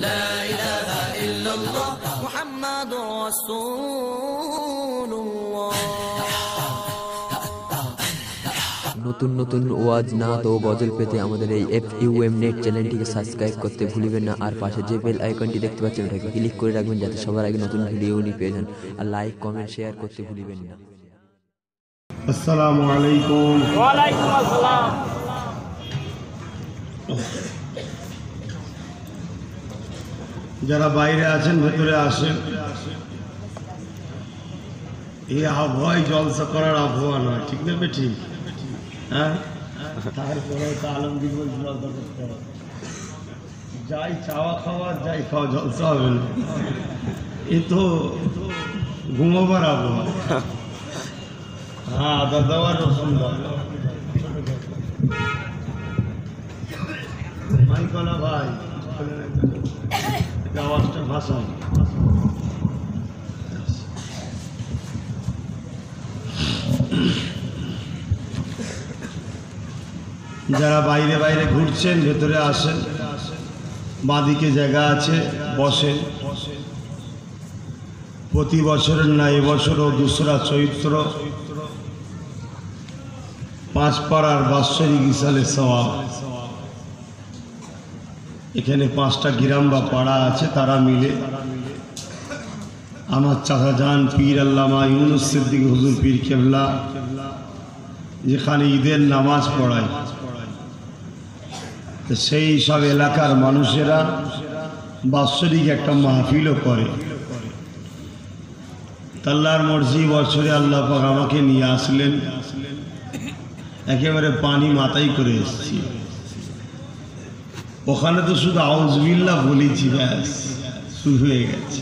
লা ইলাহা ইল্লাল্লাহ মুহাম্মাদুর রাসূলুল্লাহ। নতুন নতুন ওয়াজ নাত ও গজল পেতে আমাদের এই FUM নেট চ্যানেলটিকে সাবস্ক্রাইব করতে ভুলবেন না। আর পাশে যে বেল আইকনটি দেখতে পাচ্ছেন ওটাকে ক্লিক করে রাখবেন যাতে সবার আগে নতুন ভিডিও পেয়ে যান। আর লাইক কমেন্ট শেয়ার করতে ভুলবেন না। আসসালামু আলাইকুম। ওয়া আলাইকুম আসসালাম। যারা বাইরে আছেন ভেতরে আসেন। এই আবহাওয়ায় জলসা করার আবহাওয়া নয়, ঠিক না ঠিক? হ্যাঁ, তারপরে তো আলমগীর বলছিল যাই চাওয়া খাওয়া যাই খাওয়া জলসা হবে না, এ তো ঘুমাবার আবহাওয়া। হ্যাঁ, আদা দেওয়ার রসুন মাইকলা ভাই আওয়াজটা ভাষণ। যারা বাইরে বাইরে ঘুরছেন ভেতরে আসেন, বাঁদিকে জায়গা আছে, বসেন। প্রতি বছরের না এবছরও 2রা চৈত্র 5 পাড়ার বাৎসরিক ইসালে সওয়াব। এখানে 5টা গ্রাম বা পাড়া আছে, তারা মিলে আমার চাচা যান পীর আল্লামা ইউনুস সিদ্দিক হুজুর পীর কেবলা যেখানে ঈদের নামাজ পড়ায়, সেই সব এলাকার মানুষেরা বাৎসরিক একটা মাহফিলও করে। আল্লাহর মর্জি বছরে আল্লাহ পাক আমাকে নিয়ে আসলেন, একেবারে পানি মাথায় করে এসেছি। ওখানে তো শুধু আউযুবিল্লাহ বলেছি, ব্যাস শুরু হয়ে গেছে।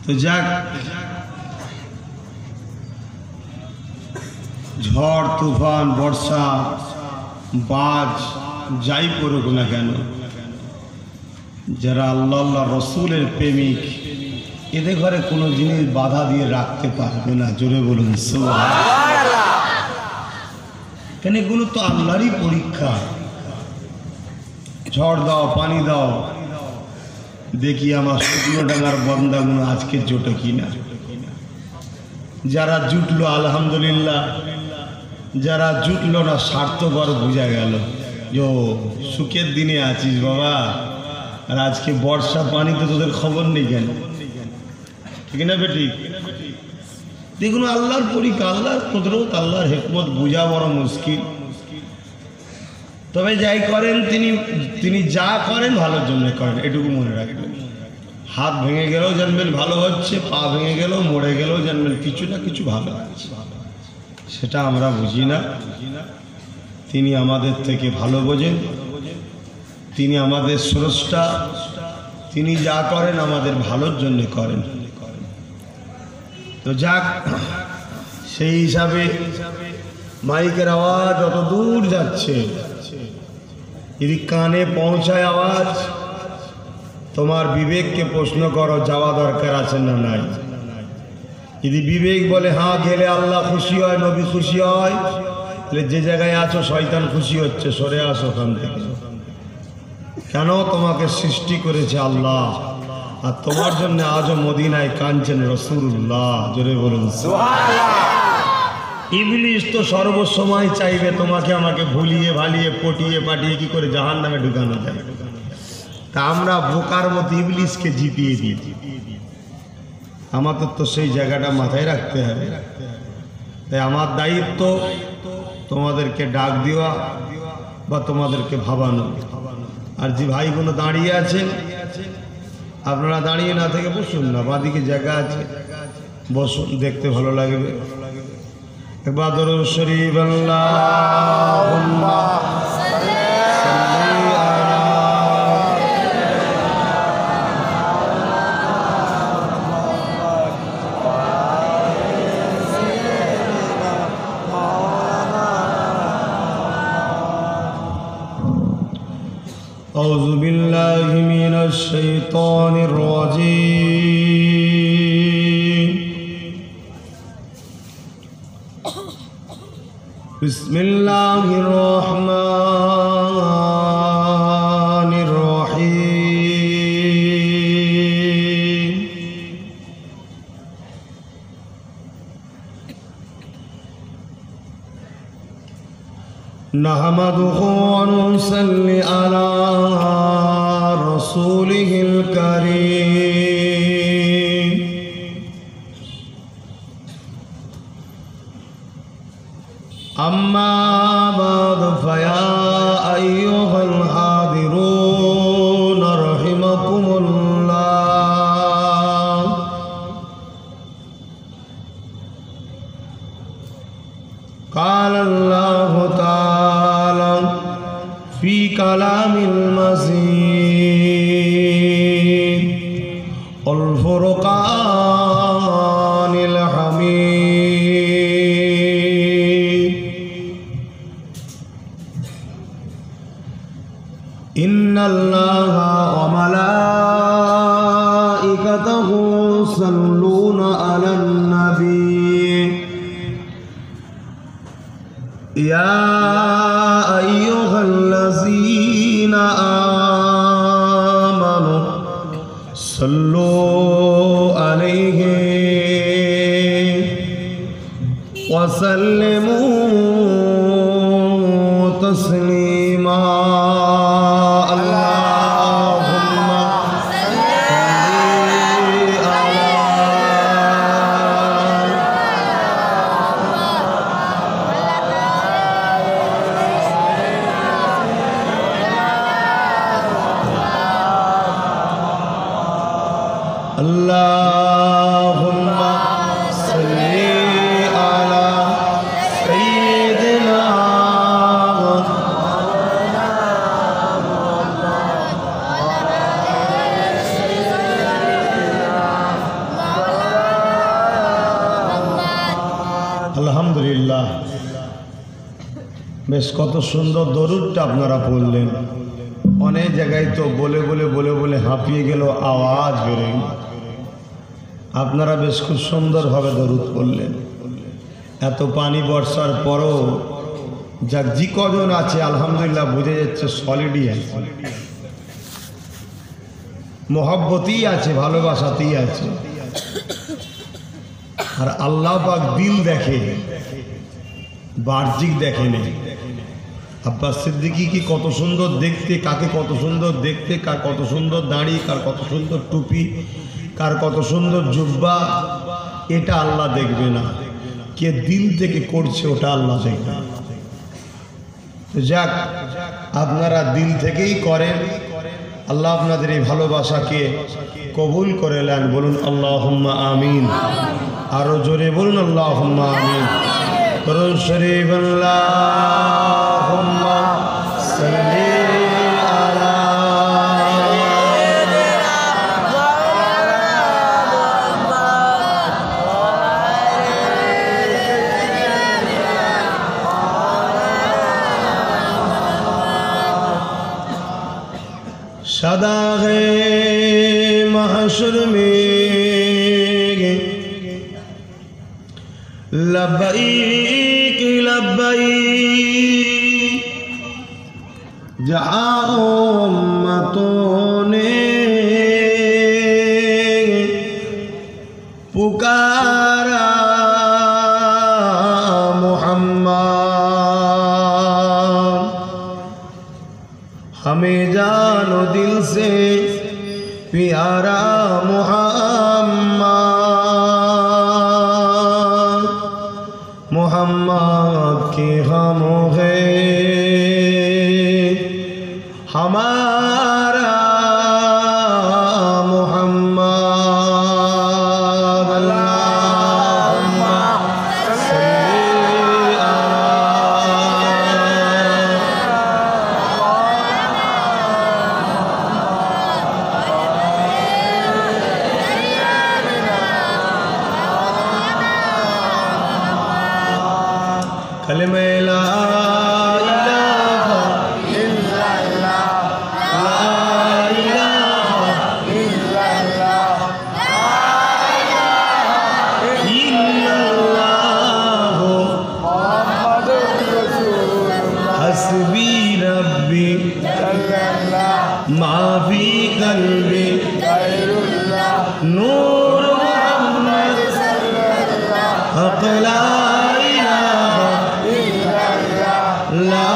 তো যাক, ঝড় তুফান বর্ষা বাজ যাই পড়ুক না কেন, যারা আল্লাহ আল্লাহ রসুলের প্রেমিক, এদের ঘরে কোনো জিনিস বাধা দিয়ে রাখতে পারবে না। জোরে বলুন সুবহানাল্লাহ। কেন এগুলো তো আল্লাহরই পরীক্ষা। ঝড় দাও, পানি দাও, দেখি আমার শুকনো ডাঙার বন্দাগুলো আজকে জোটে কিনা। যারা জুটলো আলহামদুলিল্লাহ, যারা জুটলো না স্বার্থপর বোঝা গেল যে সুখের দিনে আছিস বাবা, আর আজকে বর্ষা পানি তো তোদের খবর নেই কেন, ঠিক না বেটি? দেখুন আল্লাহর পরীক্ষা, আল্লাহর কুদরত, আল্লাহর হিকমত বোঝা বড় মুশকিল। তবে যাই করেন তিনি যা করেন ভালোর জন্য করেন, এটুকু মনে রাখবেন। হাত ভেঙে গেলেও জানবেন ভালো হচ্ছে, পা ভেঙে গেলেও মরে গেলেও জানবেন কিছু না কিছু ভালো আছে। সেটা আমরা বুঝি না, তিনি আমাদের থেকে ভালো বোঝেন, তিনি আমাদের স্রষ্টা, তিনি যা করেন আমাদের ভালোর জন্য করেন। তো যাক, সেই হিসাবে মাইকের আওয়াজ যত দূর যাচ্ছে, যদি কানে পৌঁছায় আওয়াজ, তোমার বিবেককে প্রশ্ন করো যাওয়া দরকার আছে না নাই। যদি বিবেক বলে হ্যাঁ গেলে আল্লাহ খুশি হয়, নবী খুশি হয়, তাহলে যে জায়গায় আছো শয়তান খুশি হচ্ছে, সরে আসো ওখান থেকে। কেন? তোমাকে সৃষ্টি করেছে আল্লাহ, আর তোমার জন্য আজও মদিনায় কাঁদছেন রাসূলুল্লাহ। জোরে বলুন সুবহানাল্লাহ। ইবলিস তো সর্বসময় চাইবে তোমাকে আমাকে ভুলিয়ে ভালিয়ে পটিয়ে পাঠিয়ে কি করে জাহান্নামে ঢুকানো যায়। তা আমরা বোকার মতো ইবলিসকে জিতিয়ে দিই। আমাদের তো সেই জায়গাটা মাথায় রাখতে হবে। তাই আমার দায়িত্ব তোমাদেরকে ডাক দেওয়া বা তোমাদেরকে ভাবানো। আর যে ভাইগুলো দাঁড়িয়ে আছেন, আপনারা দাঁড়িয়ে না থেকে বসুন না, বাঁদিকে জায়গা আছে, বসুন, দেখতে ভালো লাগবে। একবার দরুদ শরীফ আল্লাহুম্মা সাল্লি আলা আউযু বিল্লাহি মিনাশ শাইতানির রাজীম। বিসমিল্লাহির রহমানির नहमदुहु व नुसल्ली अला रसूलिहिल करीम। अम्मा बाद फया अय्युहल हादिरून रहिमकुमुल्लाह। क़ाल अल्लाहु ताला फ़ी कलामिल मजीद वल फ़ुरक़ानिल हमीद। इन्नल्लाहा व मलाइकतहु यस्सल्लूना अलन नबी या अय्युहल्लज़ीना आमनू सल्लू अलैहि व सल्लिमू तस्लीमा। अल्लाहुम्मा सल्ली अला अल्लाहुम्मा सल्ली अला सय्यिदिना আলহামদুলিল্লাহ। বেশ কত সুন্দর দরুদটা আপনারা পড়লেন। অনেক জায়গায় তো বলে বলে বলে বলে হাঁপিয়ে গেল, আওয়াজ বেরোয়। আপনারা বেশ খুব সুন্দরভাবে দরুদ পড়লেন। এত পানি বর্ষার পরও যাক যে কজন আছে আলহামদুলিল্লাহ বোঝা যাচ্ছে সলিডই আছে, মোহব্বতই আছে, ভালোবাসাতেই আছে। আর আল্লাহ পাক দিল দেখে, বাহ্যিক দেখে নেই। আব্বাস সিদ্দিকী কি কত সুন্দর দেখতে, কাকে কত সুন্দর দেখতে, কার কত সুন্দর দাড়ি, কার কত সুন্দর টুপি, কার কত সুন্দর জুব্বা, এটা আল্লাহ দেখবে না। কে দিল থেকে করছে ওটা আল্লাহ দেখবে। তো যাক, আপনারা দিল থেকেই করেন। আল্লাহ আপনাদের এই ভালোবাসাকে কবুল করে নেন। বলুন আল্লাহুম্মা আমিন। আরো জোরে বলুন আল্লাহুম্মা আমিন। দরুদ শরীফ আল্লাহুম্মা সাল্লি আলা सदाग़े महशर में लब्बैक लब्बैक जहाँ उम्मतों ने पुकारा मोहम्मद, हमें जानो दिल से प्यारा मोहम्मद। मोहम्मद के हम हैं हमारा मोहम्मद। अल्लाहुम्मा सल्ली कलिमा ला इलाहा इल्लल्लाह, ला इलाहा इल्लल्लाह, ला इलाहा इल्लल्लाह, मुहम्मदुर रसूलुल्लाह, हस्बी रब्बी जल्लल्लाह, मा फी क़ल्बी गैरुल्लाह, नूर मुहम्मद सल्लल्लाह, हक़ ला इलाहा इल्लल्लाह, ला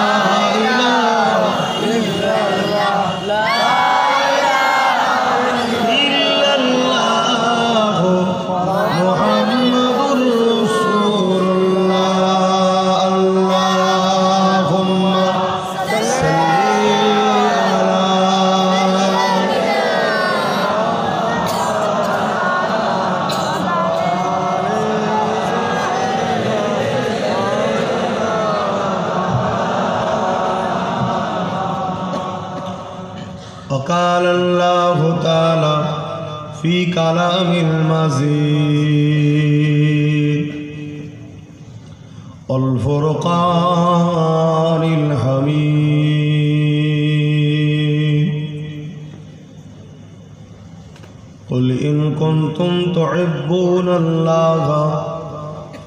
وقال الله تعالى في كلام المزيد والفرقان الحميد قل إن كنتم تحبون الله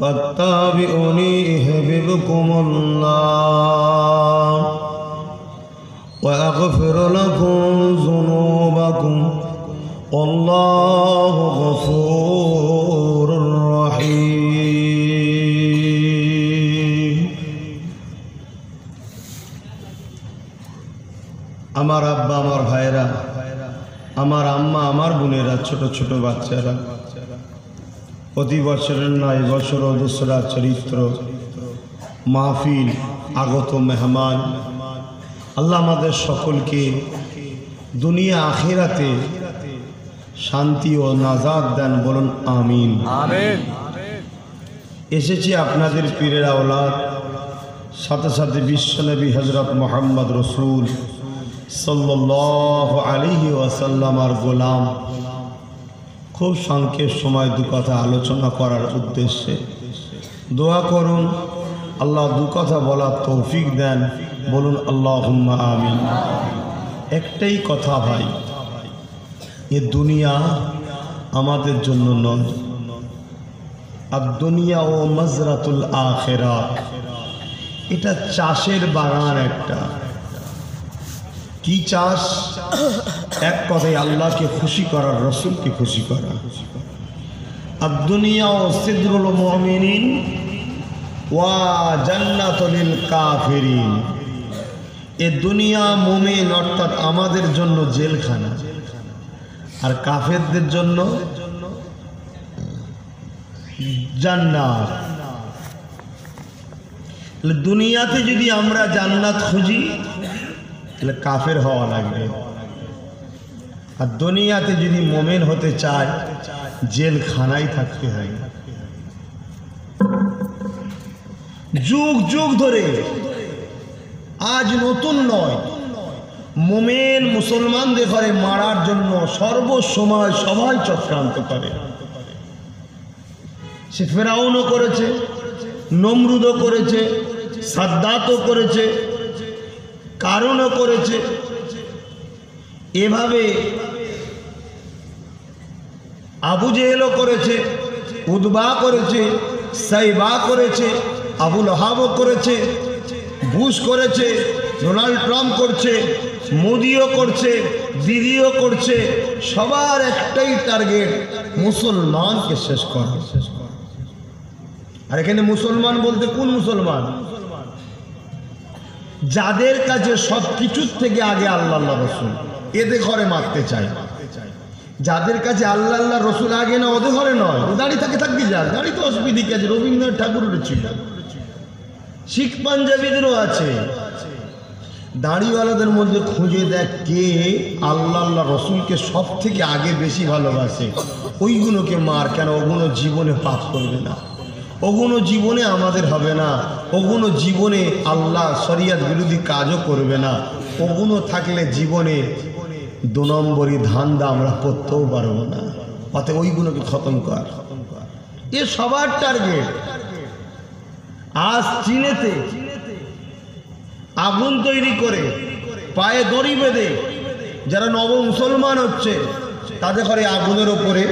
فاتبعوني يحببكم الله وأغفر لكم ذنوبكم والله غفور رحيم আমার আব্বা, আমার ভাইরা, আমার আম্মা, আমার বোনেরা, ছোট ছোট বাচ্চারা, প্রতি বছরের নয় বছর দোসরা চরিত্র মাহফিল আগত মেহমান, আল্লাহ আমাদের সকলকে দুনিয়া আখিরাতে শান্তি ও নাজাত দেন, বলুন আমিন। এসেছি আপনাদের পীরের আওলাদ, সাথে সাথে বিশ্বনবী হযরত মুহাম্মদ রাসূল সাল্লাল্লাহু আলাইহি ওয়াসাল্লাম আর গোলাম। খুব সংক্ষেপ সময় দু কথা আলোচনা করার উদ্দেশ্যে দোয়া করুন, আল্লাহ দু কথা বলার তৌফিক দেন, বলুন আল্লাহুম্মা আমিন। একটাই কথা ভাই, এ দুনিয়া আমাদের জন্য নয়। আর দুনিয়া ও মাজরাতুল আখিরাত, এটা চাষের বাগান একটা। কি চাষ? এক কথায় আল্লাহকে খুশি করার, রসুলকে খুশি করা। আর দুনিয়া ও সিদরুল মুমিনিন ওয়া জান্নাতুল কাফিরিন, এ দুনিয়া মুমিন অর্থাৎ আমাদের জন্য জেলখানা, আর কাফেরদের জন্য জান্নাত। দুনিয়াতে যদি আমরা জান্নাত খুঁজি তাহলে কাফের হওয়া লাগবে, আর দুনিয়াতে যদি মুমিন হতে চায় জেলখানায় থাকতে হয়। যুগ যুগ ধরে, আজ নতুন নয়, মুমিন মুসলমানদের ঘরে মারার জন্য সর্বসময় সবাই চক্রান্ত করে। সে ফেরাউনও করেছে, নমরুদও করেছে, সাদ্দাতও করেছে, কারুনও করেছে। এভাবে আবু জেহেলও করেছে, উদবা করেছে, সাইবা করেছে, আবু লহাবও করেছে, বুশ করেছে, ডোনাল্ড ট্রাম্প করছে, মোদিও করছে, দিদিও করছে। সবার একটাই টার্গেট, মুসলমানকে শেষ করা। আর এখানে মুসলমান বলতে কোন মুসলমান? যাদের কাছে সব কিছুর থেকে আগে আল্লাহ আল্লাহ রসুল, এদের ঘরে মারতে চায়। যাদের কাছে আল্লাহ আল্লাহ রসুল আগে না, ওদের ঘরে নয়। দাড়ি থাকে থাকতে যাক, দাড়ি তো অসুবিধা আছে, রবীন্দ্রনাথ ঠাকুরের ছিল, শিখ পাঞ্জাবিদেরও আছে। দাড়িওয়ালাদের মধ্যে খুঁজে দেখ কে আল্লাহ আল্লাহ রসুলকে সব থেকে আগে বেশি ভালোবাসে, ওইগুলোকে মার। কেন? ওগুলো জীবনে পাপ করবে না, ওগুলো জীবনে আমাদের হবে না, ওগুলো জীবনে আল্লাহ শরিয়ত বিরোধী কাজও করবে না। ওগুলো থাকলে জীবনে 2 নম্বরই ধান্দা আমরা করতেও পারবো না। অতএব ওইগুলোকে খতম কর, এ সবার টার্গেট। আজ চীনেতে আগুন তৈরি করে পায়ে দড়ি বেঁধে যারা নব মুসলমান হচ্ছে, তাদের ঘরে আগুনের ওপরে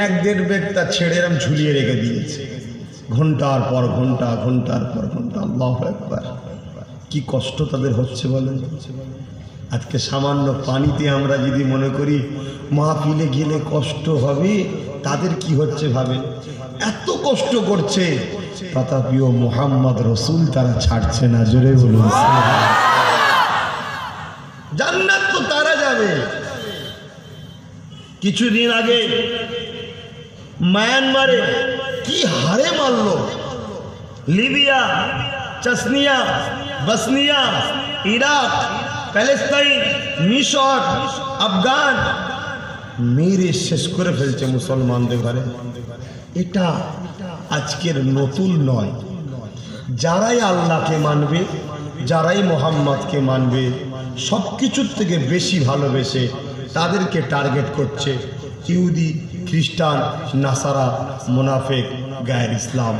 1-1.5 বেগটা ছেড়ে এরম ঝুলিয়ে রেখে দিয়েছে, ঘন্টার পর ঘন্টা, ঘন্টার পর ঘন্টা। আল্লাহু আকবার, কি কষ্ট তাদের হচ্ছে বলেন। আজকে সামান্য পানিতে আমরা যদি মনে করি মাহফিলে গেলে কষ্ট হবে, তাদের কি হচ্ছে ভাবেন। এত কষ্ট করছে, তথাপিও মুহাম্মদ রসুল তারা ছাড়ছে না। জোরে বলুন, জান্নাত তো তারা যাবে। কিছুদিন আগে মায়ানমারে কি হারে মারলো, Libya, Chechnya, Bosnia, Iraq, Palestine, মিশর, আফগান মেরে শেষ করে ফেলছে মুসলমানদের ঘরে। এটা আজকের নতুন নয়। যারাই আল্লাহকে মানবে, যারাই মোহাম্মদকে মানবে, সব কিছুর থেকে বেশি ভালোবেসে তাদেরকে টার্গেট করছে। ইহুদি, খ্রিস্টান, নাসারা, মুনাফিক, গায়ের ইসলাম,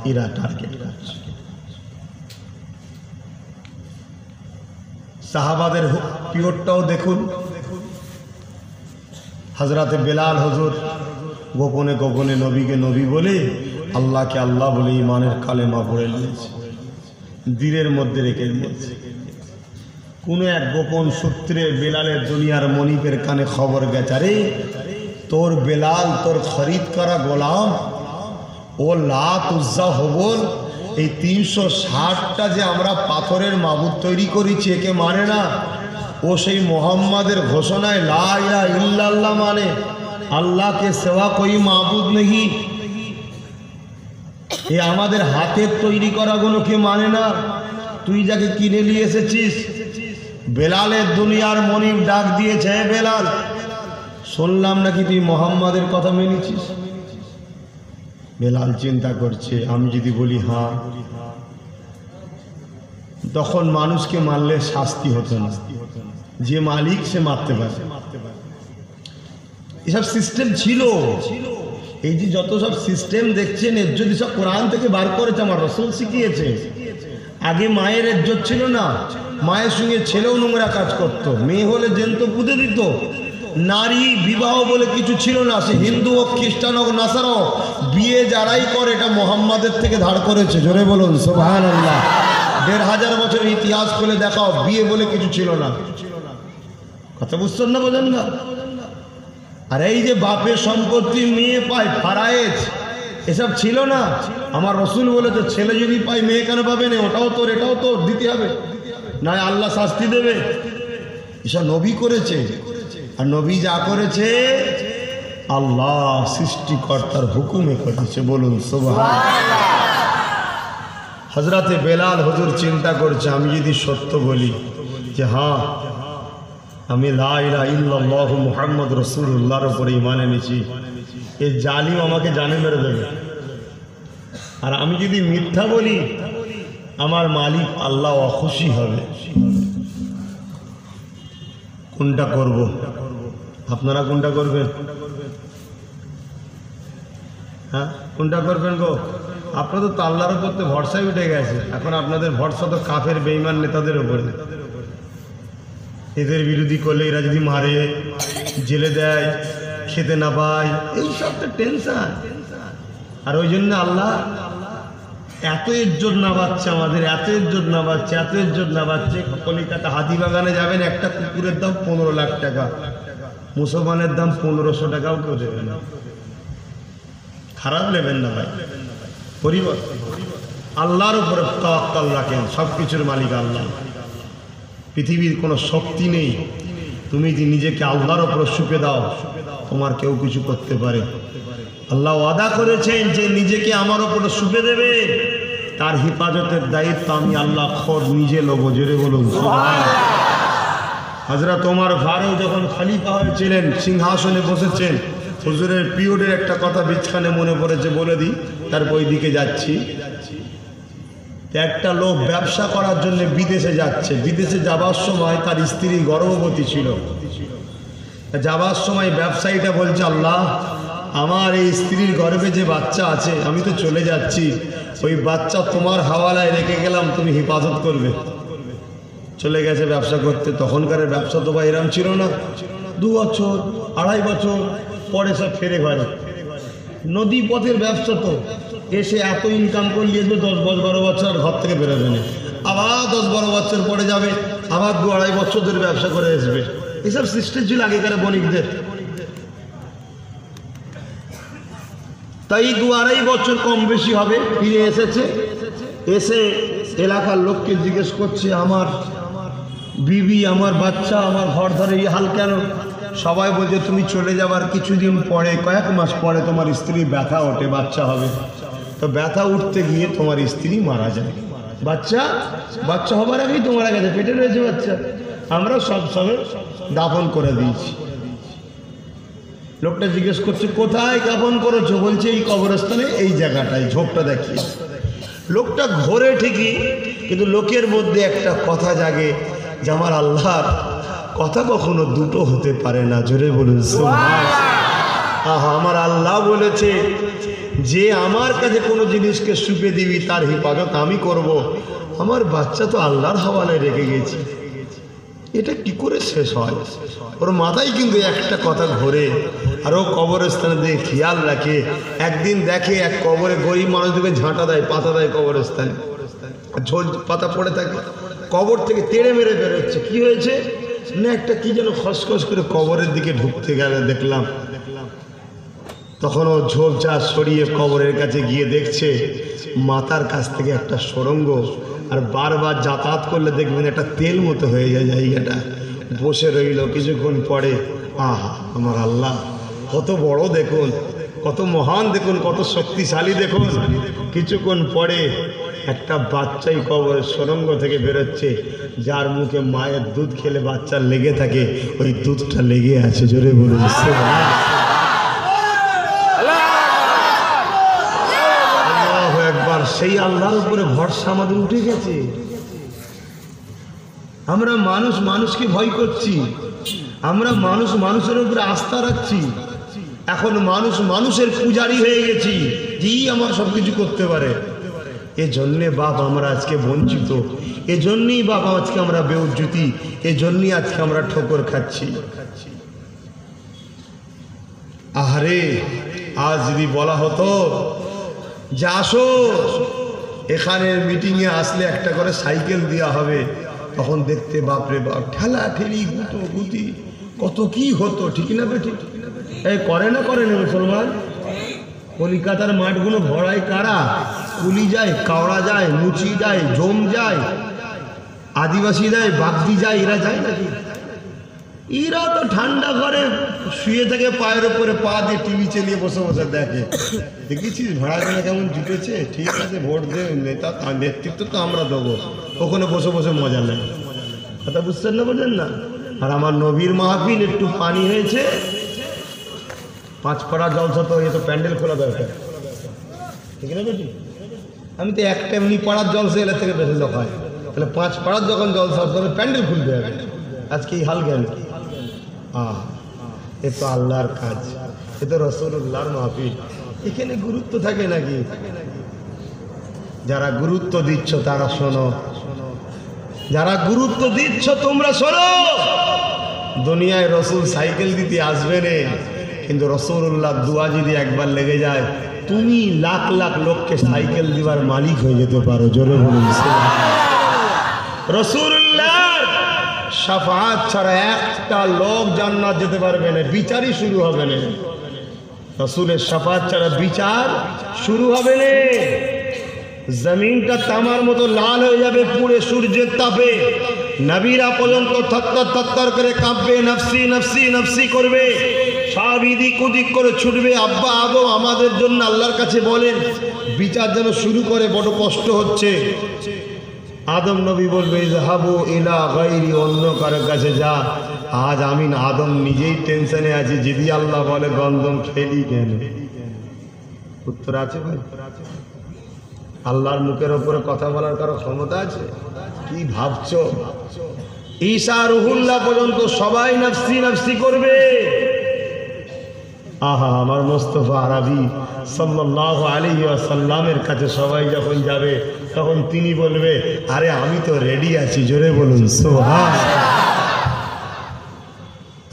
এরা টার্গেট করছে। সাহাবাদের পিরিয়ডটাও দেখুন। হযরতে বেলাল হুজুর গোপনে গোপনে নবীকে নবী বলে, আল্লাহকে আল্লাহ বলে ইমানের কালেমা পড়ে নিয়েছে, দিলের মধ্যে রেখে দিয়েছে। কোনো এক গোপন সূত্রে বেলালের দুনিয়ার মনিবের কানে খবর গেছে, রে তোর বেলাল, তোর খরিদ করা গোলাম, ও লাত, উজ্জা, হবল, এই 360টা যে আমরা পাথরের মাবুদ তৈরি করেছি, একে মানে না। ও সেই মোহাম্মদের ঘোষণায় লা ইলাহা ইল্লাল্লাহ মানে, আল্লাহ কে সেवा कोई মাবুদ नहीं। এ আমাদের হাতের তৈরি করাগুলোকে মানে না। তুই যাকে কিনে নিয়ে এসেছিস, বেলালের দুনিয়ার মনিব ডাক দিয়েছে, বেলাল শুনলাম নাকি তুই মোহাম্মদের কথা মেনেছিস। বেলাল চিন্তা করছে, আমি যদি বলি হ্যাঁ, তখন মানুষকে মারলে শাস্তি হতো না, যে মালিক সে মারতে পারে। এসব সিস্টেম ছিল। এই যে যত সব সিস্টেম দেখছেন, এর যদি সব কোরআন থেকে বার করেছে, আমার রাসূল শিখিয়েছে। আগে মায়ের ইজ্জত ছিল না, মায়ের সঙ্গে ছেলেও নোংরা কাজ করত, মেয়ে হলে জ্যান্ত পুঁতে দিত। নারী বিবাহ বলে কিছু ছিল না, সে হিন্দু হোক, খ্রিস্টান হোক, নাসারা হোক, বিয়ে যারাই করে এটা মোহাম্মদের থেকে ধার করেছে। জোরে বলুন সুবহানাল্লাহ। 1500 বছর ইতিহাস খুলে দেখাও, বিয়ে বলে কিছু ছিল না। কথা বুঝছেন না, বোঝেন না? আর এই যে বাপের সম্পত্তি মেয়ে পায়, ফারায়েজ, এসব ছিল না। আমার রসুল বলেছে, ছেলে যদি পাই মেয়ে কেন পাবে না, ওটাও তোর এটাও তোর, দিতে হবে, না আল্লাহ শাস্তি দেবে। এসব নবী করেছে। আর নবী যা করেছে আল্লাহ সৃষ্টিকর্তার হুকুমে করেছে। বলুন সুবহানাল্লাহ। হযরতে বেলাল হুজুর চিন্তা করছে, আমি যদি সত্য বলি যে হ্যাঁ আমি লা ইলাহা ইল্লাল্লাহ মুহাম্মদ রাসূলুল্লাহর উপরে ঈমান এনেছি, এই জালিম আমাকে জানে মেরে দেবে। আর আমি যদি মিথ্যা বলি, আমার মালিক আল্লাহ অখুশি হবে। কোনটা করব? আপনারা কোনটা করবেন? হ্যাঁ, কোনটা করবেন গো? আপনাদের তো আল্লাহর উপর তো ভরসাই উঠে গেছে। এখন আপনাদের ভরসা তো কাফের বেঈমান নেতাদের উপরে। এদের বিরোধী করলে এরা যদি মারে, জেলে দেয়, খেতে না পায়, এইসব তো টেনশন। আর ওই জন্য আল্লাহ এত ইজ্জত না পাচ্ছে আমাদের, এত ইজ্জত না পাচ্ছে, এত ইজ্জত না পাচ্ছে। কলিকাতা হাতিবাগানে যাবেন, একটা কুকুরের দাম 15 লাখ টাকা, মুসলমানের দাম 1500 টাকাও কেউ দেবে না। খারাপ নেবেন না ভাই, পরিবর্তন। আল্লাহর উপরে তাওয়াক্কুল রাখেন, সব কিছুর মালিক আল্লাহ। পৃথিবীর কোনো শক্তি নেই, তুমি যে নিজেকে আল্লাহর উপর সুপে দাও, তোমার কেউ কিছু করতে পারে। আল্লাহ ওয়াদা করেছেন যে নিজেকে আমার উপরে সুপে দেবে, তার হেফাজতের দায়িত্ব আমি আল্লাহ খোদ নিজে লোব। জোরে বলুন সুবহানাল্লাহ। হযরত ওমর ফারুক যখন খলিফা হয়েছিলেন, সিংহাসনে বসেছেন, হুজুরের পিরিয়ডের একটা কথা বিছখানে মনে পড়েছে, বলে দিই, তারপর ওই দিকে যাচ্ছি। একটা লোক ব্যবসা করার জন্য বিদেশে যাচ্ছে। বিদেশে যাবার সময় তার স্ত্রী গর্ভবতী ছিল। যাবার সময় ব্যবসায়ীটা বলছে, আল্লাহ আমার এই স্ত্রীর গর্ভে যে বাচ্চা আছে, আমি তো চলে যাচ্ছি, ওই বাচ্চা তোমার হাওয়ালায় রেখে গেলাম, তুমি হেফাজত করবে। চলে গেছে ব্যবসা করতে। তখনকার ব্যবসা তো বা এরম ছিল না। 2 বছর 2.5 বছর পরে সব ফেরে ঘরে। নদী পথের ব্যবসা তো, এসে এত ইনকাম করলে 10-12 বছর আর ঘর থেকে বেরোবে না। আবার 10-12 বছর পরে যাবে, আবার 2-2.5 বছর ধরে ব্যবসা করে আসবে। এসব সিস্টেম ছিল আগেকার বণিকদের। তাই 2-2.5 বছর কম বেশি হবে, ফিরে এসেছে। এসে এলাকার লোককে জিজ্ঞেস করছে, আমার বিবি, আমার বাচ্চা, আমার ঘর ধরে এই হাল কেন? সবাই বলছে, তুমি চলে যাবার কিছুদিন পরে, কয়েক মাস পরে তোমার স্ত্রী ব্যথা ওঠে, বাচ্চা হবে। তো ব্যথা উঠতে গিয়ে তোমার স্ত্রী মারা যায়। বাচ্চা হবার আগেই তো মারা গেছে, পেটে রয়েছে বাচ্চা। আমরা সব দাফন করে দিয়েছি। লোকটা জিজ্ঞেস করছে, কোথায় দাফন করেছো? বলছে, এই কবরস্থানে, এই জায়গাটায়, ঝোপটা দেখিয়ে। লোকটা ঘোরে ঠিকই, কিন্তু লোকের মধ্যে একটা কথা জাগে, যে আমার আল্লাহর কথা কখনো দুটো হতে পারে না। জোরে বলুন সুবহানাল্লাহ। আহা, আমার আল্লাহ বলেছে যে আমার কাছে কোনো জিনিসকে সুপে দিবি তার হেফাজত আমি করব। আমার বাচ্চা তো আল্লাহর হাওয়ালে রেখে গেছি, এটা কি করে শেষ হয়? ওর মাথায় কিন্তু একটা কথা ঘোরে, আর ও কবরস্থানে দিয়ে খেয়াল রাখে। একদিন দেখে এক কবরে গরিব মানুষদেরকে ঝাঁটা দেয়, পাতা দেয় কবরস্থানে, ঝোল পাতা পড়ে থাকে, কবর থেকে তেড়ে মেরে বেরোচ্ছে। কি হয়েছে না, একটা কি যেন খসখস করে কবরের দিকে ঢুকতে গেলে দেখলাম। তখন ও ঝোপঝাড় সরিয়ে কবরের কাছে গিয়ে দেখছে মাথার কাছ থেকে একটা সুড়ঙ্গ, আর বারবার যাতায়াত করলে দেখবেন একটা তেল মতো হয়ে যায় জায়গাটা। বসে রইল কিছুক্ষণ পরে, আহা আমার আল্লাহ কত বড় দেখুন, কত মহান দেখুন, কত শক্তিশালী দেখুন। কিছুক্ষণ পরে একটা বাচ্চাই কবরের সুড়ঙ্গ থেকে বেরোচ্ছে, যার মুখে মায়ের দুধ খেলে বাচ্চার লেগে থাকে, ওই দুধটা লেগে আছে। জোরে বলুন একবার। সেই আল্লাহর উপরে ভরসা আমাদের উঠে গেছে। আমরা মানুষ মানুষকে ভয় করছি, আমরা মানুষ মানুষের উপরে আস্থা রাখছি। এখন মানুষ মানুষের পূজারি হয়ে গেছি, যেই আমার সবকিছু করতে পারে। এজন্যে বাপ আমরা আজকে বঞ্চিত, এজন্যই বাপ আজকে আমরা বেউজ্জতি, এজন্যই আজকে আমরা ঠোকর খাচ্ছি। আহারে, আজ যদি বলা হতো যে আসো এখানে মিটিংয়ে আসলে একটা করে সাইকেল দেওয়া হবে, তখন দেখতে বাপরে বাপ ঠেলা ঠেলি গুতো গুতি কত কি হতো। ঠিক না বেঠিক? এই করে না মুসলমান? কলিকাতার মাঠগুলো ভরায় কারা? কুলি যায়, কাওড়া যায়, মুচি যায়, জম যায়, আদিবাসী যায়, বাগদি যায়, এরা যায় নাকি? এরা তো ঠান্ডা ঘরে শুয়ে থাকে, পায়ের উপরে পা দিয়ে টিভি চালিয়ে বসে বসে দেখে। দেখেছিস ভাড়াগুলো কেমন জুটেছে? ঠিক আছে, ভোট দে, নেতা নেতৃত্ব তো আমরা দেবো, ওখানে বসে বসে মজা নেয়। কথা বুঝছেন না, বোঝেন না? আর আমার নবীর মাহফিল একটু পানি হয়েছে, 5 পাড়া জলসা তো, এ তো প্যান্ডেল খোলা দরকার। ঠিক না বেটি? আমি তো একটা এমনি পাড়ার জলসা এলে থেকে বেশি লোক হয়, তাহলে 5 পাড়ার যখন জলসা তবে প্যান্ডেল খুলতে হবে। আজকে এই হাল জ্ঞান। এ তো আল্লাহর কাজ, এ তো রাসূলুল্লাহর মাহফিল। এখানে গুরুত্ব থাকে নাকি? যারা গুরুত্ব দিচ্ছ তারা শোনো, যারা গুরুত্ব দিচ্ছ তোমরা শোনো। দুনিয়ায় রসুল সাইকেল দিতে আসবে না, কিন্তু রাসূলুল্লাহ দুয়া যদি একবার লেগে যায়, তুমি লাখ লাখ লোককে সাইকেল দিবার মালিক হয়ে যেতে পারো। জোরে বলুন রাসূলুল্লাহ শাফাআত ছাড়া একটা লোক জান্নাত যেতে পারবে না, বিচারই শুরু হবে না। রাসূলের শাফাআত ছাড়া বিচার শুরু হবে না। জমিনটা তামার মতো লাল হয়ে যাবে পুড়ে সূর্যের তাপে। নবীরা পর্যন্ত থরথর থরথর করে কাঁপবে, নফসি নফসি নফসি করবে, সব এদিক ওদিক করে ছুটবে। আব্বা আদম আমাদের জন্য আল্লাহর কাছে বলেন বিচার যেন শুরু করে, বড় কষ্ট হচ্ছে। আদম নবী বলবে ইযহাবু ইলা গায়রি, অন্য কারোর কাছে যা। আজ আমি আদম নিজেই টেনশনে আছি, যদি আল্লাহ বলে গন্ধম খেলি কেন? উত্তর আছে ভাই? আল্লাহর মুখের ওপরে কথা বলার কারো ক্ষমতা আছে? কি ভাবছো? ঈসা রুহুল্লাহ পর্যন্ত সবাই নফসি নফসি করবে। আহা, আমার মুস্তাফা আরবি সাল্লাল্লাহু আলাইহি ওয়াসাল্লামের কাছে সবাই যখন যাবে, তখন তিনি বলবে আরে আমি তো রেডি আছি। জোরে বলুন সুবহানাল্লাহ।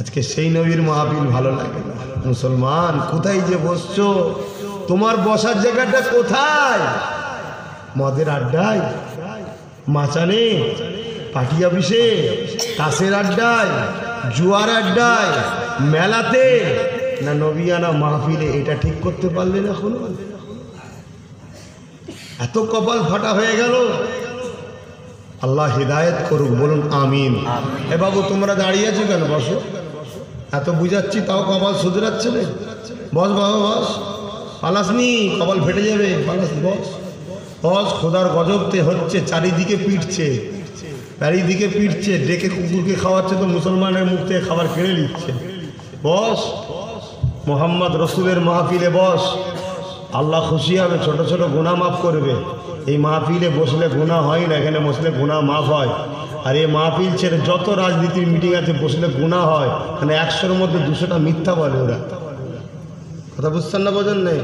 আজকে সেই নবীর মাহফিল ভালো লাগে না। মুসলমান কোথায় যে বসছো? তোমার বসার জায়গাটা কোথায়? মদের আড্ডায়, মাচানে, পার্টি অফিসে, তাসের আড্ডায়, জুয়ার আড্ডায়, মেলাতে, না নবিয়ানা মাহফিলে? এটা ঠিক করতে পারলে না এখনো? এত কপাল ফাটা হয়ে গেল। আল্লাহ হিদায়েত করুক, বলুন আমিন। এ বাবু তোমরা দাঁড়িয়ে আছো কেন? বসো। এত বুঝাচ্ছি তাও কপাল শুধরাচ্ছে না। বস বাবা বস, পালাসনি, কপাল ফেটে যাবে। পালাস বস বস। খোদার গজবতে হচ্ছে, চারিদিকে পিটছে, চারিদিকে পিটছে। ডেকে কুকুরকে খাওয়াচ্ছে তো মুসলমানের মুখ থেকে খাবার কেড়ে নিচ্ছে। বস, মোহাম্মদ রসুলের মাহফিলে বস। আল্লাহ খুশি হবে, ছোট ছোট গুনাহ মাফ করবে। এই মাহফিলে বসলে গুনাহ হয় না, এখানে বসলে গুনাহ মাফ হয়। আর এই মাহফিল ছেড়ে যত রাজনীতির মিটিং আছে বসলে গুনাহ হয়, মানে 100-র মধ্যে 200টা মিথ্যা বলে ওরা। কথা বুঝছেন না, বোঝেন নেই?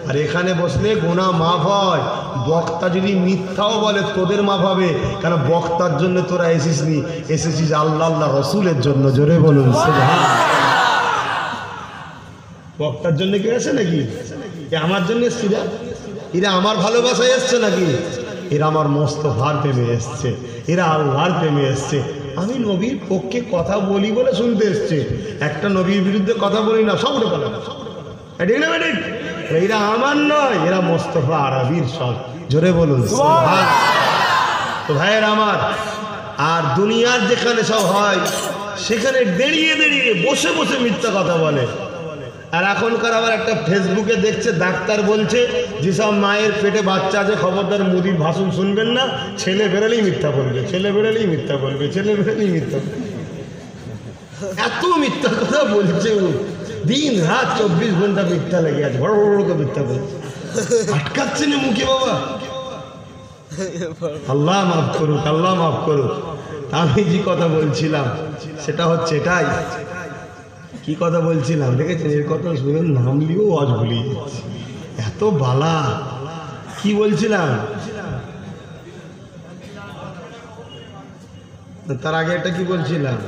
আর এখানে বসলে গুনাহ মাফ হয়। বক্তা যদি মিথ্যাও বলে তোদের মাফ হবে, কারণ বক্তার জন্য তোরা এসেছিস আল্লাহ আল্লাহ রসুলের জন্য। জোরে বলুন সুবহান। বক্তার জন্য কেউ এসে নাকি? আমার জন্য এসছি না, এরা আমার ভালোবাসায় এসছে নাকি? এরা আমার মোস্তফার প্রেমে এসছে, এরা আল্লাহর প্রেমে এসছে। আমি নবীর পক্ষে কথা বলি বলে শুনতে এসছে, একটা নবীর বিরুদ্ধে কথা বলি না, সব বলে। এরা আমার নয়, এরা মোস্তফা আরবির সব। জোরে বলুন সুবহান। তো ভাইয়ের আমার, আর দুনিয়ার যেখানে সব হয় সেখানে দাঁড়িয়ে দাঁড়িয়ে বসে বসে মিথ্যা কথা বলে। আর এখনকার আবার একটা ফেসবুকে দেখছে ডাক্তার বলছে যেসব মায়ের পেটে বাচ্চা আছে খবরদার মুদির ভাষণ শুনবেন না, ছেলে বেরোলেই মিথ্যা বলবে, ছেলে বেরোলেই মিথ্যা বলবে, ছেলে বেরোলেই মিথ্যা বলবে। এত মিথ্যা কথা বলছে ও, দিন রাত 24 ঘন্টা মিথ্যা লেগে আছে, বড় বড় করে মিথ্যা বলছে, আটকাচ্ছে না মুখে বাবা। আল্লাহ মাফ করুক, আল্লাহ মাফ করুক। আমি যে কথা বলছিলাম সেটা হচ্ছে এটাই। কি কথা বলছিলাম দেখেছেন? এর কথা শুনে নামলিও আজ ভুলিয়ে যাচ্ছি, এত বালা। কি বলছিলাম? তার আগে একটা কি বলছিলাম?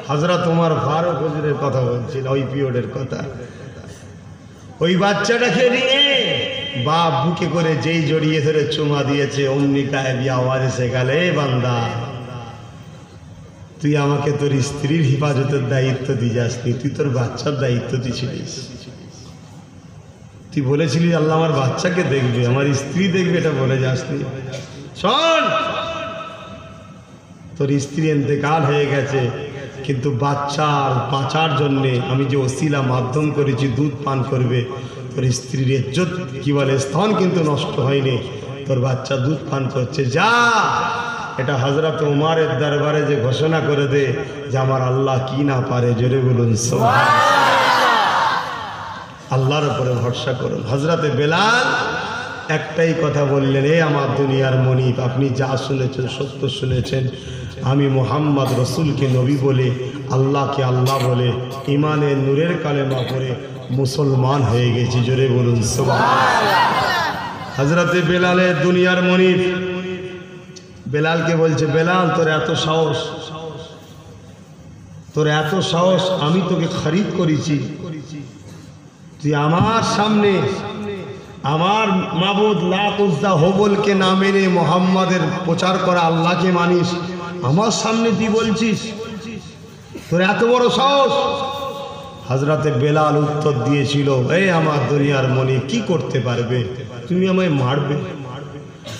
হযরত ওমর ফারুক হুজুরের কথা বলছিলাম, ওই পিরিয়ডের কথা। ওই বাচ্চাটাকে নিয়ে বাপ বুকে করে যেই জড়িয়ে ধরে চুমা দিয়েছে, অমনি গায়েবী আওয়াজ এসে গেল, এ বান্দা তুই আমাকে তোর স্ত্রীর হেফাজতের দায়িত্ব দিয়ে যাসনি, তুই তোর বাচ্চার দায়িত্ব দিয়েছিলিস। তুই বলেছিলি আল্লাহ আমার বাচ্চাকে দেখবে, আমার স্ত্রী দেখবে, এটা বলে যাসনি। শোন, তোর স্ত্রী ইন্তেকাল হয়ে গেছে, কিন্তু বাচ্চার বাঁচার জন্যে আমি যে ওসিলা মাধ্যম করেছি, দুধ পান করবে, তোর স্ত্রীর ইজ্জত কি বলে স্থান কিন্তু নষ্ট হয়নি, তোর বাচ্চা দুধ পান করছে, যা এটা হযরত ওমরের দরবারে যে ঘোষণা করে দে যে আমার আল্লাহ কি না পারে। জোরে বলুন সুবহান। আল্লাহর উপরে ভরসা করুন। হযরতে বেলাল একটাই কথা বললেন, এ আমার দুনিয়ার মনিব, আপনি যা শুনেছেন সত্য শুনেছেন। আমি মুহাম্মদ রসুলকে নবী বলে, আল্লাহকে আল্লাহ বলে, ইমানের নূরের কালেমা পড়ে মুসলমান হয়ে গেছি। জোরে বলুন সুবহান। হযরতে বেলালের দুনিয়ার মনিব বেলালকে বলছে, বেলাল তোর এত সাহস, তোর এত সাহস, আমি তোকে খরিদ করেছি, তুই আমার সামনে আমার মাবুদ লাত উজ্জা হবলকে না মেনে মোহাম্মদের প্রচার করা আল্লাহকে মানিস, আমার সামনে তুই বলছিস, তোর এত বড় সাহস? হযরতে বেলাল উত্তর দিয়েছিল, এই আমার দুনিয়ার মনি, কি করতে পারবে? তুমি আমায় মারবে,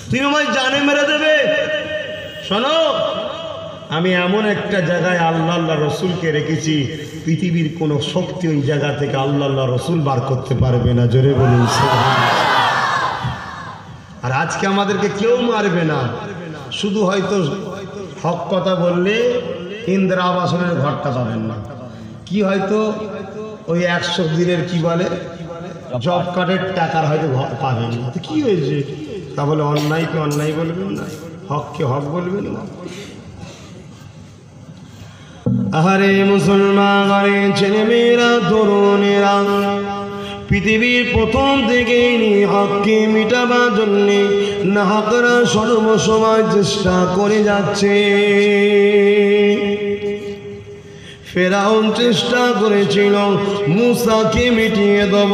তুমি আমায় জানে মেরে দেবে। শোনো, আমি এমন একটা জায়গায় আল্লাহ আল্লাহ রসুলকে রেখেছি, পৃথিবীর কোনো শক্তি ওই জায়গা থেকে আল্লাহ আল্লাহ রসুল বার করতে পারবে না। জোরে বলুন সুবহান। আর আজকে আমাদেরকে কেউ মারবে না, শুধু হয়তো হক কথা বললে ইন্দিরা আবাসনের ঘরটা পাবেন না, কি হয়তো ওই 100 দিনের কি বলে জব কার্ডের টাকার হয়তো পাবেন না। তো কি হয়েছে? তা বলে অন্যায়কে অন্যায় বলবেন না, হককে হক বলবেন না। আহারে মুসলমান, আরে ছেলেমেয়েরা, তরুণেরা, পৃথিবীর প্রথম থেকেই হককে মিটাবার জন্যে নাহকরা সর্বসময় চেষ্টা করে যাচ্ছে। ফেরাউন চেষ্টা করেছিল মুসাকে মিটিয়ে দেব,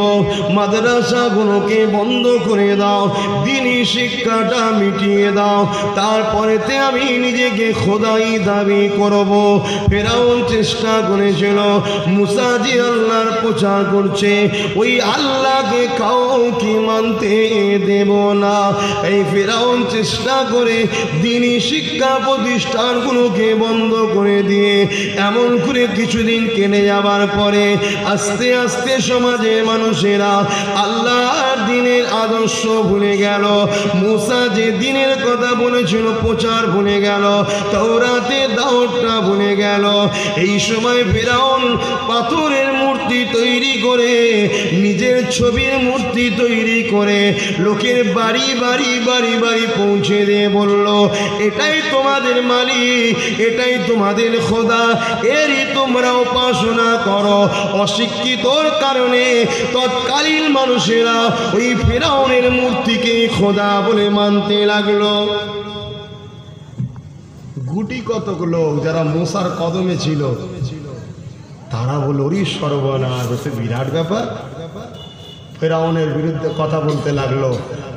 মাদ্রাসাগুলোকে বন্ধ করে দাও, দ্বীনি শিক্ষাটা মিটিয়ে দাও, তারপরেতে আমি নিজেকে খোদাই দাবি করব। ফেরাউন চেষ্টা করেছিল, মুসা যে আল্লাহর প্রচার করছে ওই আল্লাহকে কাউকে মানতে দেব না। এই ফেরাউন চেষ্টা করে দ্বীনি শিক্ষা প্রতিষ্ঠানগুলোকে বন্ধ করে দিয়ে এমন করে কিছুদিন কেটে যাবার পরে আস্তে আস্তে সমাজের মানুষেরা আল্লাহর দ্বীনের আদর্শ ভুলে গেল। মুসা যে দ্বীনের কথা বলেছিল প্রচার ভুলে গেল, তাওরাতের দাওয়াতটা ভুলে গেল। এই সময় ফিরআউন পাথরের মূর্তি তৈরি করে, নিজের ছবির মূর্তি তৈরি করে লোকের বাড়ি বাড়ি বাড়ি বাড়ি পৌঁছে দিয়ে বলল, এটাই তোমাদের মালিক, এটাই তোমাদের খোদা, এরই তোমরা উপাসনা করো। অশিক্ষিতর কারণে তৎকালীন মানুষেরা ওই ফিরআউনের মূর্তিকে খোদা বলে মানতে লাগলো। গুটি কতক লোক যারা মুসার কদমে ছিল তারা বলল, ওরে সর্বনাশ, বিরাট ব্যাপার। ফেরাউনের বিরুদ্ধে কথা বলতে লাগলো।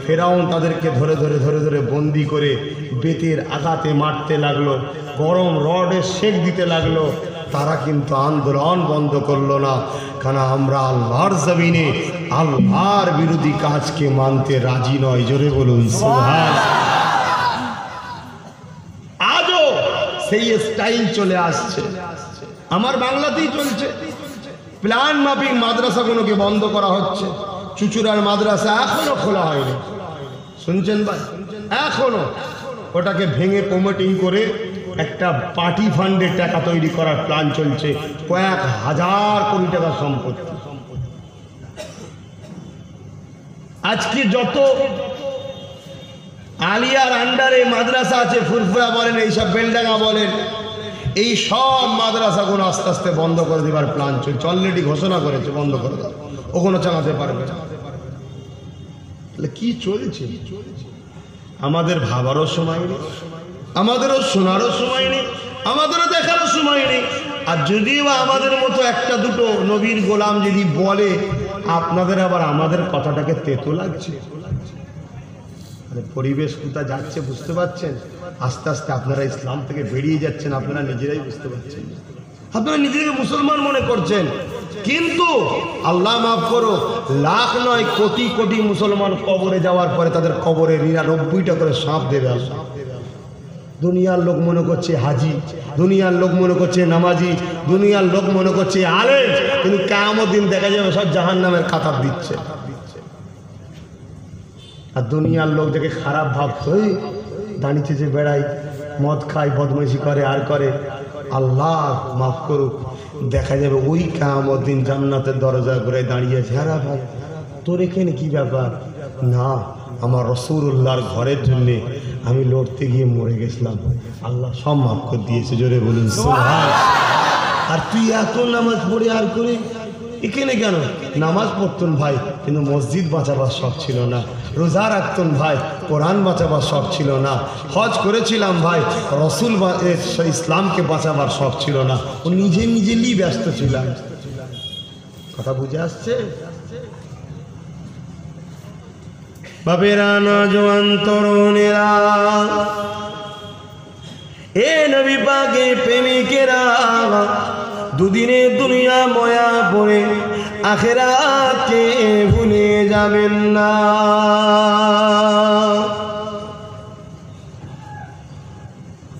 ফেরাউন তাদেরকে ধরে ধরে ধরে ধরে বন্দি করে বেতের আঘাতে মারতে লাগলো, গরম রডে সেক দিতে লাগলো। তারা কিন্তু আন্দোলন বন্ধ করলো না, কারণ আমরা আল্লাহর জমিনে আল্লাহর বিরোধী কাজকে মানতে রাজি নয়। জোরে বলুন সুবহানাল্লাহ। আজও সেই স্টাইল চলে আসছে, আমার বাংলাতেই চলছে। প্ল্যান মাফিক মাদ্রাসাগুলোকে বন্ধ করা হচ্ছে। চুচুড়ার মাদ্রাসা এখনো খোলা হয়নি, শুনছেন ভাই? এখনো ওটাকে ভেঙে প্রমোটিং করে একটা পার্টি ফান্ডের টাকা তৈরি করার প্ল্যান চলছে, কয়েক হাজার কোটি টাকা সম্পত্তি। আজকে যত আলিয়ার আন্ডারে মাদ্রাসা আছে, ফুরফুরা বলেন, এইসব বেলডাঙ্গা বলেন, এই সব মাদ্রাসাগুলো আস্তে আস্তে বন্ধ করে দেবার প্ল্যান চলছে। অলরেডি ঘোষণা করেছে বন্ধ করে দেওয়া, ওগুলো চালাতে পারবে না। তাহলে কি চলছে? আমাদের ভাবারও সময় নেই, আমাদেরও শোনারও সময় নেই, আমাদেরও দেখারও সময় নেই। আর যদিও আমাদের মতো একটা দুটো নবীর গোলাম যদি বলে, আপনাদের আবার আমাদের কথাটাকে তেতো লাগছে। পরিবেশ কোথা যাচ্ছে বুঝতে পারছেন? আস্তে আস্তে আপনারা ইসলাম থেকে বেরিয়ে যাচ্ছেন, আপনারা নিজেরাই বুঝতে পারছেন। আপনারা নিজেকে মুসলমান মনে করছেন, কিন্তু আল্লাহ মাফ করো, লাখ নয় কোটি কোটি মুসলমান কবরে যাওয়ার পরে তাদের কবরে 99টা করে সাপ দেবে আল্লাহ। দুনিয়ার লোক মনে করছে হাজি, দুনিয়ার লোক মনে করছে নামাজি, দুনিয়ার লোক মনে করছে আলেম, কিন্তু কিয়ামত দিন দেখা যাবে সব জাহান্নামের কাতার দিচ্ছে। আর দুনিয়ার লোক দেখে খারাপ ভাবতো, দাঁড়িয়ে যে বেড়াই, মদ খায়, বদমাইশি করে আর করে, আল্লাহ মাফ করুক, দেখা যাবে ওই কিয়ামত দিন জান্নাতের দরজা করে দাঁড়িয়েছে। হ্যাঁ ভাই, তোর এখানে কি ব্যাপার? না, আমার রাসূলুল্লাহর ঘরের জন্যে আমি লড়তে গিয়ে মরে গেছিলাম, আল্লাহ সব মাফ করে দিয়েছে। জোরে বলুন সুবহানাল্লাহ। আর তুই এত নামাজ পড়ে আর করে এখানে কেন? নামাজ পড়তেন ভাই, কিন্তু মসজিদ বাঁচাবার শখ ছিল না। রোজা রাখতেন ভাই, কোরআন বাঁচাবার শখ ছিল না। হজ করেছিলাম ভাই, রসুল ইসলামকে বাঁচাবার শখ ছিল না। ও নিজে নিজেই ব্যস্ত ছিলাম। কথা বুঝে আসছে? বাবেরা, নওজোয়ান তরুণেরা, এ নবী পাকের প্রেমিকেরা, দুদিনের দুনিয়া ময়া পড়ে আখিরাতকে ভুলে যাবেন না।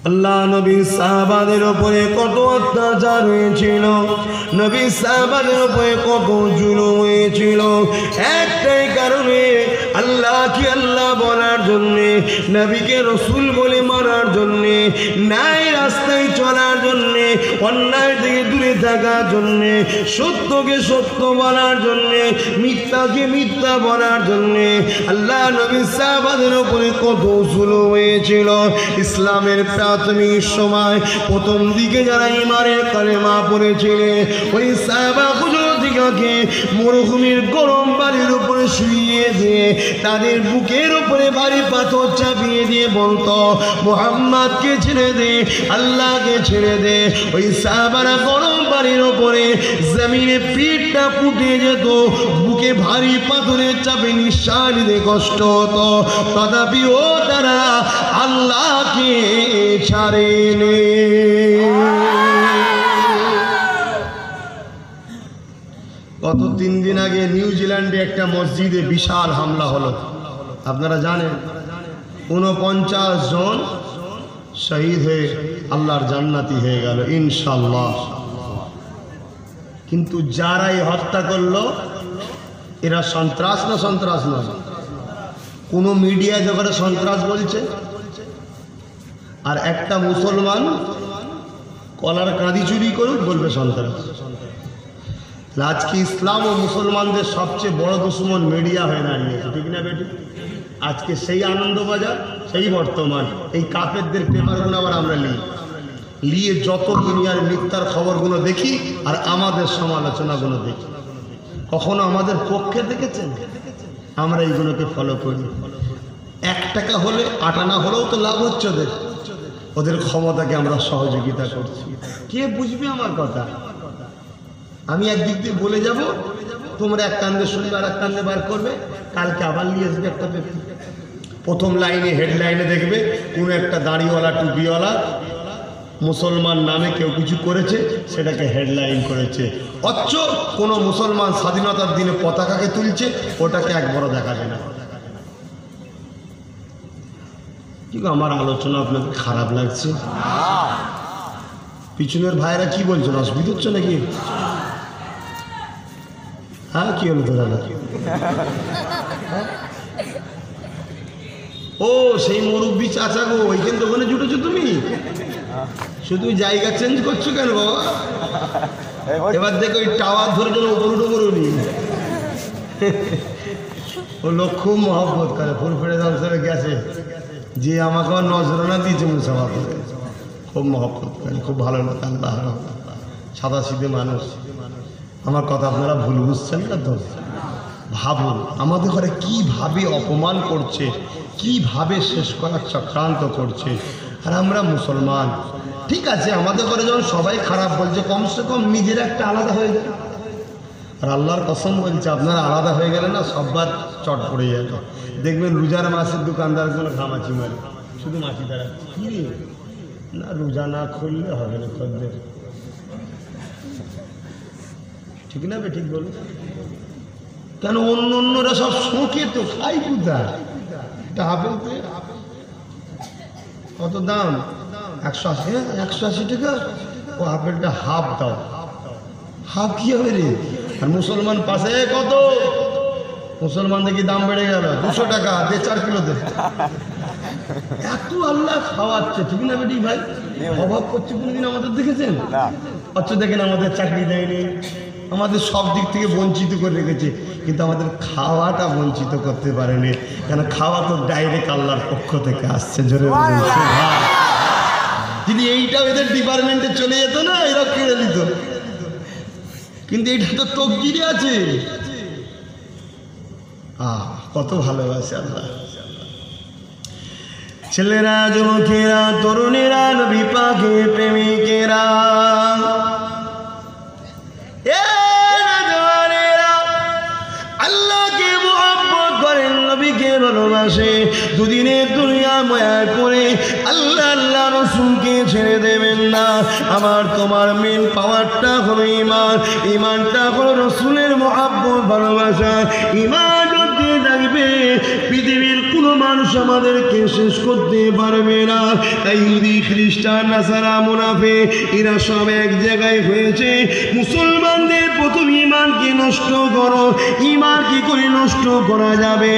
আল্লাহ নবীর সাহাবাদের উপরে কত অত্যাচার হয়েছিল, নবীর সাহাবাদের উপরে কত জুলুম হয়েছিল, একটাই কারণে আল্লাহকে আল্লাহ বলার জন্যে, নবীকে রসুল বলে মারার জন্যে, ন্যায় রাস্তায় চলার জন্যে, অন্যায় থেকে দূরে থাকার জন্যে, সত্যকে সত্য বলার জন্যে, মিথ্যাকে মিথ্যা বলার জন্যে আল্লাহ নবীর সাহাবাদের উপরে কত জুলুম হয়েছিল। ইসলামের প্রাথমিক সময় প্রথম দিকে যারা ঈমানের কালেমা পড়েছিলেন, ওই সাহাবা হুজুরদিগকে মরুভূমির গরম বালির উপরে শুইয়ে দিয়ে তাদের বুকের উপরে ভারী পাথর চাপিয়ে দিয়ে বলতো, মুহাম্মাদকে ছেড়ে দে, আল্লাহকে ছেড়ে দে। ওই সাহাবারা গরম বালির উপরে জমিনে পিঠটা ফুটে যেত, বুকে ভারী পাথরের চাপে নিঃশ্বাস নিতে কষ্ট হতো, তথাপিও তারা আল্লাহকে ছাড়েনি। গত 3 দিন আগে নিউজিল্যান্ডে একটা মসজিদে বিশাল হামলা হলো, আপনারা জানেন। 49 জন শহীদ হয়ে আল্লাহর জান্নাতি হয়ে গেল ইনশাআল্লাহ। কিন্তু যারা এই হত্যা করলো এরা সন্ত্রাস না সন্ত্রাস নয়? কোনো মিডিয়ায় যখন সন্ত্রাস বলছে, আর একটা মুসলমান কলার কাঁদি চুরি করুক বলবে সন্ত্রাস। আজকে ইসলাম ও মুসলমানদের সবচেয়ে বড় দুশ্মন মিডিয়া হয়ে দাঁড়িয়েছে, ঠিক না বেটি? আজকে সেই আনন্দবাজার, সেই বর্তমান, এই কাফেরদের পেপারগুলো আবার আমরা নিয়ে যত দুনিয়ার মিথ্যার খবরগুলো দেখি আর আমাদের সমালোচনাগুলো দেখি। কখনো আমাদের পক্ষে দেখেছেন? আমরা এইগুলোকে ফলো করি। 1 টাকা হলে 8 আনা হলেও তো লাভ হচ্ছে ওদের, ওদের ক্ষমতাকে আমরা সহযোগিতা করছি। কে বুঝবে আমার কথা? আমি একদিক দিয়ে বলে যাব, তোমরা এক কান্দে শুনবে আর এক কান্দে বার করবে। কালকে আবার নিয়ে আসবে একটা পেপার, প্রথম লাইনে হেডলাইনে দেখবে কোনো একটা দাড়িওয়ালা টুপিওয়ালা মুসলমান নামে কেউ কিছু করেছে, সেটাকে হেডলাইন করেছে। অথচ কোনো মুসলমান স্বাধীনতার দিনে পতাকাকে তুলছে, ওটাকে একবারও দেখা যায় না। কি গো, আমার আলোচনা আপনাকে খারাপ লাগছে? পিছনের ভাইরা কি বলছেন? অসুবিধা হচ্ছে নাকি? হ্যাঁ, কি হলো দাদা? ও সেই মুরব্বী চাচা গো, ওইখান তো ওখানে জুটেছো তুমি? শুধু জায়গা চেঞ্জ করছো কেন বাবা? এবার দেখো ওই টাওয়ার ধরে যেন উপর উঠুনি। ও লোক খুব মহব্বত করে, ফুল ফেড়ে দামসারে গেছে যে আমাকে আমার নজরানা দিয়েছে মুসাফা করে, খুব মহব্বত করে, খুব ভালো লোক। আল্লাহ সাদা সিধে মানুষ। আমার কথা আপনারা ভুল বুঝছেন না তো? ভাবুন আমাদের ঘরে কীভাবে অপমান করছে, কিভাবে শেষ করার চক্রান্ত করছে। আর আমরা মুসলমান, ঠিক আছে আমাদের ঘরে যখন সবাই খারাপ বলছে, কমসে কম নিজের একটা আলাদা হয়ে যায়। আর আল্লাহর কসম বলছে, আপনারা আলাদা হয়ে গেলে না সববার চট পড়ে যাবে। দেখবেন রোজার মাসের দোকানদার জন্য ঘামাচি মারে, শুধু মাছি তারা কি না, রোজা না খুললে হবে না খদ্দের, ঠিক না? ঠিক বলুন কেন? অন্যরা সব শোকে তো খাই কোথায়? একটা আপেলতে কত দাম? 180। 180 টাকা। ও আপেলটা হাফ দাও। হাফ কি হবে রে? আর মুসলমান পাশে কত? মুসলমান দেখি দাম বেড়ে গেল 200 টাকা, 4 কিলো দে। এত আল্লাহ খাওয়াচ্ছে, ঠিক না বেটি ভাই? অভাব করছে কোনোদিন আমাদের দেখেছেন? অথচ দেখেন আমাদের চাকরি দেয়নি, আমাদের সব দিক থেকে বঞ্চিত করে রেখেছে, কিন্তু আমাদের খাওয়াটা বঞ্চিত করতে পারেনি। কেন? খাওয়া তো ডাইরেক্ট আল্লাহর পক্ষ থেকে আসছে। জোরে বলুন। যদি এইটা এদের ডিপার্টমেন্টে চলে যেত না, এরা কেড়ে দিত, কিন্তু এইটা তো তকদিরে আছে। কত ভালোবাসে আল্লাহ। ছেলেরা, যুবকেরা, তরুণেরা, নবী পাকের প্রেমিকেরা, আল্লাহকে মুহাব্বত করেন, নবীকে ভালোবাসে, দুদিনের দুনিয়া মায়া করে আল্লাহ আল্লাহ রসুলকে ছেড়ে দেবেন না। আমার তোমার মেন পাওয়ারটা হলো ঈমান। ঈমানটা হলো রসুলের মুহাব্বত, ভালোবাসা। ঈমান যদি থাকবে, পৃথিবীর কোনো মানুষ আমাদেরকে শেষ করতে পারবে না। তাই ইহুদি, খ্রিস্টান, নাসারা, মুনাফিক এরা সব এক জায়গায় হয়েছে। মুসলমানদের প্রথম ঈমানকে নষ্ট করো। ঈমান কি করে নষ্ট করা যাবে?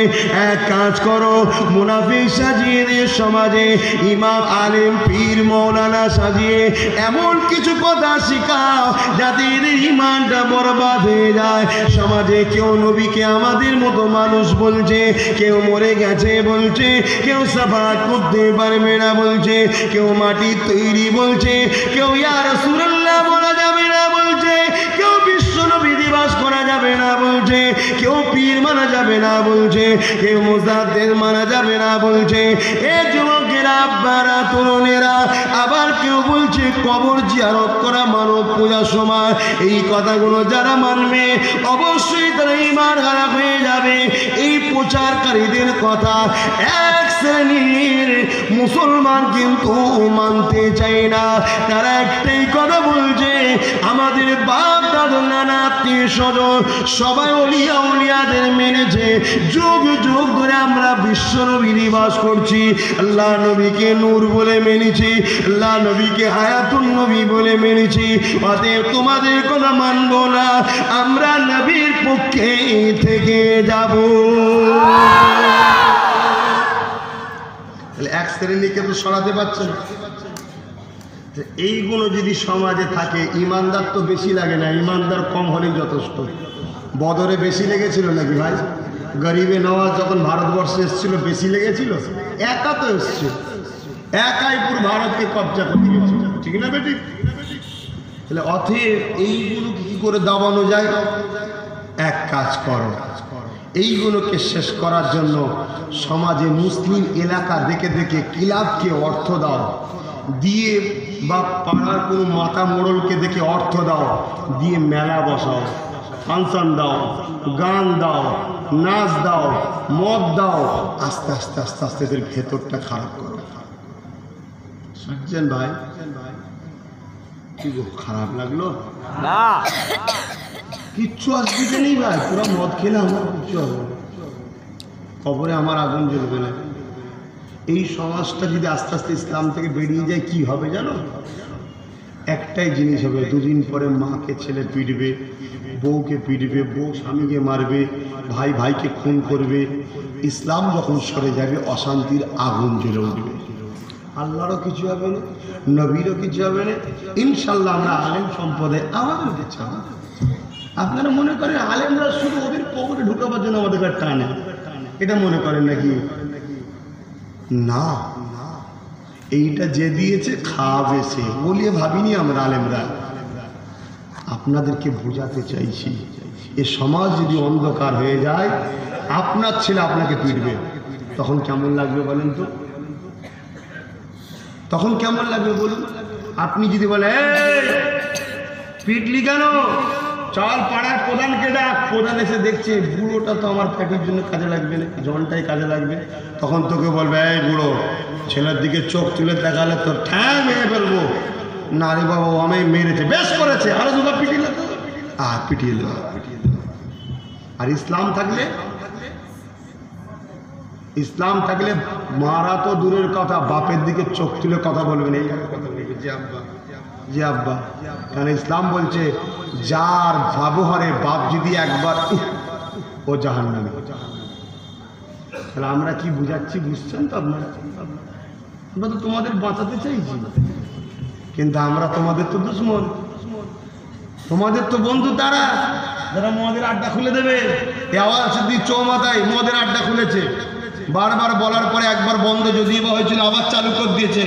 এক কাজ করো, মুনাফিক সাজিয়ে দিয়ে সমাজে ইমাম, আলেম, পীর, মৌলানা সাজিয়ে এমন কিছু কথা শিখাও যাতে এদের ঈমানটা বরবাদ হয়ে যায়। সমাজে কেউ নবীকে আমাদের মতো মানুষ বলছে, কেউ মরে গেছে বলছে, কেউ সাফাত করতে পারবে না বলছে, কেউ মাটির তৈরি বলছে, কেউ ইয়া রাসূলুল্লাহ বলা যাবে না বলছে, কেউ বিশ্ব নবী দিবস করা যাবে না বলছে, কেউ পীর মানা যাবে না বলছে, কেউ মুজাদ্দিদ মানা যাবে না বলছে। এ যুবকেরা, আব্বারা, তরুণেরা, আবার কেউ বলছে কবর জিয়ারত করা মানব পূজা সমান। এই কথাগুলো যারা মানবে অবশ্যই তারা ঈমান হারা হয়ে যাবে। এই প্রচারকারীদের কথা এক শ্রেণীর মুসলমান কিন্তু মানতে চায় না। তারা একটাই কথা বলছে, আমাদের বাপ দাদা নানা আত্মীয় স্বজন সবাই ওলিয়া উলিয়াদের মেনেছে। যুগ যুগ ধরে আমরা বিশ্ব নবী নিবাস করছি, আল্লাহ নবীকে নূর বলে মেনেছি, আল্লাহ নবীকে হায়াতুন নবী বলে মেনেছি। অতএব তোমাদের কথা মানব না, আমরা নবীর পক্ষে থেকে যাব। এক শ্রেণীকে তো সরাতে পারছেন। এইগুলো যদি সমাজে থাকে, ইমানদার তো বেশি লাগে না, ইমানদার কম হলেই যথেষ্ট। বদরে বেশি লেগেছিল নাকি ভাই? গরিবে নওয়াজ যখন ভারতবর্ষে এসেছিল বেশি লেগেছিল? একা তো এসছে, একাই পুরো ভারতকে কবজা করতে গেছিল, ঠিক না বেটি? তাহলে অতএব এইগুলো কি করে দাবানো যায়? এক কাজ করো, এইগুলোকে শেষ করার জন্য সমাজে মুসলিম এলাকা দেখে দেখে ক্লাবকে অর্থ দাও, দিয়ে বা পাড়ার কোনো মাথা মোড়লকে দেখে অর্থ দাও, দিয়ে মেলা বসাও, ফাংশন দাও, গান দাও, নাচ দাও, মদ দাও, আস্তে আস্তে আস্তে আস্তে এদের ভেতরটা খারাপ করো। শুনছেন ভাই? কি গো, খারাপ লাগলো না? কিচ্ছু আসবে নেই ভাই, পুরো মদ খেলে আমার কিচ্ছু হবে না, কবরে আমার আগুন জ্বলবে না। এই সমাজটা যদি আস্তে আস্তে ইসলাম থেকে বেরিয়ে যায় কি হবে জানো? একটাই জিনিস হবে, দুদিন পরে মাকে ছেলে পিটবে, বউকে পিটবে, বউ স্বামীকে মারবে, ভাই ভাইকে খুন করবে। ইসলাম যখন সরে যাবে অশান্তির আগুন জ্বলে উঠবে। আল্লাহরও কিছু হবে না, নবীরও কিছু হবে না। ইনশাল্লাহ আমরা আলেম সম্পদে আমাদের ইচ্ছা। আপনারা মনে করেন আলেমরা শুধু ওদের কবরে ঢুকাবার জন্য আমাদের টানে, এটা মনে করেন নাকি? না, এইটা যে দিয়েছে খাওয়াবে সে, বলিয়ে ভাবিনি আমরা আলেমরা। আপনাদেরকে বোঝাতে চাইছি, এ সমাজ যদি অন্ধকার হয়ে যায়, আপনার ছেলে আপনাকে পিটবে, তখন কেমন লাগবে বলেন তো? তখন কেমন লাগবে বলুন? আপনি যদি বলেন পিটলি কেন, চল পাড়ার প্রধানকে ডাক, প্রধান এসে দেখছে বুড়োটা তো আমার পেটের জন্য কাজে লাগবে না, জলটাই কাজে লাগবে, তখন তোকে বলবে এই বুড়ো, ছেলের দিকে চোখ তুলে দেখালে তোর ঠ্যাং ভেঙে ফেলবো। না রে বাবা, আমি মেরেছে, বেশ করেছে, আরো দুবার পিটিয়ে তো, আর পিটিয়ে দেবো। আর ইসলাম থাকলে, ইসলাম থাকলে মারা তো দূরের কথা, বাপের দিকে চোখ তুলে কথা বলবেন, এই কথা বলবে যে আব্বা, যে আব্বা। কারণ ইসলাম বলছে যার ব্যবহারে বাপ যদি একবার, ও জাহান্নামী। তাহলে আমরা কি বুঝাচ্ছি বুঝছেন তো আপনারা? আমরা তো তোমাদের বাঁচাতে চাইছি, কিন্তু আমরা তোমাদের তো দুশ্মন, তোমাদের তো বন্ধু তারা যারা মদের আড্ডা খুলে দেবে। আওয়াজ দিয়ে চৌমাথায় মদের আড্ডা খুলেছে, বারবার বলার পরে একবার বন্ধ যদি বা হয়েছিল আবার চালু করে দিয়েছে।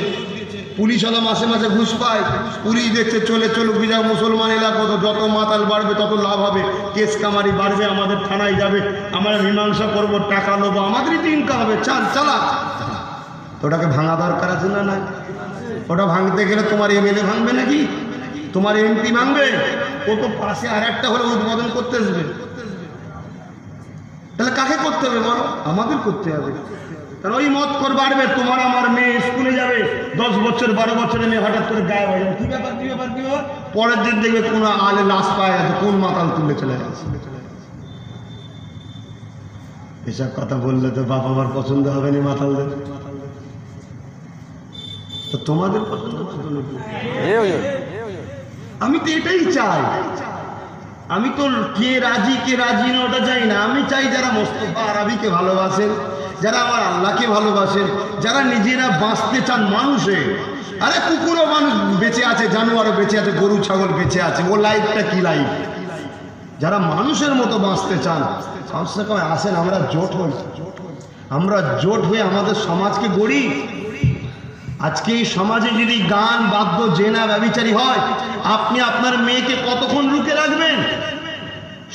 পুলিশ হলো মাসে মাসে ঘুষ পায়, পুলিশ দেখছে চলে চলুক, বিজা মুসলমান এলাকা তো যত মাতাল বাড়বে তত লাভ হবে, কেস কামারি বাড়বে, আমাদের থানায় যাবে, আমরা মীমাংসা করবো, টাকা নেবো, আমাদেরই তো ইনকাম হবে, চালা। ওটাকে ভাঙা দরকার আছে না? না, ওটা ভাঙতে গেলে তোমার এমএলএ ভাঙবে নাকি? তোমার এমপি ভাঙবে? ও তো পাশে আর একটা হলে উদ্বোধন করতে আসবে। তাহলে কাকে করতে হবে বলো? আমাদের করতে হবে। কারণ ওই মত কর বাড়বে, তোমার আমার মেয়ে স্কুলে যাবে, 10 বছর 12 বছরের মেয়ে হঠাৎ করে গায়ে হয়ে যাবে, কি ব্যাপার কি ব্যাপার কি ব্যাপার, পরের দিন দেখবে কোনো আলে লাশ পায় গেছে, কোন মাতাল তুলে চলে যাচ্ছে। এসব কথা বললে তো বাপ আমার পছন্দ হবে না, মাতালদের। তো তোমাদের পছন্দ হবে না? আমি তো এটাই চাই। আমি তো কে রাজি না ওটা চাই না। আমি চাই যারা মোস্তফা আরবিকে ভালোবাসেন, যারা আমার আল্লাহকে ভালোবাসেন, যারা নিজেরা বাঁচতে চান মানুষে। আরে কুকুরও মানুষ বেঁচে আছে, জানোয়ারও বেঁচে আছে, গরু ছাগল বেঁচে আছে, ও লাইফটা কি লাইফ? যারা মানুষের মতো বাঁচতে চান, কমসে কম আসেন, আমরা জোট হই, আমরা জোট হয়ে আমাদের সমাজকে গড়ি। আজকে এই সমাজে যদি গান বাদ্য জেনা ব্যভিচারী হয়, আপনি আপনার মেয়েকে কতক্ষণ রুখে রাখবেন?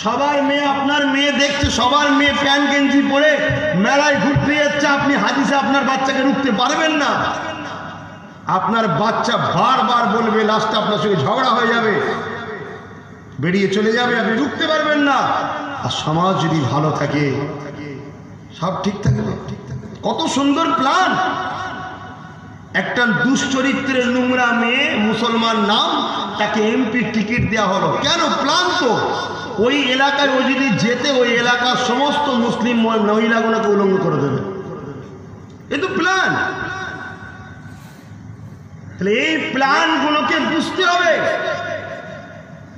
সবার মেয়ে, আপনার মেয়ে দেখছে, সবার মেয়ে প্যান্ট গেঞ্জি পরে মেলায় ঘুরতে যাচ্ছে, আপনি হাদিসে আপনার বাচ্চাকে রুখতে পারবেন না। আপনার বাচ্চা বারবার বলবে, লাস্টে আপনার সঙ্গে ঝগড়া হয়ে যাবে, বেরিয়ে চলে যাবে, আপনি রুখতে পারবেন না। আর সমাজ যদি ভালো থাকে, সব ঠিক থাকবে। কত সুন্দর প্ল্যান! একটা দুশ্চরিত্রের নোংরা মেয়ে, মুসলমান নাম, তাকে এমপি টিকিট দেওয়া হলো, কেন? প্ল্যান তো। ও ওই এলাকায় ও যদি যেতে ওই এলাকার সমস্ত মুসলিম মহিলাগুলোকে উলঙ্গ করে দেবে। এ তো প্ল্যান। তাহলে এই প্ল্যানগুলোকে বুঝতে হবে।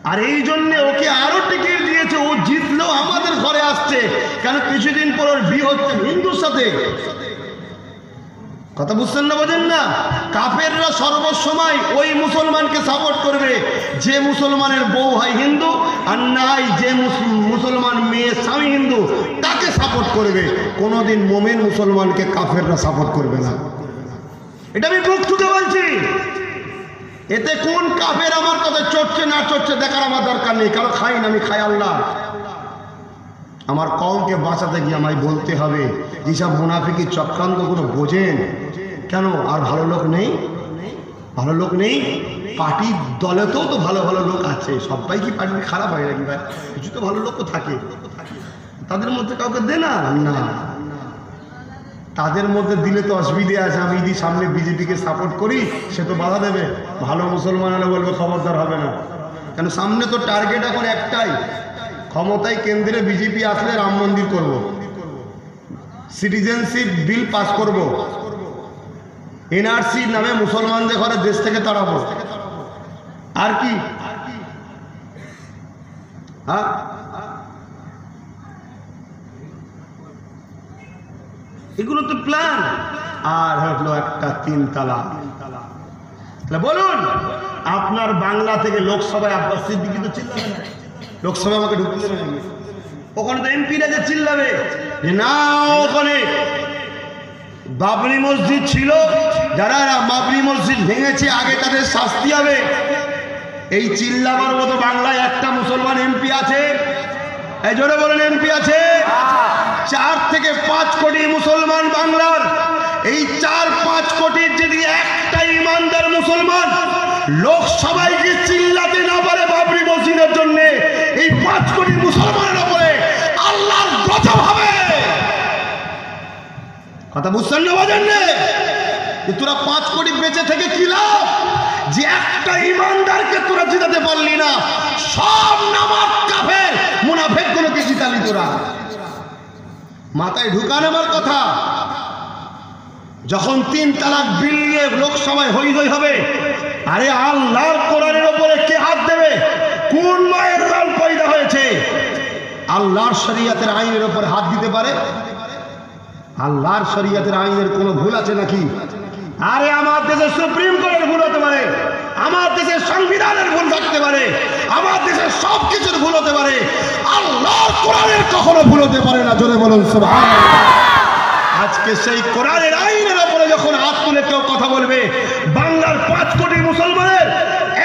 আর এই জন্যে ওকে আরো টিকিট দিয়েছে, ও জিতলেও আমাদের ঘরে আসছে। কেন? কিছুদিন পর ওর বিয়ে হচ্ছে হিন্দুর সাথে। কথা বুঝছেন না, বোঝেন না? কাফেররা সর্বসময় ওই মুসলমানকে সাপোর্ট করবে যে মুসলমানের বউ হয় হিন্দু, আর নাই যে মুসলমান মেয়ে স্বামী হিন্দু তাকে সাপোর্ট করবে। কোনোদিন মোমেন মুসলমানকে কাফেররা সাপোর্ট করবে না। এটা আমি বুক ঠুকে বলছি। এতে কোন কাফের আমার কথা চড়ছে না চড়ছে দেখার আমার দরকার নেই। কারণ খাই না, আমি খাই আল্লাহ। আমার কওমকে বাঁচাতে গিয়ে আমায় বলতে হবে যেসব মুনাফিকি চক্রান্তগুলো বোঝেন। কেন? আর ভালো লোক নেই? ভালো লোক নেই? পার্টির দলেতেও তো ভালো ভালো লোক আছে। সবাই কি পার্টি খারাপ হয় নাকি ভাই? কিছু তো ভালো লোকও থাকে। তাদের মধ্যে কাউকে দে না। না, তাদের মধ্যে দিলে তো অসুবিধে আছে। আমি যদি সামনে বিজেপিকে সাপোর্ট করি সে তো বাধা দেবে। ভালো মুসলমান হলে বলবে খবরদার হবে না। কেন? সামনে তো টার্গেট এখন একটাই, ক্ষমতায় কেন্দ্রে বিজেপি আসলে রাম মন্দির করব, সিটিজেনশিপ বিল পাস করব, এনআরসি নামে মুসলমানদের ঘরে দেশ থেকে তাড়াবো। আর কি? হ্যাঁ, এগুলো তো প্ল্যান। আর হলো একটা 3 তালাক। বলুন, আপনার বাংলা থেকে লোকসভায় আব্বাস সিদ্দিকী তো চিল্লাবে না? লোকসভায় আমাকে ঢুকতে দেবে না? ওখানে তো এমপিরা যে চিল্লাবে যে না, ওখানে বাবরি মসজিদ ছিল, যারা বাবরি মসজিদ ভেঙেছে আগে তাদের শাস্তি হবে। এই চিল্লাবার মতো বাংলায় একটা মুসলমান এমপি আছে? এই জোরে বলেন, এমপি আছে? 4 থেকে 5 কোটি মুসলমান বাংলার। এই 4-5 কোটির যদি একটা ইমানদার মুসলমান লোকসভায় গিয়ে চিল্লাতে না পারে বাবরি মসজিদের জন্য, এই 5 কোটি মুসলমানের উপরে আল্লাহর গজব হবে। কথা বুঝছেন না, বোঝেন না? তোরা 5 কোটি বেঁচে থেকে কি লাভ যে একটা ইমানদারকে তোরা জিতাতে পারলি না? সব নামাজ কাফের মুনাফিক গুলোকে জিতালি তোরা। মাথায় ঢুকান আমার কথা। যখন 3 তালাক বিল নিয়ে লোকসভায় হই হই হবে, আরে আল্লাহর কোরআনের উপরে কে হাত দেবে? কোন মায়ের লাল পয়দা হয়েছে আল্লাহর শরীয়তের আইনের উপর হাত দিতে পারে? আল্লাহর শরীয়তের আইনের কোনো ভুল আছে নাকি? আরে আমার দেশের সুপ্রিম কোর্টের ভুল হতে পারে, আমার দেশের সংবিধানের ভুল থাকতে পারে, আমার দেশের সব কিছুর ভুল হতে পারে, আল্লাহর কোরআনের কখনো ভুল হতে পারে না। জোরে বলুন সুবহানাল্লাহ। আজকে সেই কোরআনের আইনের উপরে যখন হাত তুলে কেউ কথা বলবে, বাংলার 5 কোটি মুসলমানের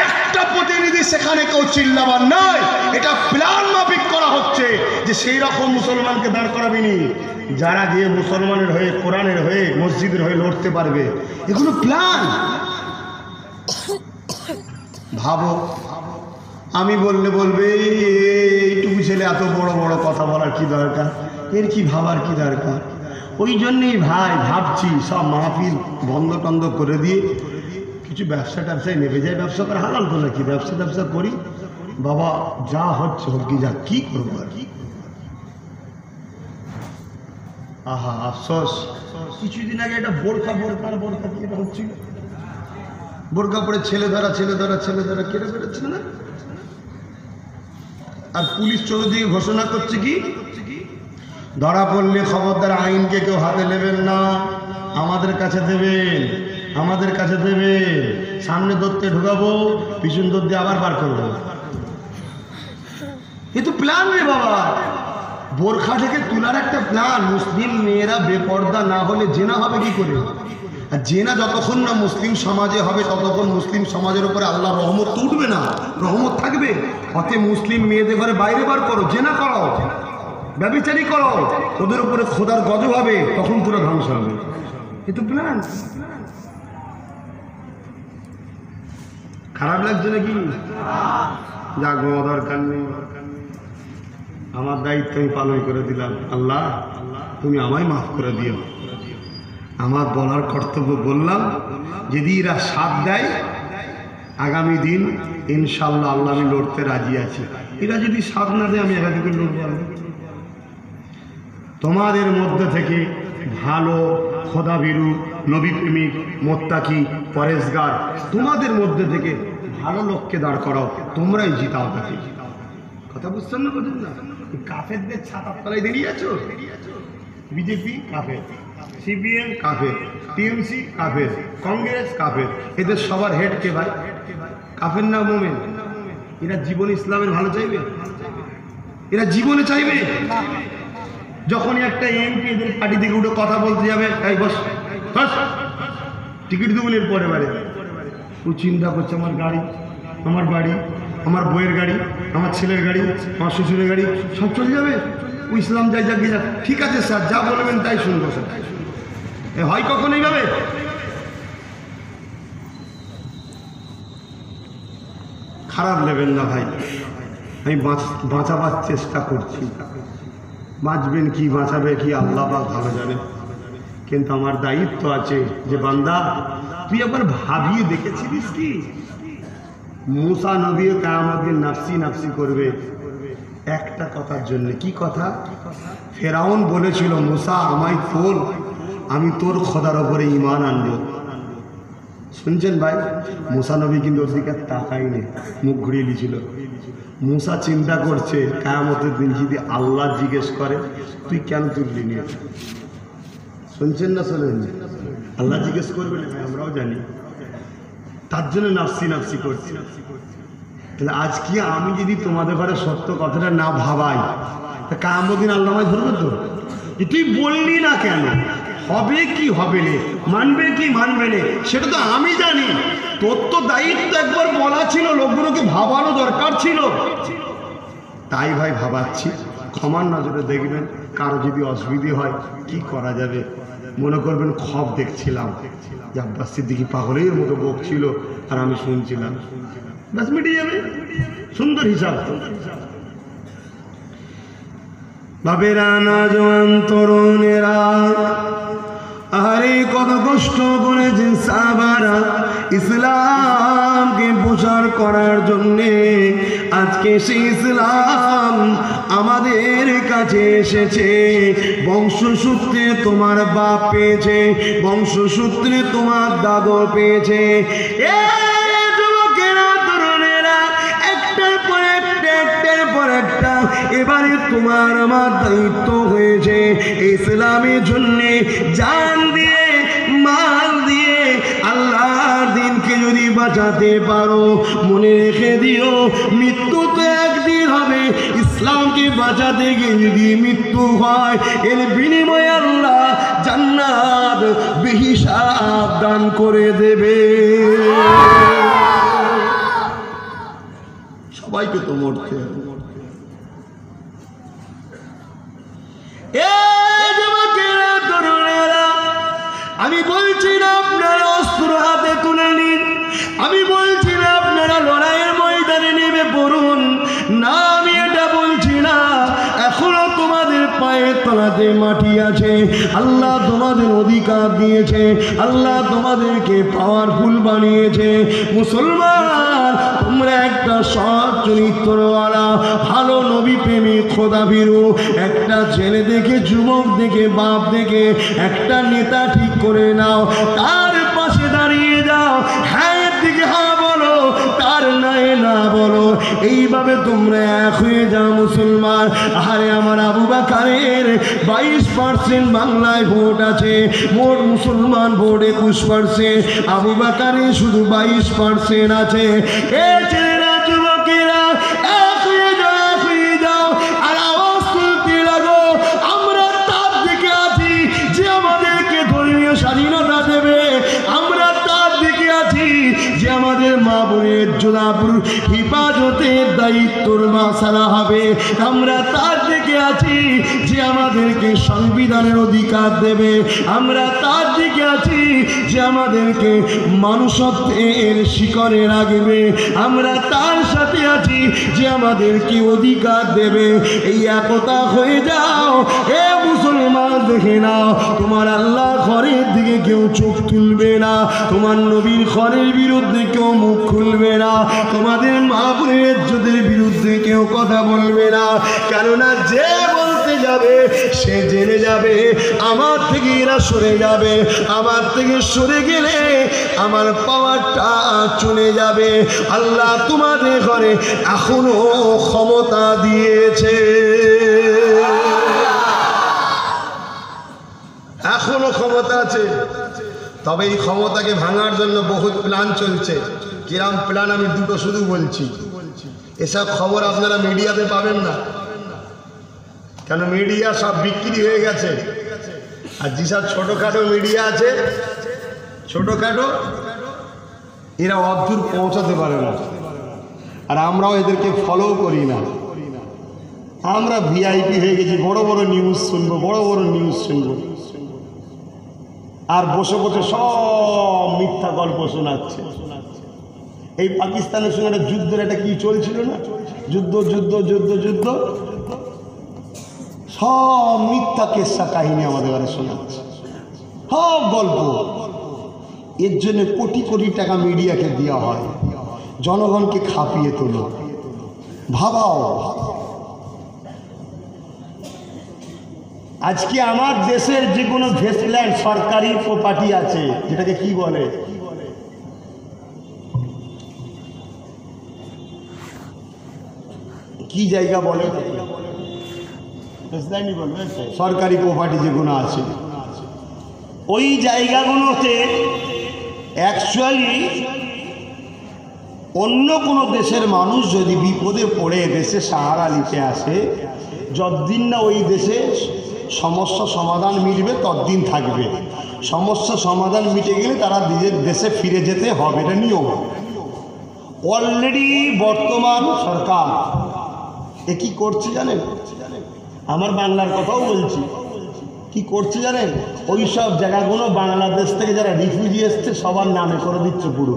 একটা প্রতিনিধি সেখানে কেউ চিল্লাবার নয়। এটা প্ল্যান মাফিক করা হচ্ছে যে সেই রকম মুসলমানকে দাঁড় করাবিনি যারা গিয়ে মুসলমানের হয়ে, কোরআনের হয়ে, মসজিদের হয়ে লড়তে পারবে। এগুলো প্ল্যান। ভাবো, আমি বললে বলবে এইটুকু ছেলে এত বড় বড় কথা বলার কি দরকার, এর কি ভাবার কি দরকার? ওই জন্যেই ভাই ভাবছি সব মাহফিল বন্ধ টন্ধ করে দিয়ে কিছু ব্যবসা ট্যাবসায় নেমে যায়। ব্যবসা করে হালাল তো নাকি? ব্যবসা করি বাবা, যা হচ্ছে হোক, কি যা কি করবো আর কি। আহা আফসোস, কিছুদিন আগে একটা বোরখা কি এটা হচ্ছিল, বোরখা পরে ছেলে ধরা কেটে বেরোচ্ছিল না? আর পুলিশ চৌধুরী ঘোষণা করছে কি, ধরা পড়লে খবরদার আইনকে কেউ হাতে নেবেন না, আমাদের কাছে দেবেন, সামনে দৌড়তে ঢুকাবো, পিছন দৌড় দিয়ে আবার বার করবো। এ তো প্ল্যান রে বাবা। বোরখা থেকে তোলার একটা প্ল্যান। মুসলিম মেয়েরা বেপর্দা না হলে জেনা হবে কি করে? আর জেনা যতক্ষণ না মুসলিম সমাজে হবে ততক্ষণ মুসলিম সমাজের উপরে আল্লাহর রহমত তো উঠবে না, রহমত থাকবে। অতএব মুসলিম মেয়েদের ঘরে বাইরে বার করো, জেনা করো, ব্যভিচারী করো, ওদের উপরে খোদার গজব হবে, তখন পুরো ধ্বংস হবে। এ তো প্ল্যান। খারাপ লাগছে নাকি? যাক, দরকার নেই, আমার দায়িত্ব আমি পালন করে দিলাম। আল্লাহ তুমি আমায় মাফ করে দিও। আমার বলার কর্তব্য বললাম। যদি এরা সাথ দেয় আগামী দিন ইনশাল্লাহ আল্লাহ আমি লড়তে রাজি আছি। এরা যদি সাথ না দেয় আমি একাধিক লড়বো। তোমাদের মধ্যে থেকে ভালো খোদাভীরু নবী প্রেমিক মোত্তাকি পরেশগার তোমাদের মধ্যে থেকে ভালো লোককে দাঁড় করাও, তোমরাই জিতাও তাকে। কথা বুঝছেন না? বুঝুন না, কাফেরদের ছাতার তলায় দাঁড়িয়ে আছো। বিজেপি কাফের, সিপিএম কাফের, টিএমসি কাফের, কংগ্রেস কাফের, এদের সবার হেড কে ভাই? কাফের না মোমেন? এরা জীবন ইসলামের ভালো চাইবে? এরা জীবনে চাইবে? যখনই একটা এমপি এদের পার্টি থেকে উঠে কথা বলতে যাবে, এই বস বস টিকিট দেবেন এর পরে বারে, ও চিন্তা করছে আমার গাড়ি, আমার বাড়ি, আমার বইয়ের গাড়ি, আমার ছেলের গাড়ি, আমার শ্বশুরের গাড়ি সব চলে যাবে। ও ইসলাম যাই যাক যা, ঠিক আছে স্যার যা বলবেন তাই শুনবো স্যার। এ হয় কখন এইভাবে? খারাপ নেবেন না ভাই, আমি বাঁচাবার চেষ্টা করছি। বাঁচবেন কি বাঁচাবে কি আল্লাহ পাক ভালো জানে, কিন্তু আমার দায়িত্ব আছে যে বান্দা তুই একবার ভাবিয়ে দেখেছিলিস কি মুসা নবী কিয়ামত দিন নাফসি নাফসি করবে একটা কথার জন্য? কি কথা? ফেরাউন বলেছিল মুসা আমায় খোল, আমি তোর খোদার ওপরে ঈমান আনবো। শুনছেন ভাই? মুসা নবী কিন্তু ওর দিকে তাকায়নি, মুখ ঘুরিয়ে দিয়েছিল। মুসা চিন্তা করছে কিয়ামতের দিন যদি আল্লাহ জিজ্ঞেস করে তুই কেন তুললি নিয়ে। শুনছেন না শোনেন? আল্লাহ জিজ্ঞেস করবে না, আমরাও জানি, তার জন্য নাফসি নাফসি করছি। তাহলে আজকে আমি যদি তোমাদের ঘরে সত্য কথাটা না ভাবাই তা কিয়ামতের দিন আল্লাহ আমায় ধরবে তো? তুই বললি না কেন, হবে কি হবে না, মানবে কি মানবে না সেটা তো আমি জানি। তোর তো দায়িত্ব একবার বলা ছিল, লোকগুলোকে ভাবানো দরকার ছিল। তাই ভাই ভাবাচ্ছি, ক্ষমার নজরে দেখবেন। কারো যদি অসুবিধে হয় কি করা যাবে, মনে করবেন খব দেখছিলাম যে আব্বাস সিদ্দিকী পাগলের মতো বকছিল আর আমি শুনছিলাম, ব্যাস মিটে যাবে। সুন্দর হিসাব তো। বাবেরা না জওয়ান তরুণেরা, আরে কত কষ্ট করেছেন সাহাবারা ইসলামকে প্রচার করার জন্যে। আজকে সেই ইসলাম আমাদের কাছে এসেছে। বংশসূত্রে তোমার বাপ পেয়েছে, বংশসূত্রে তোমার দাদু পেয়েছে। এবারে তোমার আমার দায়িত্ব হয়েছে ইসলামের জন্য জান দিয়ে মাল দিয়ে আল্লাহর দিনকে যদি বাঁচাতে পারো, মনে রেখে দিও মৃত্যু তো একদিন হবে। ইসলামকে বাঁচাতে গিয়ে যদি মৃত্যু হয়, এর বিনিময়ে আল্লাহ জান্নাত বেহিসাব দান করে দেবে। সবাইকে তো মরতে হবে। আমি বলছি না আপনারা অস্ত্র হাতে তুলে নিন, আমি বলছি না আপনারা লড়াইয়ের ময়দানে নেমে পড়ুন, না আমি এটা বলছি না। এখনো তোমাদের পায়ের তলাতে মাটি আছে, আল্লাহ তোমাদের অধিকার দিয়েছে, আল্লাহ তোমাদেরকে পাওয়ারফুল বানিয়েছে। মুসলমান তোমরা একটা সৎ চরিত্রওয়ালা ভালো নবী প্রেমিক খোদাভীরু একটা ছেলে দেখে, যুবক দেখে, বাপ দেখে একটা নেতা ঠিক করে নাও, তার পাশে দাঁড়িয়ে যাও। হ্যাঁ দিকে হ্যাঁ বলো, তার নাই না বলো। এইভাবে তোমরা এক হয়ে যাও মুসলমান। আরে আমার আবু বকরের 22% বাংলায় ভোট আছে, মোট মুসলমান ভোট 21%, আবু বকরের শুধু 22% আছে। এ ছেলেরা যুবকেরা এক হয়ে যাও, এক হয়ে যাও আর আওয়াজ তুলতে লাগো। আমরা তার দিকে আছি যে আমাদেরকে ধর্মীয় স্বাধীনতা দেবে, আমরা তার দিকে আছি যে আমাদের মা বোনের জোড়াপুর হিফাজতের দায়িত্বর মাসালা হবে, আমরা তার দিকে আছি যে আমাদেরকে সংবিধানের অধিকার দেবে, আমরা তার দিকে আছি যে আমাদেরকে মানুষত্বের শিকড়ে রাখবে, আমরা তার সাথে আছি যে আমাদেরকে অধিকার দেবে। এই একতা হয়ে যাও এ মুসলমান, দেখে নাও তোমার আল্লাহ ঘরের দিকে কেউ চোখ তুলবে না, তোমার নবীর ঘরের বিরুদ্ধে কেউ মুখ খুলবে না, তোমাদের মা বোনের ইজ্জতের বিরুদ্ধে কেউ কথা বলবে না। কেননা যে বলতে যাবে সে জেনে যাবে আমার থেকে এরা সরে যাবে, আমার থেকে সরে গেলে আমার পাওয়ারটা চলে যাবে। আল্লাহ তোমাদের ঘরে এখনো ক্ষমতা দিয়েছে, এখনো ক্ষমতা আছে। তবে এই ক্ষমতাকে ভাঙার জন্য বহুত প্ল্যান চলছে। কিরাম প্ল্যান আমি দুটো শুধু বলছি, এসব খবর আপনারা মিডিয়াতে পাবেন না, কেন মিডিয়া সব বিক্রি হয়ে গেছে। আর যেসব ছোটোখাটো মিডিয়া আছে, ছোটোখাটো, এরা অদূর পৌঁছাতে পারে না। আর আমরাও এদেরকে ফলো করি না, আমরা ভিআইপি হয়ে গেছি, বড় বড় নিউজ শুনবো, বড় বড় নিউজ শুনবো, আর বসে বসে সব মিথ্যা গল্প শোনাচ্ছে। এই পাকিস্তানের সঙ্গে একটা যুদ্ধের একটা কি চলছিল না, যুদ্ধ যুদ্ধ যুদ্ধ যুদ্ধ, সব মিথ্যা কেসা কাহিনী আমাদের ঘরে শোনাচ্ছে, সব গল্প। এর জন্য কোটি কোটি টাকা মিডিয়াকে দেওয়া হয়, জনগণকে খাপিয়ে তোলো। ভাবাও, আজকে আমার দেশের যে কোনো ভেস্টল্যান্ড সরকারি প্রপার্টি আছে, যেটাকে কি বলে, কি জায়গা বলে, সরকারি প্রপার্টি যেগুলো আছে, ওই জায়গাগুলোতে অ্যাকচুয়ালি অন্য কোনো দেশের মানুষ যদি বিপদে পড়ে দেশে সাহারা নিতে আসে, যতদিন না ওই দেশে সমস্যা সমাধান মিটবে ততদিন থাকবে। সমস্যা সমাধান মিটে গেলে তারা নিজের দেশে ফিরে যেতে হবে, এটা নিয়ম। অলরেডি বর্তমান সরকার এ কি করছে জানেন, আমার বাংলার কথাও বলছি, কি করছে জানেন, ওই সব জায়গাগুলো বাংলাদেশ থেকে যারা রিফিউজি এসছে সবার নামে করে দিচ্ছে পুরো।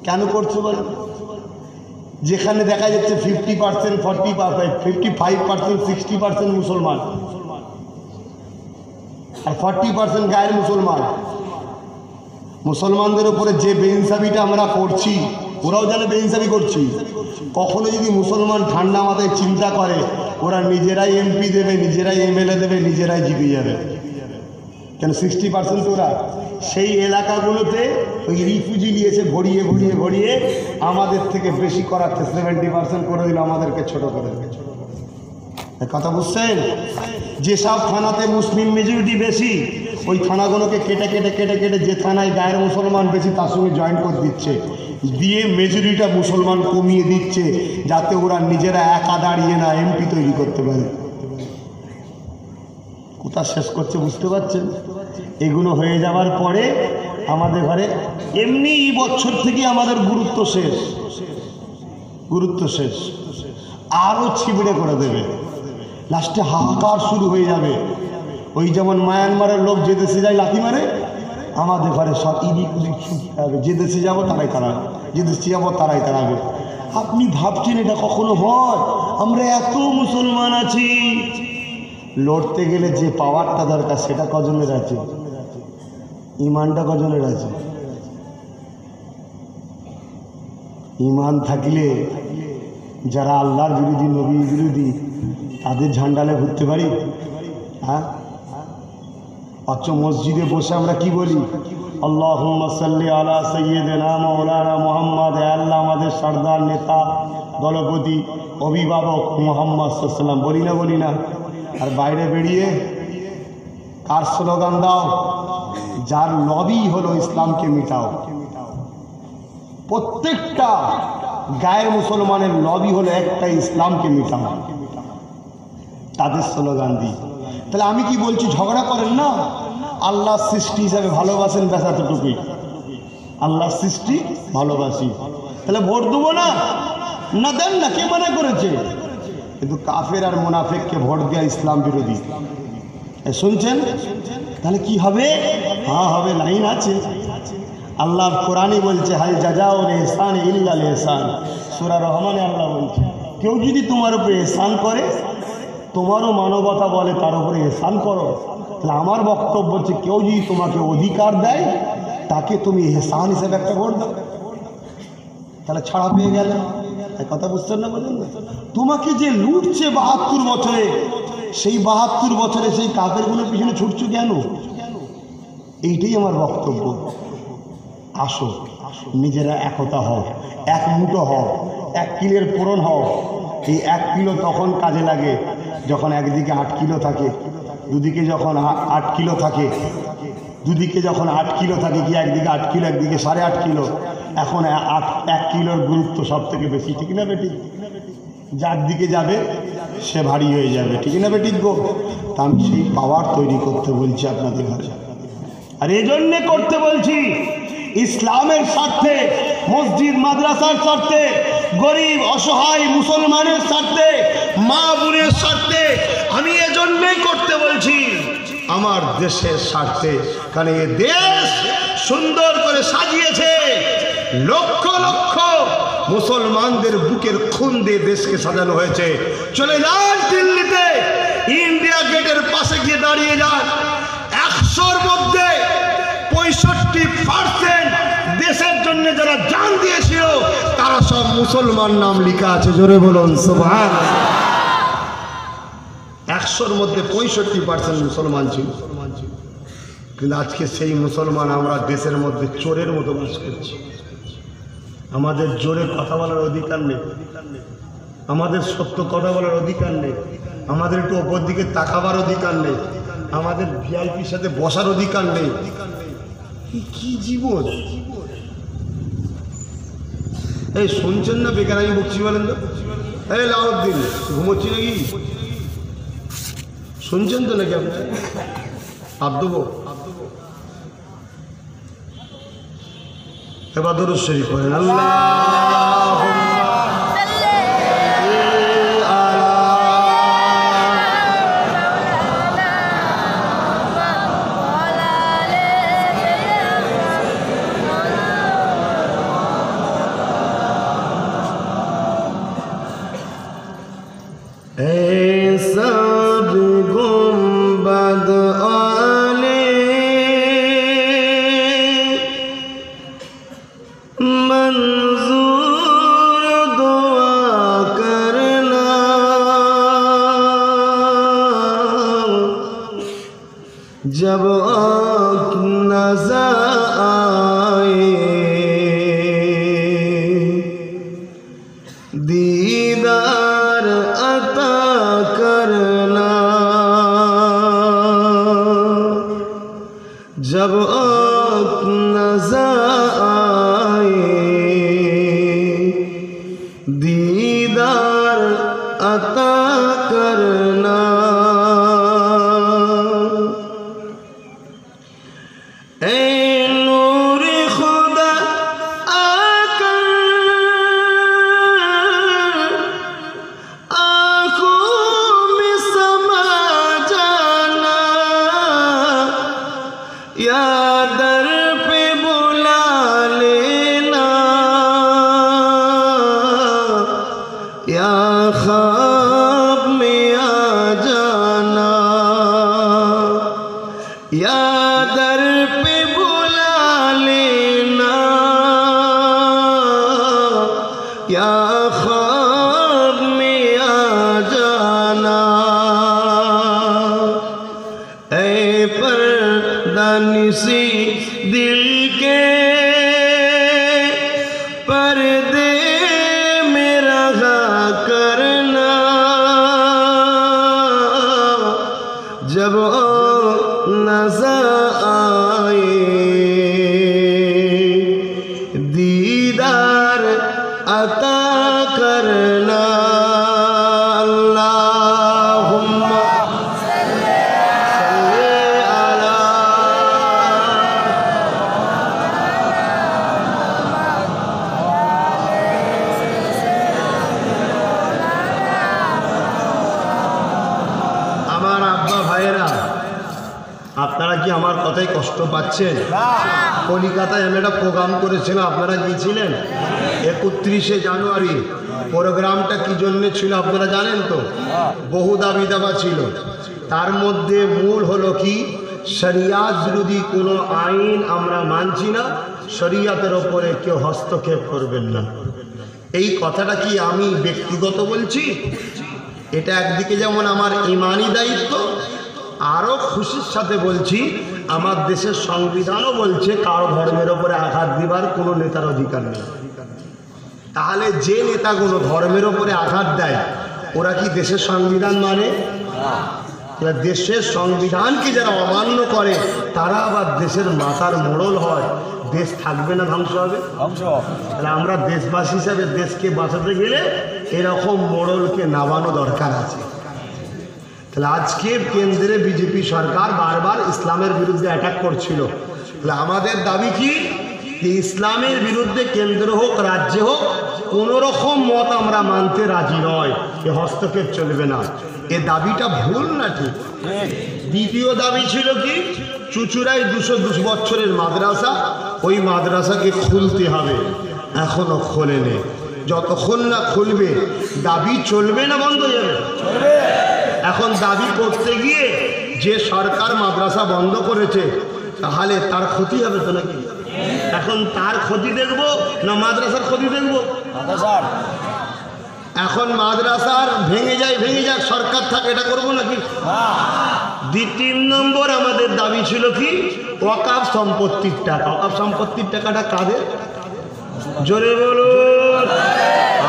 কেন করছে বলেন? যেখানে দেখা যাচ্ছে 50%, 40%, 55%, 60% মুসলমান আর 40% গায়ের মুসলমান। মুসলমানদের উপরে যে বেইনসাফিটা আমরা করছি, ওরাও জানে বেইনসাফি করছি। কখনো যদি মুসলমান ঠান্ডা মাথায় চিন্তা করে, ওরা নিজেরাই এমপি দেবে, নিজেরাই এমএলএ দেবে, নিজেরাই জিতে যাবে। কেন 60% ওরা সেই এলাকাগুলোতে ওই রিফিউজি নিয়েছে ভরিয়ে ভরিয়ে ভরিয়ে আমাদের থেকে বেশি করাচ্ছে, 70% করে দিল, আমাদেরকে ছোট করে দেবে। কথা বুঝছেন? যেসব থানাতে মুসলিম মেজরিটি বেশি, ওই থানাগুলোকে কেটে কেটে কেটে কেটে যে থানায় গায়ের মুসলমান বেশি তার সঙ্গে জয়েন করে দিচ্ছে, দিয়ে মেজরিটিটা মুসলমান কমিয়ে দিচ্ছে, যাতে ওরা নিজেরা একা দাঁড়িয়ে না এমপি তৈরি করতে পারে। কোথা শেষ করছে বুঝতে পারছেন? এগুলো হয়ে যাওয়ার পরে আমাদের ঘরে এমনি বছর থেকে আমাদের গুরুত্ব শেষ, গুরুত্ব শেষ, আরও ছিবড়ে করে দেবে। লাস্টে হাহাকার শুরু হয়ে যাবে। ওই যেমন মায়ানমারের লোক যে দেশে যায় লাথি মারে, আমাদের ঘরে সব ইদিক উদিক ছুটতে হবে, যে দেশে যাবো তারাই তাড়াবে, যে দেশে যাবো তারাই তাড়াবে। আপনি ভাবছেন এটা কখনো হয়? আমরা এত মুসলমান আছি, লড়তে গেলে যে পাওয়ারটা দরকার সেটা কজনের আছে? ইমানটা কজনের আছে? ইমান থাকলে যারা আল্লাহর বিরোধী, নবীর বিরোধী, তাদের ঝান্ডালে ঘুরতে পারি? হ্যাঁ, অথচ মসজিদে বসে আমরা কি বলি? আল্লাহুম্মা সাল্লি আলা সাইয়্যিদিনা মাওলানা মুহাম্মদ। আল্লাহ আমাদের সরদার, নেতা, দলপতি, অভিভাবক মুহাম্মদ সাল্লাল্লাহু আলাইহি ওয়াসাল্লাম বলি না, বলি না? আর বাইরে বেরিয়ে কার স্লোগান দাও? যার লবি হলো ইসলামকে মিটাও। প্রত্যেকটা গায়ের মুসলমানের লবি হলো একটা, ইসলামকে মিটাও, তাদের স্লোগান দিই। তাহলে আমি কি বলছি? ঝগড়া করেন না, আল্লাহ সৃষ্টি হিসাবে ভালোবাসেন, ব্যাস এতটুকুই। আল্লাহ সৃষ্টি ভালোবাসি, তাহলে ভোট দেবো না? না দেন না, কে মনে করেছে? কিন্তু কাফের আর মুনাফিককে ভোট দেওয়া ইসলাম বিরোধী। শুনছেন? তাহলে কি হবে? হ্যাঁ হবে, লাইন আছে। আল্লাহ কোরআনে বলছে, হাল জাযাউল ইহসান ইল্লাল ইহসান। সূরা রহমানে আল্লাহ বলছে, কেউ যদি তোমার উপরে এহসান করে, তোমারও মানবতা বলে তার উপরে এহসান করো। তাহলে আমার বক্তব্য হচ্ছে, কেউ যদি তোমাকে অধিকার দেয়, তাকে তুমি এহসান হিসেবে একটা ভোট দাও, তাহলে ছাড়া পেয়ে গেলে। এই কথা বুঝছেন না? বলুন, তোমাকে যে লুটছে ৭২ বছরে, সেই ৭২ বছরে সেই কাফেরগুলোর পিছনে ছুটছো কেন? এইটাই আমার বক্তব্য। আসো, নিজেরা একতা হও, এক মুঠো হও, 1 কিলোর পূরণ হও। এই 1 কিলো তখন কাজে লাগে যখন একদিকে 8 কিলো থাকে, দুদিকে যখন 8 কিলো থাকে, দুদিকে যখন 8 কিলো থাকে, কি একদিকে 8 কিলো, একদিকে 8.5 কিলো। এখন 1 কিলোর গুরুত্ব সব থেকে বেশি, ঠিক না বেটি? যার দিকে যাবে সে ভারী হয়ে যাবে, ঠিক না বেটি গো? তা আমি সেই পাওয়ার তৈরি করতে বলছি আপনাদের ঘরে। আর এই জন্যে করতে বলছি, ইসলামের স্বার্থে, মসজিদ মাদ্রাসার স্বার্থে, গরিব অসহায় মুসলমানের স্বার্থে, মা বোনের স্বার্থে আমি এজন্যই করতে বলছি, আমার দেশের স্বার্থে। কারণ এ দেশ সুন্দর করে সাজিয়েছে, লক্ষ লক্ষ মুসলমানদের বুকের খুন দিয়ে দেশকে সাজানো হয়েছে। চলে যান দিল্লিতে, ইন্ডিয়া গেটের পাশে গিয়ে দাঁড়িয়ে যান, 100-র মধ্যে 65% দেশের জন্য যারা জান দিয়েছিল তারা সব মুসলমান নাম লেখা আছে। জোরে বলুন সুবহানাল্লাহ। 100-র মধ্যে 65% মুসলমান ছিল, কিন্তু আজকে সেই মুসলমান আমরা দেশের মধ্যে চোরের মতো বাস করছি। আমাদের জোরে কথা বলার অধিকার নেই, আমাদের সত্য কথা বলার অধিকার নেই, আমাদের একটু ওপর দিকে তাকাবার অধিকার নেই, আমাদের ভিআইপির সাথে বসার অধিকার নেই। কি জীবন! এই শুনছেন না বেকার আমি বকছি বলেন তো? এই লাউদ্দিন ঘুমোচ্ছি নাকি? শুনছেন তো নাকি? আপনি হাত দেবো, এবার দরুদ শরীফ পড়েন। আল্লাহুম্মা जब आँख नज़र आए दीदार अता करना, जब आँख नज़र आए दीदार अता करना। दर पे बुला लेना, या ख्वाब में आ जाना, या दर पे बुला लेना, या ख्वाब में आ जाना। ऐ पर्दानिसी दिल के पर्दे में रहा करना, जब नज़र आए दीदार अता करना। अल्लाहुम्मा আপনারা কি আমার কথায় কষ্ট পাচ্ছেন? কলিকাতায় আমি একটা প্রোগ্রাম করেছিলাম, আপনারা গিয়েছিলেন? 31শে জানুয়ারি প্রোগ্রামটা কি জন্য ছিল আপনারা জানেন তো? বহু দাবি দাবা ছিল, তার মধ্যে মূল হলো কি, শরিয়াত বিরোধী কোনো আইন আমরা মানছি না, শরিয়াতের ওপরে কেউ হস্তক্ষেপ করবেন না। এই কথাটা কি আমি ব্যক্তিগত বলছি, এটা একদিকে যেমন আমার ইমানি দায়িত্ব, আরও খুশির সাথে বলছি আমার দেশের সংবিধানও বলছে কারো ধর্মের ওপরে আঘাত দিবার কোনো নেতার অধিকার নেই। তাহলে যে নেতাগুলো ধর্মের ওপরে আঘাত দেয় ওরা কি দেশের সংবিধান মানে? দেশের সংবিধানকে যারা অমান্য করে তারা আবার দেশের মাথার মোড়ল হয়, দেশ থাকবে না ধ্বংস হবে? তাহলে আমরা দেশবাসী হিসাবে দেশকে বাঁচাতে গেলে এরকম মোড়লকে নামানো দরকার আছে। তাহলে আজকে কেন্দ্রে বিজেপি সরকার বারবার ইসলামের বিরুদ্ধে অ্যাটাক করছিল, তাহলে আমাদের দাবি কি, যে ইসলামের বিরুদ্ধে কেন্দ্র হোক রাজ্যে হোক কোনো রকম মত আমরা মানতে রাজি নয়, এ হস্তক্ষেপ চলবে না। এ দাবিটা ভুল না ঠিক? দ্বিতীয় দাবি ছিল কি, চুচুড়ায় 200 বছরের মাদ্রাসা, ওই মাদ্রাসাকে খুলতে হবে, এখনো খোলেনি। যতক্ষণ না খুলবে দাবি চলবে না বন্ধ হয়ে যাবে? এখন দাবি করতে গিয়ে যে সরকার মাদ্রাসা বন্ধ করেছে তাহলে তার ক্ষতি হবে তো নাকি? এখন তার ক্ষতি দেখব না মাদ্রাসার ক্ষতি দেখব? এখন মাদ্রাসার ভেঙে যাক সরকার থাকে, এটা করবো নাকি? দ্বিতীয় নম্বর আমাদের দাবি ছিল কি, ওয়াকফ সম্পত্তির টাকা। ওয়াকফ সম্পত্তির টাকাটা কাদের? জোরে বলুন।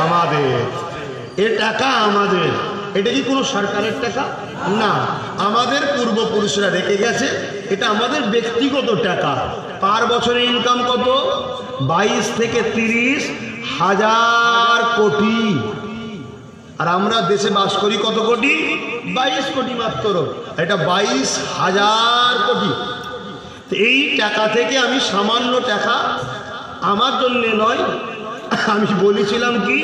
আমাদের। এ টাকা আমাদের। এটা কি কোনো সরকারের টাকা না, আমাদের পূর্বপুরুষরা রেখে গেছে, এটা আমাদের ব্যক্তিগত টাকা। পার বছরে ইনকাম কত? 22 থেকে 30 হাজার কোটি। আর আমরা দেশে বাস করি কত কোটি? 22 কোটি মাত্র। এটা 22,000 কোটি। এই টাকা থেকে আমি সামান্য টাকা আমার জন্যে নয়, আমি বলেছিলাম কি,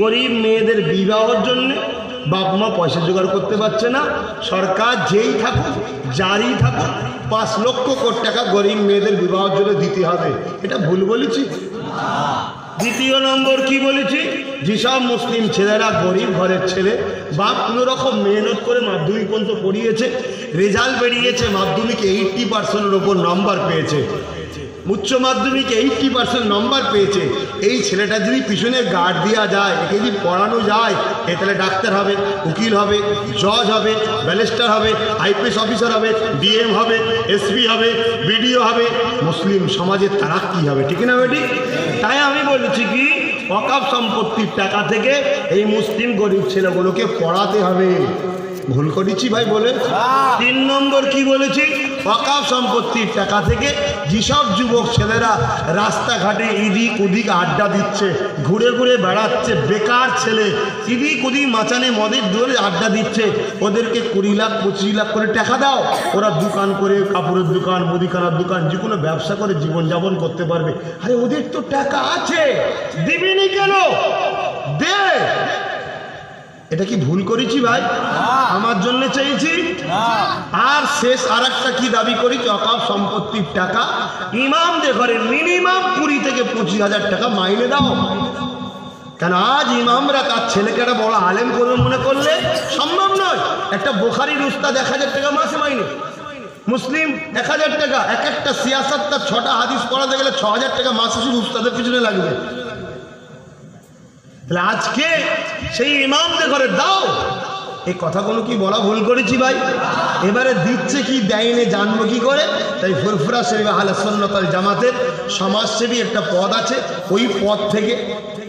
গরিব মেয়েদের বিবাহের জন্যে বাপ মা পয়সা জোগাড় করতে পারছে না, সরকার যেই থাকুক জারি থাকুক 5 লক্ষ কোটি টাকা গরিব মেয়েদের বিবাহের জন্য দিতে হবে। এটা ভুল বলেছি? দ্বিতীয় নম্বর কি বলেছি, যেসব মুসলিম ছেলেরা গরিব ঘরের ছেলে, বাপ কোনো রকম মেহনত করে মাধ্যমিক পর্যন্ত পড়িয়েছে, রেজাল্ট বেরিয়েছে, মাধ্যমিকে 80%-এর ওপর নম্বর পেয়েছে, উচ্চ মাধ্যমিকে 80% নম্বর পেয়েছে, এই ছেলেটা যদি পিছনে গার্ড দেওয়া যায়, একে যদি পড়ানো যায়, এ তাহলে ডাক্তার হবে, উকিল হবে, জজ হবে, ব্যারিস্টার হবে, আইপিএস অফিসার হবে, ডিএম হবে, এসপি হবে, বিডিও হবে, মুসলিম সমাজের তারাক্কি হবে, ঠিক না বেটি? তাই আমি বলেছি কি, ওয়াকফ সম্পত্তির টাকা থেকে এই মুসলিম গরিব ছেলেগুলোকে পড়াতে হবে। ভুল করেছি ভাই বলে? 3 নম্বর কি বলেছি, ওয়াকফ সম্পত্তির টাকা থেকে যেসব যুবক ছেলেরা রাস্তাঘাটে এদিক ওদিক আড্ডা দিচ্ছে, ঘুরে ঘুরে বেড়াচ্ছে, বেকার ছেলে, এদিক ওদিক মাচানে মদের দোরে আড্ডা দিচ্ছে, ওদেরকে 20 লাখ 25 লাখ করে টাকা দাও, ওরা দোকান করে, কাপড়ের দোকান, মুদিখানার দোকান, যে কোনো ব্যবসা করে জীবনযাপন করতে পারবে। আরে ওদের তো টাকা আছে, দিবিনি কেন? দে। এটা কি ভুল করেছি ভাই? আমার জন্য চাইছি। আর শেষ আরেকটা কি দাবি করি, ওয়াকফ সম্পত্তির টাকা ইমামদের ঘরে মিনিমাম 20 থেকে 25 হাজার টাকা মাইনে দাও। কেন আজ ইমামরা তার ছেলেকে একটা বড় আলেম করবে মনে করলে সম্ভব নয়। একটা বুখারীর উস্তাদ 1000 টাকা মাসে মাইনে, মুসলিম 1000 টাকা, এক একটা সিয়াসাতটা 6টা হাদিস পড়াতে গেলে 6000 টাকা মাসে শুধু উস্তাদের পিছনে লাগবে। তাহলে আজকে সেই ইমামদের ঘরে দাও, এই কথাগুলো কি বলা ভুল করেছি ভাই? এবারে দিচ্ছে কি দেয়নি জানবো কি করে? তাই ফুরফুরা শরীফ আহলে সুন্নাত ওয়াল জামাতের সমাজসেবী একটা পদ আছে, ওই পদ থেকে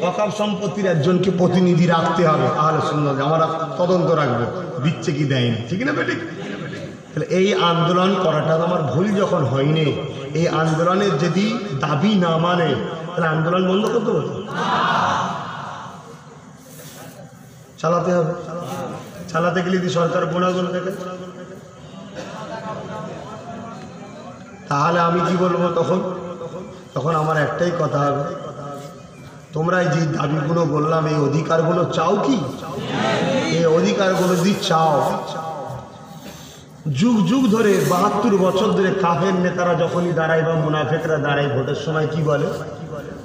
ওয়াকফ সম্পত্তির একজনকে প্রতিনিধি রাখতে হবে। আহলে সুন্নাত আমরা তদন্ত রাখবো দিচ্ছে কি দেয়নি, ঠিক না বেটি? তাহলে এই আন্দোলন করাটা আমার ভুল যখন হয়নি, এই আন্দোলনের যদি দাবি না মানে তাহলে আন্দোলন বন্ধ করতে হবে, চালাতে হবে। চালাতে গেলে যদি সরকার গুণাগুণ দেখে তাহলে আমি কি বলবো তখন আমার একটাই কথা হবে, তোমরা এই যে দাবিগুলো বললাম এই অধিকারগুলো চাও কি? এই অধিকারগুলো যদি চাও, যুগ যুগ ধরে 72 বছর ধরে কাফের নেতারা যখনই দাঁড়ায় বা মুনাফেকরা দাঁড়ায় ভোটের সময় কি বলে,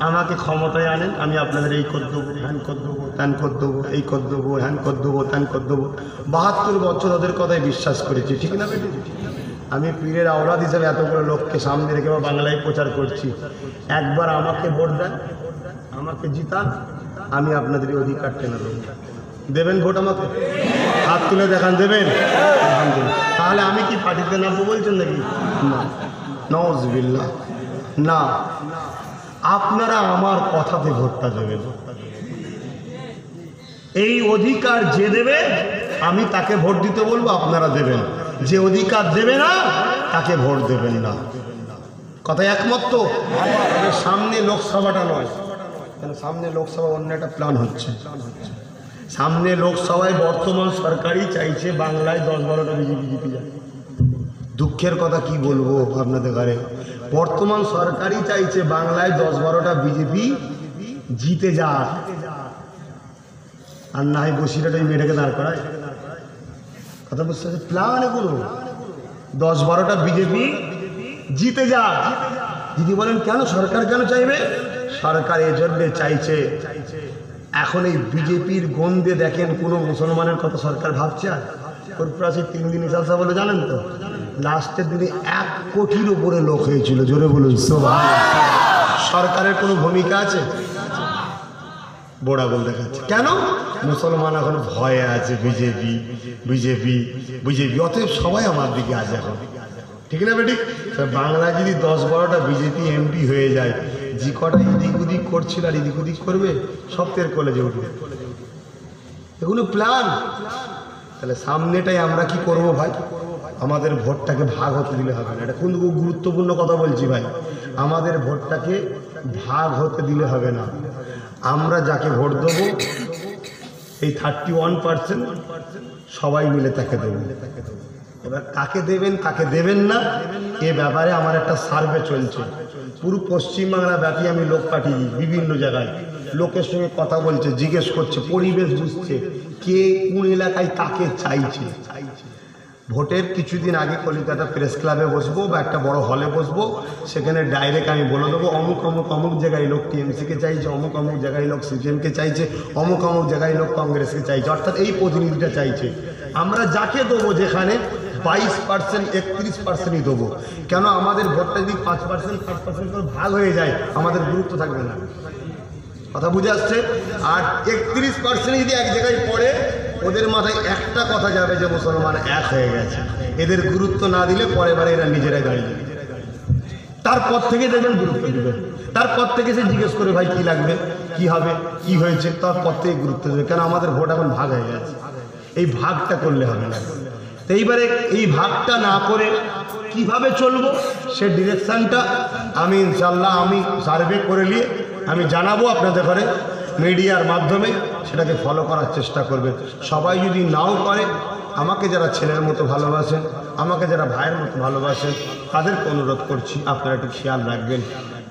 আমাকে ক্ষমতায় আনেন, আমি আপনাদের এই করে দেবো, হ্যান করে দেবো, ত্যান করে দেবো, এই করে দেবো, হ্যান করে দেবো, ত্যান করে দেবো। 72 বছর ওদের কথায় বিশ্বাস করেছি, ঠিক না বেটি? আমি পীরের আওলাদ হিসাবে এতগুলো লোককে সামনে রেখে বা বাংলায় প্রচার করছি। একবার আমাকে ভোট দেন, আমাকে জিতান, আমি আপনাদের অধিকার টেনে দেবো। দেবেন ভোট আমাকে? হাত তুলে দেখান, দেবেন? তাহলে আমি কি পার্টিতে নামবো বলছেন নাকি? না, নওয়াজবিল্লাহ, না। আপনারা আমার কথাতে ভোটটা দেবেন। এই অধিকার যে দেবে আমি তাকে ভোট দিতে বলবো, আপনারা দেবেন। যে অধিকার দেবে না তাকে ভোট দেবেন না। কথা একমত তো? সামনে লোকসভাটা নয়, সামনে লোকসভা অন্য একটা প্ল্যান হচ্ছে। সামনে লোকসভায় বর্তমান সরকারই চাইছে বাংলায় 10-12টা বিজেপি জিতে যায়। দুঃখের কথা কি বলবো আপনাদের ঘরে, বর্তমান সরকারই চাইছে বাংলায় 10-12টা বিজেপি জিতে যাক, আর না হয় বসিরহাটে ওই মেয়েটাকে দাঁড় করায়। কথা বুঝতে পারছি? প্ল্যান এগুলো 10-12টা বিজেপি জিতে যাক। দিদি বলেন কেন সরকার কেন চাইবে? সরকার এজন্য চাইছে, এখন এই বিজেপির গন্ধে দেখেন কোনো মুসলমানের কথা সরকার ভাবছে। আর ফুরফুরাসি 3 দিন ইসালসা বলে জানেন তো, লাস্টের দিনে 1 কোটির উপরে লোক হয়েছিল। জোরে বলুন সুবহানাল্লাহ। সরকারের কোনো ভূমিকা আছে? বোড়া বল দেখাচ্ছে কেন? মুসলমান এখন ভয়ে আছে, বিজেপি বিজেপি বিজেপি, অতএব সবাই আমার দিকে আছে এখন, ঠিক না বেটি? বাংলায় যদি 10-12টা বিজেপি এমপি হয়ে যায়, যে কটা এদিক ওদিক করছিল আর এদিক ওদিক করবে সব তের কলেজে উঠবে। এগুলো প্ল্যান। তাহলে সামনেটাই আমরা কি করব ভাই? আমাদের ভোটটাকে ভাগ হতে দিলে হবে না। এটা কিন্তু খুব গুরুত্বপূর্ণ কথা বলছি ভাই। আমাদের ভোটটাকে ভাগ হতে দিলে হবে না। আমরা যাকে ভোট দেবো এই 31% সবাই মিলে তাকে দেবো। এবার কাকে দেবেন কাকে দেবেন না এ ব্যাপারে আমার একটা সার্ভে চলছে। পুরো পশ্চিমবাংলা ব্যাপী আমি লোক পাঠিয়ে দিই, বিভিন্ন জায়গায় লোকের সঙ্গে কথা বলছে, জিজ্ঞেস করছে, পরিবেশ বুঝছে কে কোন এলাকায় কাকে চাইছে। ভোটের কিছুদিন আগে কলকাতা প্রেস ক্লাবে বসবো বা একটা বড় হলে বসবো, সেখানে ডাইরেক্ট আমি বলে দেবো অমুক অমুক অমুক জায়গায় লোক টিএমসিকে চাইছে, অমুক অমুক জায়গায় লোক সিপিএমকে চাইছে, অমুক অমুক জায়গায় লোক কংগ্রেসকে চাইছে, অর্থাৎ এই প্রতিনিধিটা চাইছে। আমরা যাকে দেবো যেখানে 22% 31%ই দেবো। কেন? আমাদের ভোটটা যদি 5% করে ভাগ হয়ে যায় আমাদের গুরুত্ব থাকবে না। কথা বুঝে আসছে? আর 31% যদি এক জায়গায় পড়ে ওদের মাথায় একটা কথা যাবে যে মুসলমান এক হয়ে গেছে। এদের গুরুত্ব না দিলে পরের বারে এরা নিজেরাই দাঁড়িয়ে যাবে। তারপর থেকে দেখবেন গুরুত্ব দেবে। তারপর থেকে সে জিজ্ঞেস করে ভাই কি লাগবে, কি হবে, কি হয়েছে, তারপর থেকে গুরুত্ব দেবে। কেন? আমাদের ভোট এখন ভাগ হয়ে গেছে। এই ভাগটা করলে হবে না। এইবারে এই ভাগটা না করে কিভাবে চলবো সে ডিরেকশানটা আমি ইনশাল্লাহ আমি সার্ভে করে নিয়ে আমি জানাবো আপনাদের ঘরে মিডিয়ার মাধ্যমে, সেটাকে ফলো করার চেষ্টা করবে। সবাই যদি নাও করে, আমাকে যারা ছেলের মতো ভালোবাসেন, আমাকে যারা ভাইয়ের মতো ভালোবাসেন, তাদেরকে অনুরোধ করছি আপনারা একটু খেয়াল রাখবেন।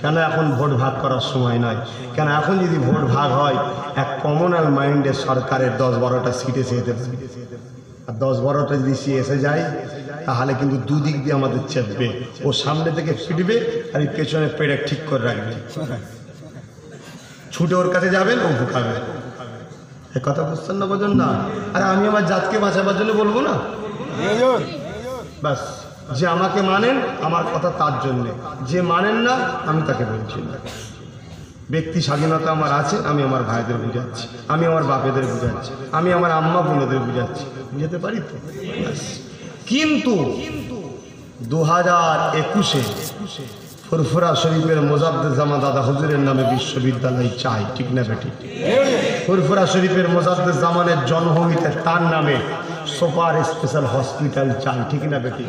কেন? এখন ভোট ভাগ করার সময় নয়। কেন? এখন যদি ভোট ভাগ হয় এক কমনাল মাইন্ডে সরকারের 10-12টা সিট এসে যেতে পারে। আর 10-12টা যদি সে এসে যায় তাহলে কিন্তু দুদিক দিয়ে আমাদের চেপবে। ও সামনে থেকে ফিরবে আর এই পেছনে পেড়ে ঠিক করে রাখবে, ছুটে ওর কাছে যাবেন, ও ঢুকাবে। এ কথা বুঝছেন না? বোঝেন না? আর আমি আমার জাতকে বাঁচাবার জন্য বলবো না, ব্যাস। যে আমাকে মানেন আমার কথা তার জন্যে, যে মানেন না আমি তাকে বলছি না। ব্যক্তি স্বাধীনতা আমার আছে, আমি আমার ভাইদের বুঝাচ্ছি, আমি আমার বাপেদের বুঝাচ্ছি, আমি আমার আম্মা বোনেদের বুঝাচ্ছি। বুঝাতে পারি তো? কিন্তু 2021-এ ফুরফুরা শরীফের মোজাদ্দেদ জামান দাদা হুজুরের নামে বিশ্ববিদ্যালয় চাই, ঠিক না বেটি? ফুরফুরা শরীফের মোজাদ্দেদ জামানের জন্মভূমিতে তার নামে সুপার স্পেশাল হসপিটাল চাই, ঠিক না বেটি?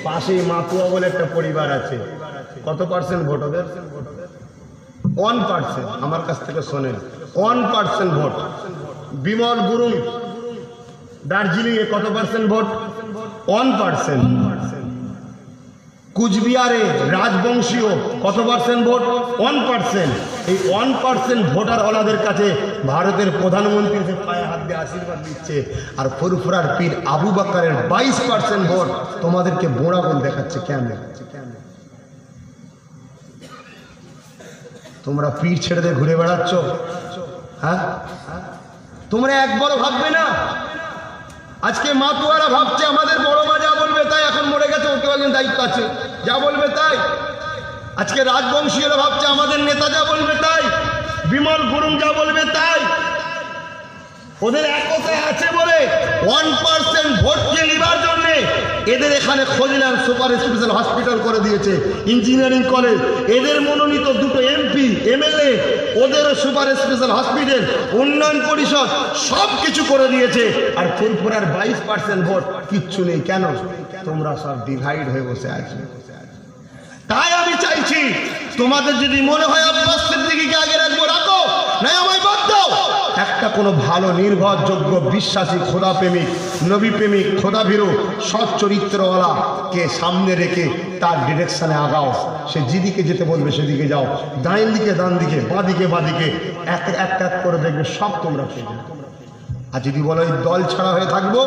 পাশেই মাতুয়া বলে একটা পরিবার আছে। কত পার্সেন্ট ভোট ওদের? 1%। আমার কাছ থেকে শোনেন, 1% ভোট। বিমল গুরুং দার্জিলিংয়ে কত পার্সেন্ট ভোট? 1%। কুচবিহারে রাজবংশীয় কত পার্সেন্ট ভোট? 1%। এই 1% ভোটার ওনাদের কাছে ভারতের প্রধানমন্ত্রীর পায়ে হাত দিয়ে আশীর্বাদ দিচ্ছে। আর ফুরফুরার পীর আবু বকরের 22% ভোট তোমাদেরকে বোড়া গোল দেখাচ্ছে। কেন? তোমরা পীর ছেড়ে দিয়ে ঘুরে বেড়াচ্ছ। হ্যাঁ, তোমরা একবারও ভাববে না? আজকে মাতুয়ারা ভাবছে আমাদের বড় মা যা বলবে তাই, এখন মরে গেছে ওকে একজন দায়িত্ব আছে, যা বলবে তাই। আজকে রাজবংশীয়রা ভাবছে আমাদের নেতা যা বলবে তাই, বিমল গুরুং যা বলবে তাই। ওদের একতা আছে বলে 1% ভোটকে নেবার জন্য এদের এখানে খোঁজলাম সুপার স্পেশাল হসপিটাল করে দিয়েছে, ইঞ্জিনিয়ারিং কলেজ। এদের মনোনীত দুটো এমপি এমএলএ ওদেরও সুপার স্পেশাল হসপিটাল, উন্নয়ন পরিষদ সব কিছু করে দিয়েছে। আর ফুরফুরার 22% ভোট কিচ্ছু নেই। কেন? তোমরা সব ডিভাইড হয়ে বসে আছো। তাই আমি চাইছি তোমাদের যদি মনে হয় আব্বাস সিদ্দিকীকে আগে রাখবো, রাখো, নাই আমায় বাদ দাও। একটা কোনো ভালো নির্ভরযোগ্য বিশ্বাসী খোদাপ্রেমিক নবীপ্রেমিক খোদাভীরু সৎ চরিত্রওয়ালা কে সামনে রেখে তার ডিরেকশনে আগাও। সে যেদিকে যেতে বলবে সেদিকে যাও, ডাইন দিকে ডান দিকে বাঁ দিকে বাঁ দিকে, এক এক করে দেখবে সব তোমরা পেয়ে যাবে। আর যদি বলো এই দল ছাড়া হয়ে থাকবো,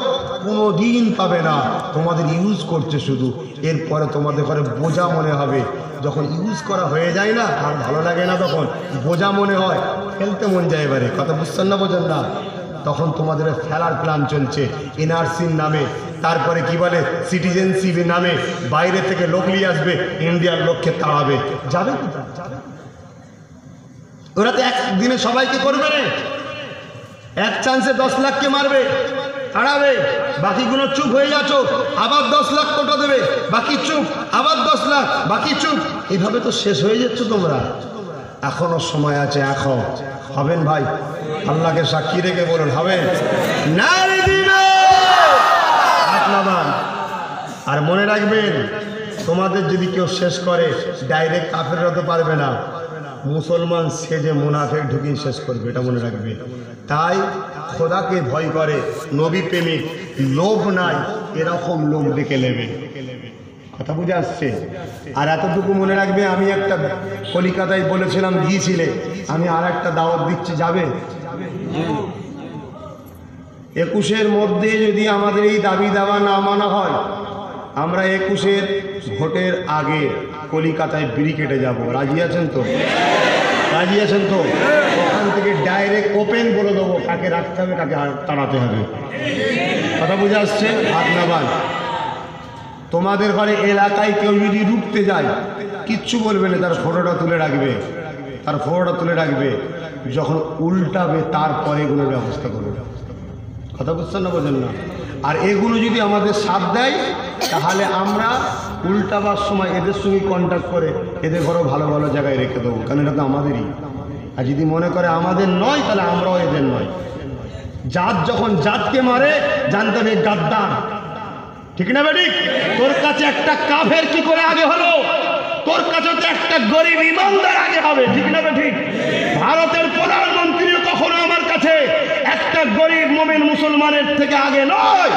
কোনো দিন পাবে না। তোমাদের ইউজ করছে শুধু, এরপরে তোমাদের ঘরে বোঝা মনে হবে। যখন ইউজ করা হয়ে যায় না আর ভালো লাগে না, তখন বোঝা মনে হয়, ফেলতে মন যায়। এবারে কথা বুঝছেন না, বোঝেন না? তখন তোমাদের ফেলার প্ল্যান চলছে এনআরসির নামে, তারপরে কি বলে সিটিজেনশিপ নামে বাইরে থেকে লোক নিয়ে আসবে, ইন্ডিয়ার লোককে তাড়াবে। যাবে কোথায়? ওরা তো একদিনে সবাইকে করবে না, এক চান্সে 10 লাখকে মারবে, তাড়াবে, বাকিগুলো চুপ হয়ে যাচ্ছ, আবার 10 লাখ কোটা দেবে, বাকি চুপ, আবার 10 লাখ, বাকি চুপ। এইভাবে তো শেষ হয়ে যাচ্ছ তোমরা। এখনো সময় আছে, এখন হবেন ভাই, আল্লাহকে সাক্ষী রেখে বলুন হবেন না। আর মনে রাখবেন, তোমাদের যদি কেউ শেষ করে ডাইরেক্ট কাফের হতে পারবে না, মুসলমান সেজে মুনাফেক ঢুকিয়ে শেষ করবে, এটা মনে রাখবে। তাই খোদাকে ভয় করে, নবী প্রেমিক, লোভ নাই, এরকম লোক ডেকে নেবে। কথা বুঝে আসছে? আর এতটুকু মনে রাখবে, আমি একটা কলিকাতায় বলেছিলাম, গিয়েছিলে, আমি আর একটা দাওয়াত দিচ্ছি, যাবে? 21-এর মধ্যে যদি আমাদের এই দাবি দাওয়া না মানা হয়, আমরা 21-এর ভোটের আগে কলিকাতায় ব্রিকেটে যাব। রাজি আছেন তো? রাজি আছেন তো? ওখান থেকে ডাইরেক্ট ওপেন বলে দেবো কাকে রাখতে হবে, কাকে তাড়াতে হবে। কথা বুঝে আসছে? হাত নামান। তোমাদের ঘরে এলাকায় কেউ যদি রুখতে যায়, কিচ্ছু বলবে না, তার ফটোটা তুলে রাখবে, তার ফটোটা তুলে রাখবে। যখন উল্টাবে তারপরে এগুলোর ব্যবস্থা করবে। কথা বুঝছেন না, বোঝেন না? আর এগুলো যদি আমাদের সাথ দেয়, তাহলে আমরা উল্টাবার সময় এদের সঙ্গে কন্ট্যাক্ট করে এদের ঘরেও ভালো ভালো জায়গায় রেখে দেবো, কারণ এটা তো আমাদেরই। আর যদি মনে করে আমাদের নয়, তাহলে আমরাও এদের নয়। জাত যখন জাতকে মারে, জানতে হবে গাদ্দার, ঠিক না বেঠিক? তোর কাছে একটা কাফের কি করে আগে হলো? তোর কাছে তো একটা গরিব ইমানদার আগে হবে, ঠিক না বেঠিক? ভারতের প্রধানমন্ত্রীও কখনো আমার কাছে একটা গরিব মুমিন মুসলমানের থেকে আগে নয়।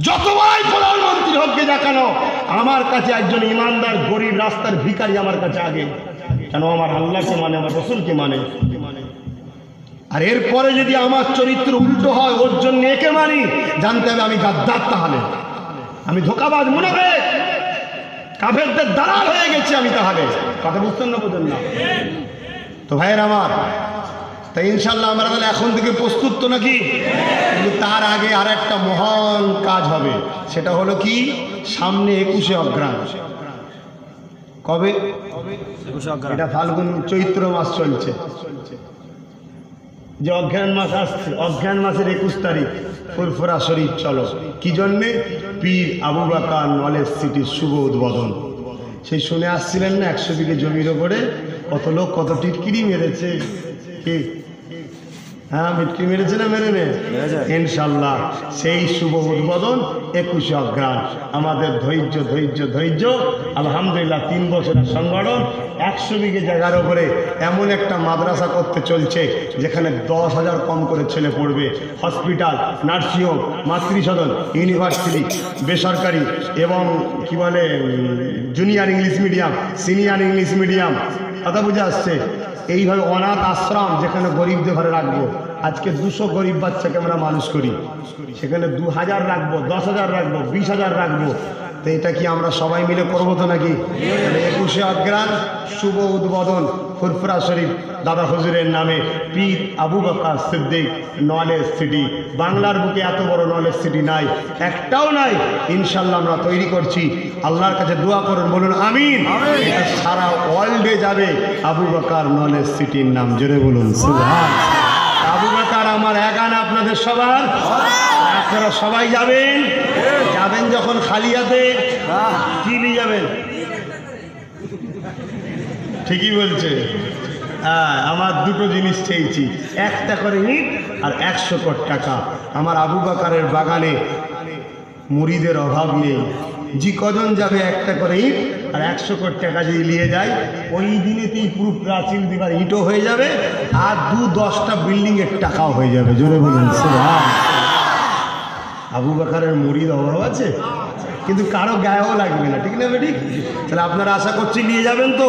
যতবারই প্রধানমন্ত্রী হোক গে দেখানো, আমার কাছে একজন ইমানদার গরিব রাস্তার ভিখারি আমার কাছে আগে। কেন? আমার আল্লাহকে মানে, আমার রসুলকে মানে। আর এরপরে যদি আমার চরিত্র উল্টো হয়, ওর জন্য একে মানি, জানতে হবে আমি গাদ্দার, তাহলে আমি ধোঁকাবাজ, মুনাফিক, কাফেরদের দালাল হয়ে গেছি আমি তাহলে। কথা বুঝতেন না, বোঝেন না? তো ভাইয়ের আমার, তাই ইনশাল্লাহ আমরা তাহলে এখন থেকে প্রস্তুত তো নাকি? কিন্তু তার আগে আর একটা মহান কাজ হবে, সেটা হলো কি? সামনে 21শে অঘ্রাণ। কবে? এটা ফাল্গুন চৈত্র মাস চলছে, যে অজ্ঞান মাস আসছে, অজ্ঞান মাসের 21 তারিখ ফুরফুরা শরীফ চলো। কি জন্যে? পীর আবু বকর নলেজ সিটির শুভ উদ্বোধন। সেই শুনে আসছিলেন না, 100 বিঘে জমির ওপরে কত লোক কত টিটকিরি মেরেছে। কি? হ্যাঁ, মিটকি মেরেছে না মেরে নে? ইনশাল্লাহ সেই শুভ উদ্বোধন 21শে অঘ্রাণ। আমাদের ধৈর্য ধৈর্য ধৈর্য, আলহামদুলিল্লাহ 3 বছরের সংগঠন 100 বিঘে জায়গার উপরে এমন একটা মাদ্রাসা করতে চলছে, যেখানে 10,000 কম করে ছেলে পড়বে। হসপিটাল, নার্সিংহোম, মাতৃসদন, ইউনিভার্সিটি, বেসরকারি এবং কি বলে junior English medium, senior English medium. কথা বুঝে আসছে? এইভাবে অনাথ আশ্রম, যেখানে গরিবদের ঘরে রাখবো। আজকে 200 গরিব বাচ্চাকে আমরা মানুষ করি, সেখানে 2000 রাখবো, 10,000 রাখবো, 20,000 রাখবো, তো এটা কি আমরা সবাই মিলে করবো তো নাকি? 21শে অগ্রহায়ণ শুভ উদ্বোধন ফুরফুরা শরীফ দাদা হুজুরের নামে পীর আবু বকর সিদ্দিক নলেজ সিটি। বাংলার বুকে এত বড় নলেজ সিটি নাই, একটাও নাই। ইনশাল্লাহ আমরা তৈরি করছি, আল্লাহর কাছে দোয়া করুন, বলুন আমিন। এটা সারা ওয়ার্ল্ডে যাবে আবু বকর নলেজ সিটির নাম, জোরে বলুন সুবহান। আবু বকর আমার একা না, আপনাদের সবার, আপনারা সবাই যাবেন। যাবেন যখন খালি হাতে কি নিয়ে যাবেন? ঠিকই বলছে। হ্যাঁ, আমার দুটো জিনিস চেয়েছি, একটা করে ইট আর 100 কোটি টাকা। আমার আবু বকরের বাগানে মুরিদের অভাব নেই, জি কজন যাবে একটা করে ইট আর 100 কোটি টাকা যদি নিয়ে যায়, ওই দিনেতেই পুরো প্রাচীন দিবার ইটও হয়ে যাবে আর 2-10টা বিল্ডিংয়ের টাকাও হয়ে যাবে, জোরে বলুন সুবহান। আবু বকরের মুরিদ অভাব আছে, কিন্তু কারো গায়েও লাগবে না, ঠিক না বেটি? তাহলে আপনারা আশা করছি নিয়ে যাবেন তো?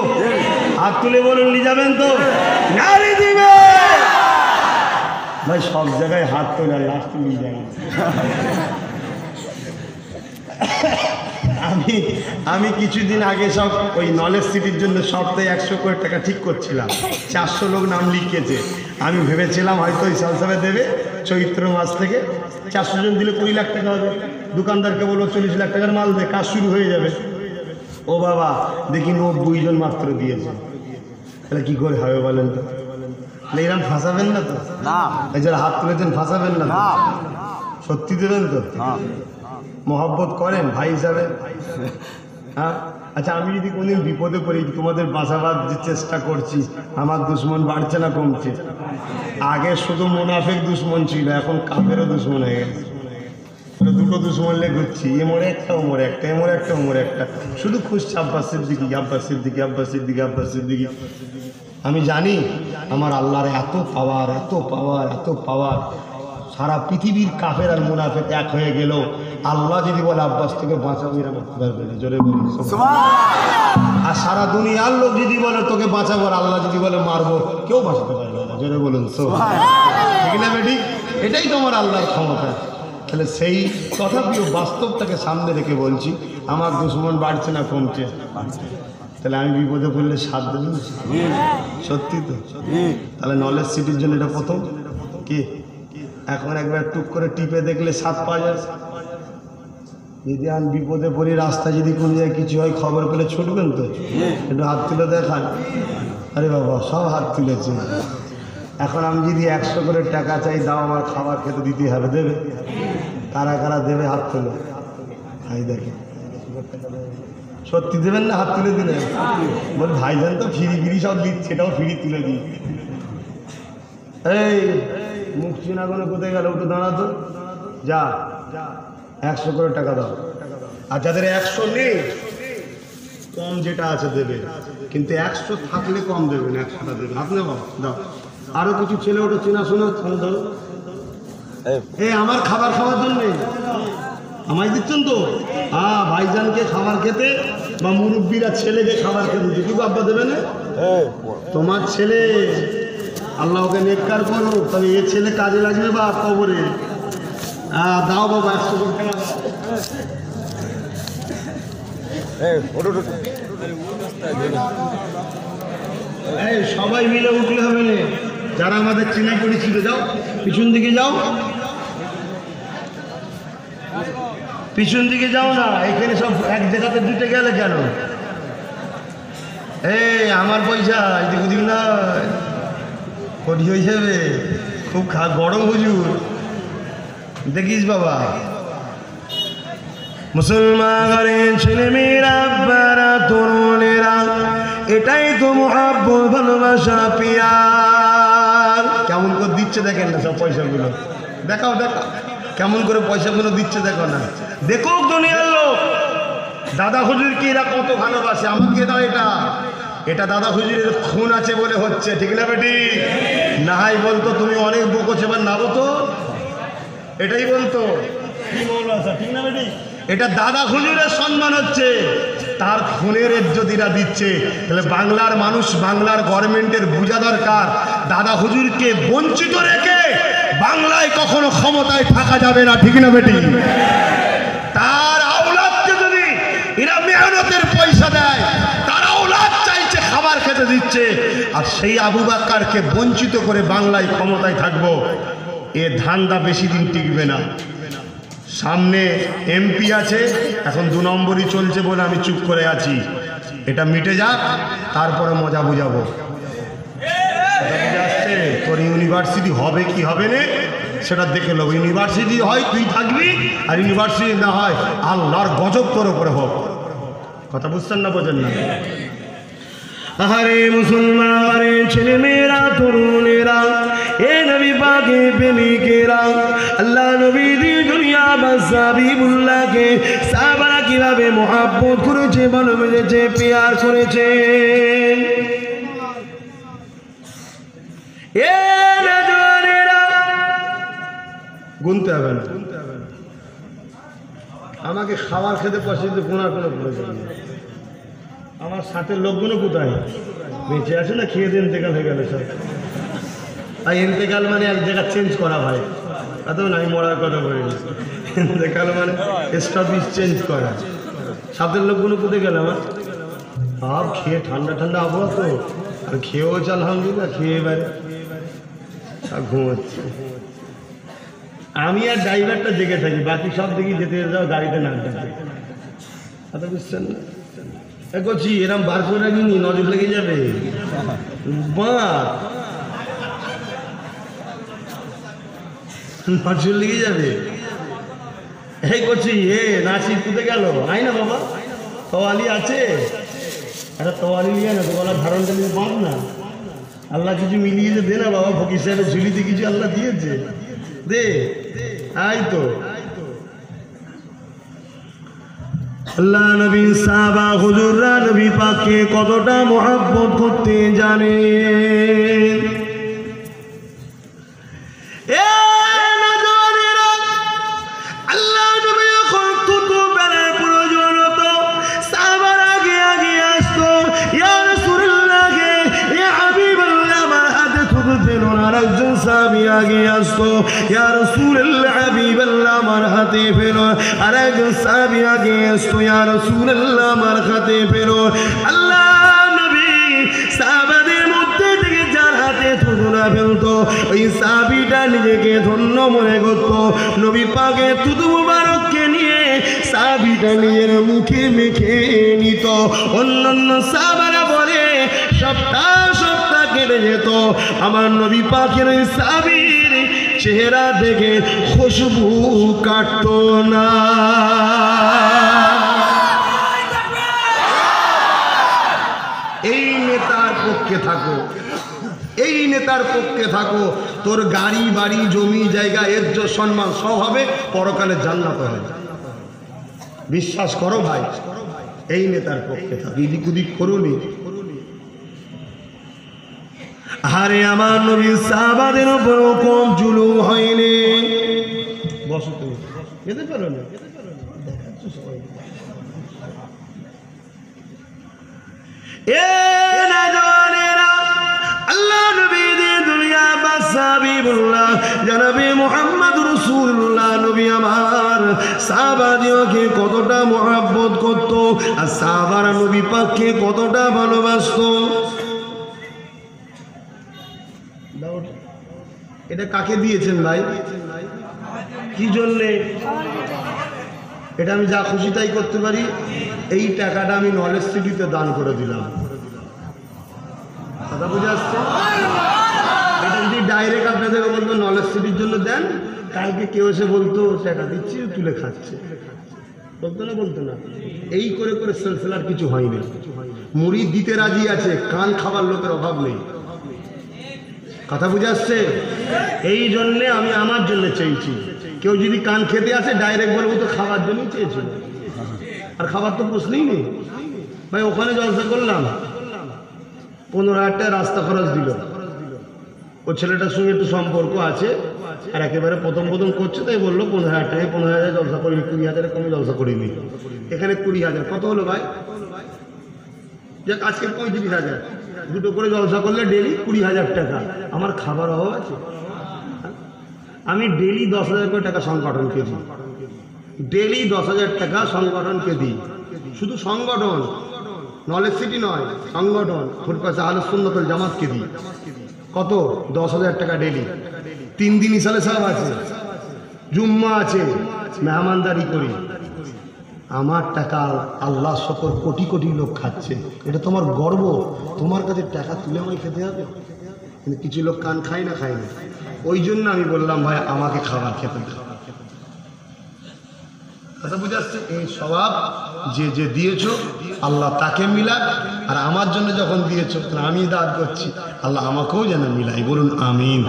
হাত তুলে বলুন নিয়ে যাবেন তো? নারী দিবে ভাই, সব জায়গায় হাত তোলা, লাস্ট নিয়ে যাবেন। আমি কিছুদিন আগে সব ওই নলেজ সিটির জন্য সপ্তাহে 100 কোটি টাকা ঠিক করছিলাম। 400 লোক নাম লিখেছে। আমি ভেবেছিলাম হয়তো ওই সলসাবে দেবে চৈত্র মাস থেকে। 400 জন দিলে 20 লাখ টাকা হবে। দোকানদারকে বলবো 40 লাখ টাকার মাল দে, কাজ শুরু হয়ে যাবে। ও বাবা, দেখি 90 জন মাত্র দিয়েছে। তাহলে কি করে হবে বলেন তো? এরকম ফাঁসাবেন না তো? এই যারা হাত তুলেছেন ফাঁসাবেন না তো? সত্যি দেবেন তো? মহব্বত করেন ভাই হিসাবে? হ্যাঁ, আচ্ছা, আমি যদি কোনদিন বিপদে পড়ি, তোমাদের বাঁচাবার যে চেষ্টা করছি, আমার দুশ্মন বাড়ছে না কমছে? আগে শুধু মুনাফিক দুশ্মন ছিল, এখন কাফেরও দুশ্মন হয়ে গেছে। দুটো দুশ্মন লেগে ঘুরছি, এ মোড়ে একটা, ও মোড়ে একটা, এ মোড়ে একটা, ও মোড়ে একটা, শুধু খুঁজছে আব্বাস সিদ্দিকী, আব্বাস সিদ্দিকী, আব্বাস সিদ্দিকী, আব্বাস সিদ্দিকী। আমি জানি আমার আল্লাহর এত পাওয়ার, এত পাওয়ার, এত পাওয়ার। সারা পৃথিবীর কাফের আর মুনাফিক এক হয়ে গেল, আল্লাহ যদি বলে আব্বাস থেকে বাঁচাবো, এরা বাঁচতে পারবে না, জোরে বলুন সুবহান। আর সারা দুনিয়ার লোক যদি বলে তোকে বাঁচাবো, আর আল্লাহ যদি বলে মারবো, কেউ বাঁচাতে পারবে না, জোরে বলুন সুবহান। ঠিক না বেটি? এটাই তোমার আল্লাহর ক্ষমতা। তাহলে সেই তথাপিও বাস্তবটাকে সামনে রেখে বলছি, আমার দুশ্মন বাড়ছে না কমছে? তাহলে আমি বিপদে পড়লে সাথ দেবেন? সত্যি তো? তাহলে নলেজ সিটির জন্য এটা প্রথম কি? এখন একবার টুক করে টিপে দেখলে সাথ পাওয়া যায়। যদি আমি বিপদে পড়ি, রাস্তা যদি কোনো জায়গায় কিছু হয়, খবর পেলে ছুটবেন তো? একটু হাত তুলে দেখান। আরে বাবা, সব হাত তুলেছে। এখন আমি যদি 100 করে টাকা চাই, দাও আমার খাবার খেতে দিতে হবে, দেবে? কারা কারা দেবে হাত তুলে? ভাই দেখে, সত্যি দেবেন না? হাত তুলে দিলেন বল, ভাইজান তো ফিরি সব দিচ্ছে, এটাও ফিরি তুলে দিই। এই মুখ চিনাগুলো কোথায় গেল? উঠে দাঁড়াতো, যা 100 করে টাকা দাও। আর যাদের 100 নেই, কম যেটা আছে দেবে, কিন্তু 100 থাকলে কম দেবেন, 100টা দেবে। আপনি দাও। আরো কিছু ছেলে ওটা চেনাশোনা ধরো, এই আমার খাবার খাওয়ার জন্য আমায় দিচ্ছেন তো? হ্যাঁ, ভাইজানকে খাবার খেতে বা মুরব্বীরা ছেলেকে খাবার খেতে দিচ্ছি, আব্বা দেবে না? তোমার ছেলে, আল্লাহকে নেককার করো, তবে এ ছেলে কাজে লাগবে বা কবরে। দাও বাবা 100 করে টাকা। এই সবাই মিলে উঠলে হবে না, যারা আমাদের চেনা পরিচিত। যাও পিছন দিকে, যাও পিছন দিকে, যাও না, এখানে সব এক জায়গাতে দুটো গেলে কেন? এই আমার পয়সা এদিক ওদিক না, কটি হয়ে যাবে। খুব গরম হুজুর, দেখিস বাবা। মুসলমান ঘরের ছেলে মেয়েরা, আব্বারা, তরুণেরা, এটাই তো মুহাব্বত, ভালোবাসা, পিয়ার। কেমন করে দিচ্ছে দেখেন না সব পয়সাগুলো? দেখাও দেখাও কেমন করে পয়সাগুলো দিচ্ছে, দেখো না? দেখো দুনিয়ার লোক দাদা হুজুরকে এরা কত ভালোবাসে। আমাকে দাও, এটা দাদা হুজুরের খুন আছে বলে হচ্ছে, ঠিক না বেটি? নাহাই বলতো তুমি অনেক বকছ, এবার না বলতো, এটাই বলতো, কি মৌলানা, ঠিক না বেটি? এটা দাদা হুজুরের সম্মান হচ্ছে। তার খুনের ইজ্জতিরা দিচ্ছে। তাহলে বাংলার মানুষ, বাংলার গভর্নমেন্টের বোঝা দরকার, দাদা হুজুরকে বঞ্চিত রেখে বাংলায় কখনো ক্ষমতায় থাকা যাবে না, ঠিক না বেটি? তার আওলাদকে যদি এরা মেহনতের পয়সা দেয়, তার আওলাদ চাইছে খাবার খেতে দিচ্ছে, আর সেই আবু বাক্কারকে বঞ্চিত করে বাংলায় ক্ষমতায় থাকবো, এ ধান্দা বেশি দিন টিকবে না। সামনে এমপি আছে, এখন 2 নম্বরই চলছে বলে আমি চুপ করে আছি। এটা মিটে যাক, তারপরে মজা বুঝাবো। আসছে তোর ইউনিভার্সিটি হবে কি হবে না সেটা দেখে নেবো। ইউনিভার্সিটি হয় তুই থাকবি, আর ইউনিভার্সিটি না হয় আল্লাহর গজব তোর উপরে হোক। কথা বুঝছেন না, বোঝেন না? আরে মুসলমান ছেলেমেয়েরা, তরুণেরা, এ নবী পাকে প্রেমিকেরা, আল্লাহ নবী দুনিয়া হাবিবুল্লাহকে সাহাবারা কিভাবে মহব্বত করেছে, ভালোবেসেছে, প্যার করেছে। এ নজওয়ানেরা, গুনতে হবে না, আমাকে খাবার খেতে পছন্দ গোনার কোনো প্রয়োজন নেই। আমার সাথে লোকগুলো কোথায় বেঁচে আছে না খেয়ে দিয়ে ইন্তেকাল হয়ে গেল সব? আর ইন্তেকাল মানে এক জায়গা চেঞ্জ করা ভাই, এত না আমি মরার কথা বলিনি। ইন্তেকাল মানে স্টপিস চেঞ্জ করা। সাথের লোকগুলো কোথায় গেল আমার? সব খেয়ে ঠান্ডা ঠান্ডা আবহাওয়া তো, আর খেয়েও চাল আলহামদুলিল্লাহ, খেয়ে এবারে আর ঘুমোচ্ছে। আমি আর ড্রাইভারটা জেগে থাকি, বাকি সব দেখি যেতে যাও গাড়িতে না থাকে। কথা বুঝছেন না? করছি এরম বার করে রাখিনি, নজর লেগে যাবে। নজর লেগে যাবে। এই করছি এ নাসির কোথা গেল? আই না বাবা, তোয়ালি আছে, একটা তোয়ালি নিয়ে না, তোয়ালার ধারণটা নিয়ে বাঁধ না। আল্লাহ কিছু মিলিয়েছে দে না বাবা, ফকির সাহেবের ঝুলিতে কিছু আল্লাহ দিয়েছে, দে। আই তো আল্লাহ নবী সাহাবা হুজুররা নবী পাককে কতটা মহব্বত করতে জানে। আল্লাহ নবী যখন থুতু বেলার প্রয়োজন হতো, সাহাবার আগে আগে আসতো, ইয়া রাসূলুল্লাহ, ইয়া হাবিবাল্লাহ, আমার হাতে থুতু দিন। আর একজন সাহাবী আগে আসতো, ইয়া রাসূলুল্লাহ, হাবিবাল্লাহ, আমার হাতে ফেলো। আর একজন সাহাবী আগে আসতো, ইয়া রাসূলুল্লাহ, আমার হাতে ফেলো। আল্লাহ নবী সাহাবাদের মধ্যে থেকে যার হাতে থুতু না ফেলতো, ওই সাহাবীটা নিজেকে ধন্য মনে করত। নবী পাকের থুতু মুবারককে নিয়ে সাহাবীটা নিজের মুখে মেখে নিত। অন্যান্য সাহাবারা বলে সপ্তাহ সপ্তাহ কেটে যেত, আমার নবী পাকের ওই সাহাবীর চেহারা দেখে খুশবু কাটত না। এই নেতার পক্ষে থাকো, এই নেতার পক্ষে থাকো, তোর গাড়ি বাড়ি জমি জায়গা এজ্জ সম্মান সব হবে, পরকালে জান্নাত হবে। বিশ্বাস করো ভাই, এই নেতার পক্ষে থাকো, এদিক ওদিক করুনি। আরে আমার নবী সাহাবাদের উপর কম জুলুম হয়নি। বসো তুমি, যেতে পারো না। এ নজওয়ানেরা, আল্লাহ নবী দুনিয়া হাবিবুল্লাহ জনাবে মুহাম্মদ রাসূলুল্লাহ নবী আমার সাহাবাদিওকে কতটা মহব্বত করত, আর সাহাবারা নবী পাককে কতটা ভালোবাসতো। এটা কাকে দিয়েছেন ভাই? কি জন্যে? এটা আমি যা খুশি তাই করতে পারি। এই টাকাটা আমি নলেজ সিটিতে দান করে দিলাম। কথা বুঝে আসছে? এটা যদি ডাইরেক্ট আপনাদেরকে বলতো নলেজ সিটির জন্য দেন, কালকে কেউ এসে বলতো টাকা দিচ্ছি তুলে খাচ্ছে, বলতো না? বলতো না? এই করে করে সেলসেলার কিছু হয়নি। মুড়ি দিতে রাজি আছে, কান খাবার লোকের অভাব নেই। কথা বুঝে আসছে? এই জন্যে আমি আমার জন্য চেয়েছি। কেউ যদি কান খেতে আসে ডাইরেক্ট বলবো তো খাবার জন্যই চেয়েছিল, আর খাবার তো প্রশ্নই নেই ভাই। ওখানে জলসা করলাম, 15,000 টাকা রাস্তা খরচ দিল। ও ছেলেটার সঙ্গে একটু সম্পর্ক আছে, আর একেবারে প্রথম প্রথম করছে, তাই বললো 15,000 টাকায় 15,000 জলসা করিনি, 20,000 কমে জলসা করিনি। এখানে 20,000 কত হলো ভাই? যাক আজকে 35,000, দুটো করে জলসা করলে ডেলি 20,000 টাকা। আমার খাবার অভাব আছে? আমি ডেলি 10,000 করে টাকা সংগঠনকে দিই, ডেলি 10,000 টাকা সংগঠনকে দিই। শুধু সংগঠন, নলেজ সিটি নয়, সংগঠন ফুরফাস আহলে সুন্নাত ওয়াল জামাতকে দিই। কত? 10,000 টাকা ডেলি। 3 দিন ইসালে সাহেব আছে, জুম্মা আছে, মেহমানদারি করি। আমার টাকা আল্লাহ শকর কোটি কোটি লোক খাচ্ছে, এটা তোমার গর্ব। তোমার কাছে টাকা তুলে আমায় খেতে হবে, কিন্তু কিছু লোক কান খায় না, খায় না। ওই জন্য আমি বললাম ভাই আমাকে খাবার খেতে দাও। কথা বুঝে আসছে? এই স্বভাব যে যে দিয়েছো আল্লাহ তাকে মিলাক, আর আমার জন্য যখন দিয়েছো আমি দাঁত করছি আল্লাহ আমাকেও যেন মিলাই। বলুন আমিন।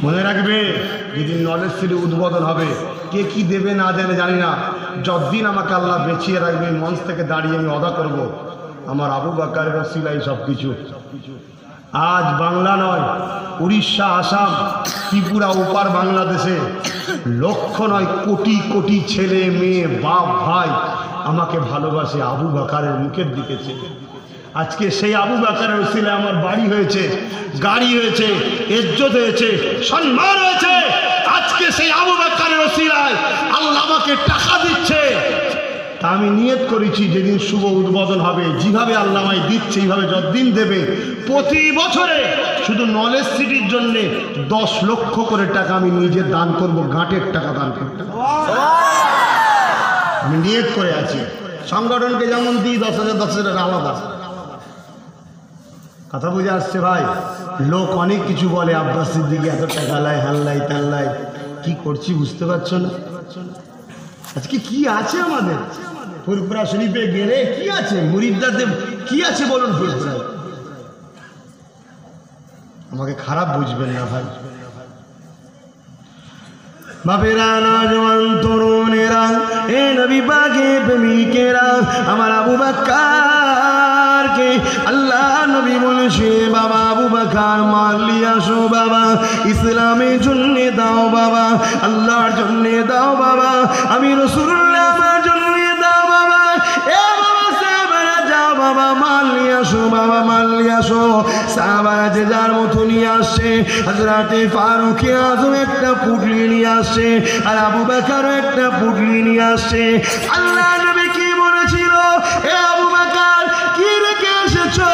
মনে রাখবে যেদিন নলেজ সিটি উদ্বোধন হবে, কে কি দেবে না দেবে জানি না, যতদিন আমাকে আল্লাহ বেঁচিয়ে রাখবে মঞ্চ থেকে দাঁড়িয়ে আমি অদা করব আমার আবু বকরের ওসিলাই সব কিছু। আজ বাংলা নয়, উড়িষ্যা, আসাম, ত্রিপুরা, ওপার বাংলাদেশে লক্ষ নয় কোটি কোটি ছেলে মেয়ে, বাপ ভাই আমাকে ভালোবাসে আবু বকরের মুখের দিকে চেয়ে। আজকে সেই আবু বকরের ওসিলায় আমার বাড়ি হয়েছে, গাড়ি হয়েছে, ইজ্জত হয়েছে, সম্মান হয়েছে। আজকে সেই আবু বকরের ওসিলায় আল্লাহ আমাকে টাকা দিচ্ছে। তা আমি নিয়ত করেছি যেদিন শুভ উদ্বোধন হবে, যেভাবে আল্লাহ আমায় দিচ্ছে এইভাবে যতদিন দেবে, প্রতি বছরে শুধু নলেজ সিটির জন্য 10 লক্ষ করে টাকা আমি নিজে দান করব, গাঁটের টাকা দান করতে আমি নিয়ত করে আছি। সংগঠনকে যেমন দিই 10,000 10,000 আলাদা। কথা বুঝে আসছে ভাই? লোক অনেক কিছু বলে, আব্বাস সিদ্দিকী এত টাকা লাই, হাল্লাই তাল্লাই, কি করছি বুঝতে পারছো না? আজকে কি আছে আমাদের ফুরফুরা শরীফে গেলে? কি আছে মুরিদদের, কি আছে বলুন ফুরফুরায়? আমাকে খারাপ বুঝবেন না ভাই। বাপেরা, নওজওয়ান তরুণেরা, এ নবী পাকের প্রেমিকেরা, আমার আবু বকরকে আল্লাহ নবী বলেছে, বাবা আবু বকর মাল নিয়ে আসো বাবা, ইসলামের জন্য দাও বাবা, আল্লাহর জন্য দাও বাবা, আমি রাসূলুল্লাহ আমার জন্য দাও বাবা। এ বাবা সাহাবারা যাও বাবা, মাল নিয়ে আসো বাবা, মাল নিয়ে আসো। সাহাবারা যে যার মতো নিয়ে আসছে। হযরতে ফারুক আযম একটা পুটলি নিয়ে আসছে, আর আবু বকর একটা পুটলি নিয়ে আসছে। আল্লাহ নবী কি বলেছিল? এ আবু বকর কি রেখে এসেছো?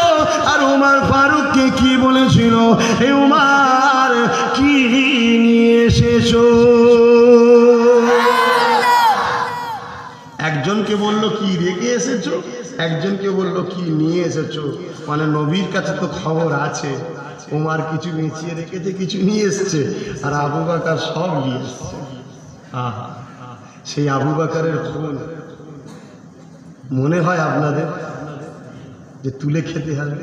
আর উমর ফারুককে কি বলেছিল? এ উমর কি নিয়ে এসেছো? একজনকে বলল কি রেখে এসেছো, একজনকে বলল কি নিয়ে এসেছো। মানে নবীর কাছে তো খবর আছে, উমর কিছু বেঁচিয়ে রেখেছে, কিছু নিয়ে এসছে, আর আবু বকর সব নিয়ে এসছে। আহা, সেই আবু বকরের খুন মনে হয় আপনাদের যে তুলে খেতে হবে?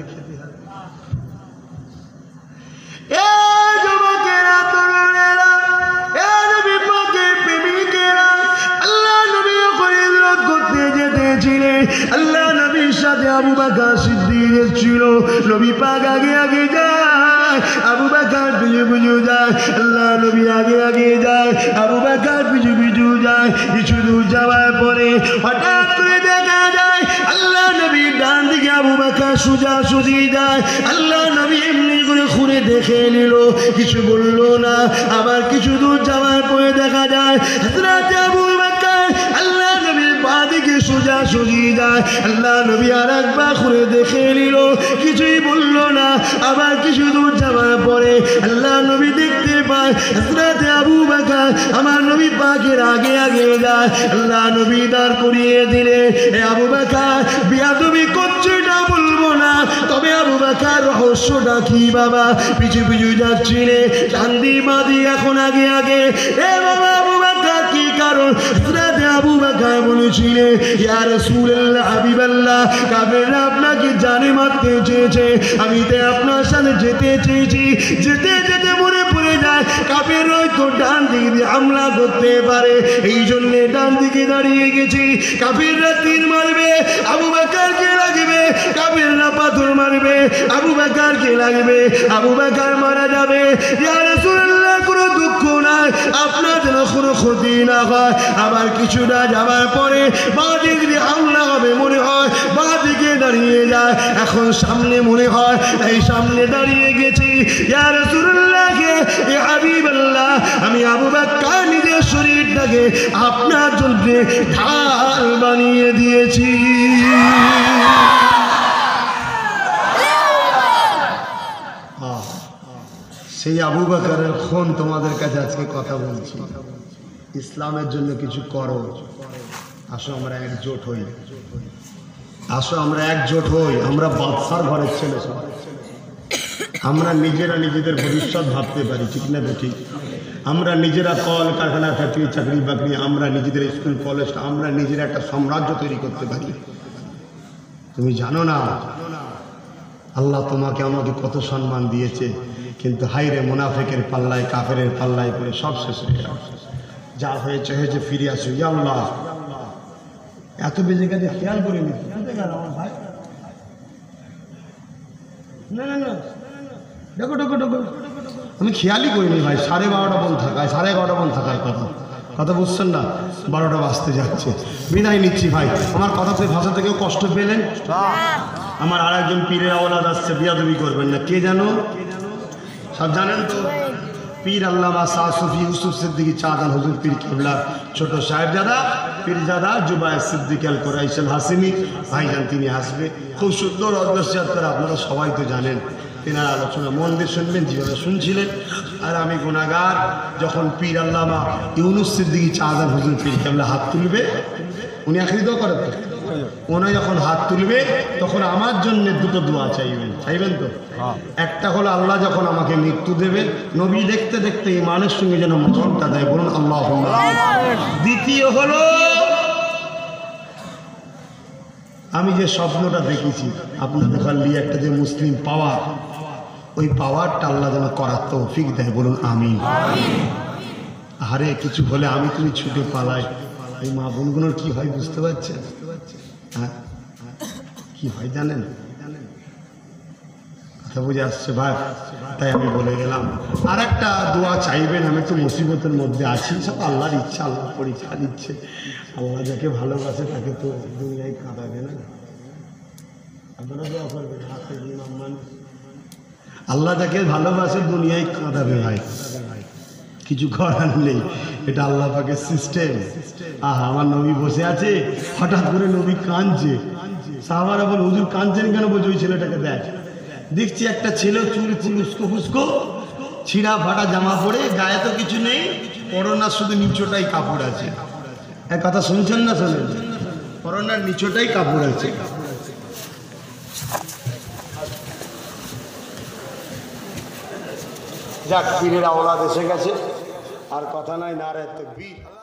আল্লাহ নবীর সাথে আবু বকর সিদ্দিক ছিল। নবী পাক আগে আগে যায়, আবু বকর পিছু পিছু যায়। আল্লাহ নবী আগে আগে যায়, আবু বকর পিছু পিছু যায়। কিছু দূর যাওয়ার পরে হঠাৎ করে দেখা যায় আল্লাহ নবী ডান দিকে, আবু বকর সোজা সুজি যায়। আল্লাহ নবী এমনি করে ঘুরে দেখে নিল, কিছু বলল না। আবার কিছু দূর যাওয়ার পরে দেখা যায় হযরত আবু বকর আল্লাহ নবীর বাঁ দিকে সোজা সুজি যায়। আল্লাহ নবী আর একবার ঘুরে দেখে নিল, কিছুই বলল না। আবার কিছু দূর যাওয়ার পরে আল্লাহ নবী দেখতে পায় হযরত আবু বকর আমার নবী পাকের আগে আগে যায়। আল্লাহ নবী দাঁড় করিয়ে দিলে, এ আবু বকর বিয়াদবি করছে না বলবো না, তবে আবু বকর রহস্যটা কি বাবা? পিছু পিছু যাচ্ছিলে, চান্দি বাদি এখন আগে আগে। এ বাবা আবু বকর কি কারণ? হযরত আবু বকর বলেছিলেন, ইয়া রাসূলুল্লাহ, হাবিবাল্লাহ, কাফেররা আপনাকে জানে মারতে চেয়েছে, আমি তো আপনার সাথে যেতে চেয়েছি। যেতে যেতে মনে পড়ে যায় কাফেররা তো ডান দিকে দিয়ে হামলা করতে পারে, এই জন্য ডান দিকে দাঁড়িয়ে গেছি। কাফেররা তীর মারবে, আবু বকরকে লাগবে, কাফেররা পাথর মারবে, আবু বকরকে লাগবে, আবু বকর মারা যাবে। ইয়া রাসূলুল্লাহ, কোনো দুঃখ নাই, আপনার যেন কোনো ক্ষতি না হয়। আবার কিছুটা যাবার পরে বাঁ দিক দিয়ে হামলা হবে মনে হয়, বাঁ দিকে দাঁড়িয়ে যায়, এখন সামনে মনে হয় এই সামনে দাঁড়িয়ে গেছি। ইয়া রাসূলুল্লাহ, ইয়া হাবিবাল্লাহ, আমি আবু বকর নিজের শরীরটাকে আপনার জন্য ঢাল বানিয়ে দিয়েছি। সেই আবু বকরের খুন তোমাদের কাছে আজকে কথা বলছি। ইসলামের জন্য কিছু করো। আসো আমরা একজোট হই, আসো আমরা একজোট হই। আমরা বাদশার ঘরের ছেলে সব, আমরা নিজেরা নিজেদের ভবিষ্যৎ ভাবতে পারি, ঠিক না ঠিক? আমরা নিজেরা কল কারখানা, ফ্যাক্টরি, চাকরি বাকরি, আমরা নিজেদের স্কুল কলেজ, আমরা নিজেরা একটা সাম্রাজ্য তৈরি করতে পারি। তুমি জানো না আল্লাহ তোমাকে আমাকে কত সম্মান দিয়েছে, কিন্তু হাইরে মুনাফিকের পাল্লায়, কাফেরের পাল্লায় করে সব শেষ হয়ে গেল। যা হয়েছে হয়েছে, ফিরে আসো। ইয়া আল্লাহ, এত বেজে গেছে খেয়াল করিনি। আমার ভাই, না না না, দেখো দেখো দেখো, আমি খেয়ালই করিনি ভাই। 12:30 বোন থাকায়, 11:30 বোন থাকায় কথা বুঝছেন না? 12টা বাজতে যাচ্ছে। বিদায় নিচ্ছি ভাই। আমার কথাতে ভাষা থেকেও কষ্ট পেলেন? আমার আর একজন পীরের আওলাদ আসছে, বিয়াদবি করবেন না। কে জানো? সব জানেন তো? পীর আল্লামা শাহ সুফি ইউসুফ সিদ্দিকী চাঁদান হুজুর পীর কেবলা ছোট সাহেবজাদা পীরজাদা জুবায়ের সিদ্দিক আল কুরাইশাল হাসিমি ভাইজান, তিনি আসবে। খুব সুন্দর অদ্ভুত করে, আপনারা সবাই তো জানেন। তেনার আলোচনা মন দিয়ে শুনবেন, যেভাবে শুনছিলেন। আর আমি গুনাহগার, যখন পীর আল্লামা ইউনুস সিদ্দিকী চাঁদান হুজুর পীর কেবলা হাত তুলবে, উনি আখরি দোয়া করে তো, ওনা যখন হাত তুলবে তখন আমার জন্য দুটো দোয়া চাইবেন তো? একটা হলো আল্লাহ যখন আমাকে মৃত্যু দেবে, নবী দেখতে দেখতে ইমানের সঙ্গে যেন মরণটা দেয়, বলুন আল্লাহুম্মা। দ্বিতীয় হলো আমি যে স্বপ্নটা দেখেছি আপনাদের খালি একটা যে মুসলিম পাওয়ার, ওই পাওয়ারটা আল্লাহ যেন করার তৌফিক দেয়, বলুন আমিন। আরে কিছু হলে আমি তুমি ছুটে পালাই, এই মা বোনগুলোর কি হয় বুঝতে পারছেন? হ্যাঁ, কি হয় জানেন? কথা বুঝে আসছে ভাই? তাই আমি বলে গেলাম। আর একটা দোয়া চাইবেন, আমি তো মুসিবতের মধ্যে আছি, সব আল্লাহর ইচ্ছা, আল্লাহ পরীক্ষা দিচ্ছে। আল্লাহ যাকে ভালোবাসে তাকে তো দুনিয়ায় কাঁদাবে না। আপনারা দোয়া করবেন, হাতের ইমাম মানুষ, আল্লাহ যাকে ভালোবাসে দুনিয়ায় কাঁদাবে ভাই, কিছু করার নেই। এটা আল্লাহ পাকের সিস্টেম। আমার নবী বসে আছে, হঠাৎ করে নবী কাঁদছে। সাহাবারা বলে, হুজুর কাঁদছেন কেন? বলছে ওই ছেলেটাকে দেখ। দেখছি একটা ছেলে চুল ফুলুস্কো ফুস্কো, ছিঁড়া ফাটা জামা পরে, গায়ে তো কিছু নেই, পরনার শুধু নিচোটাই কাপড় আছে। এক কথা শুনছেন না? শোনেন, পরনার নিচোটাই কাপড় আছে। যাক, পীরের আওলাদ এসে গেছে, আর কথা নাই। নারে তাকবীর।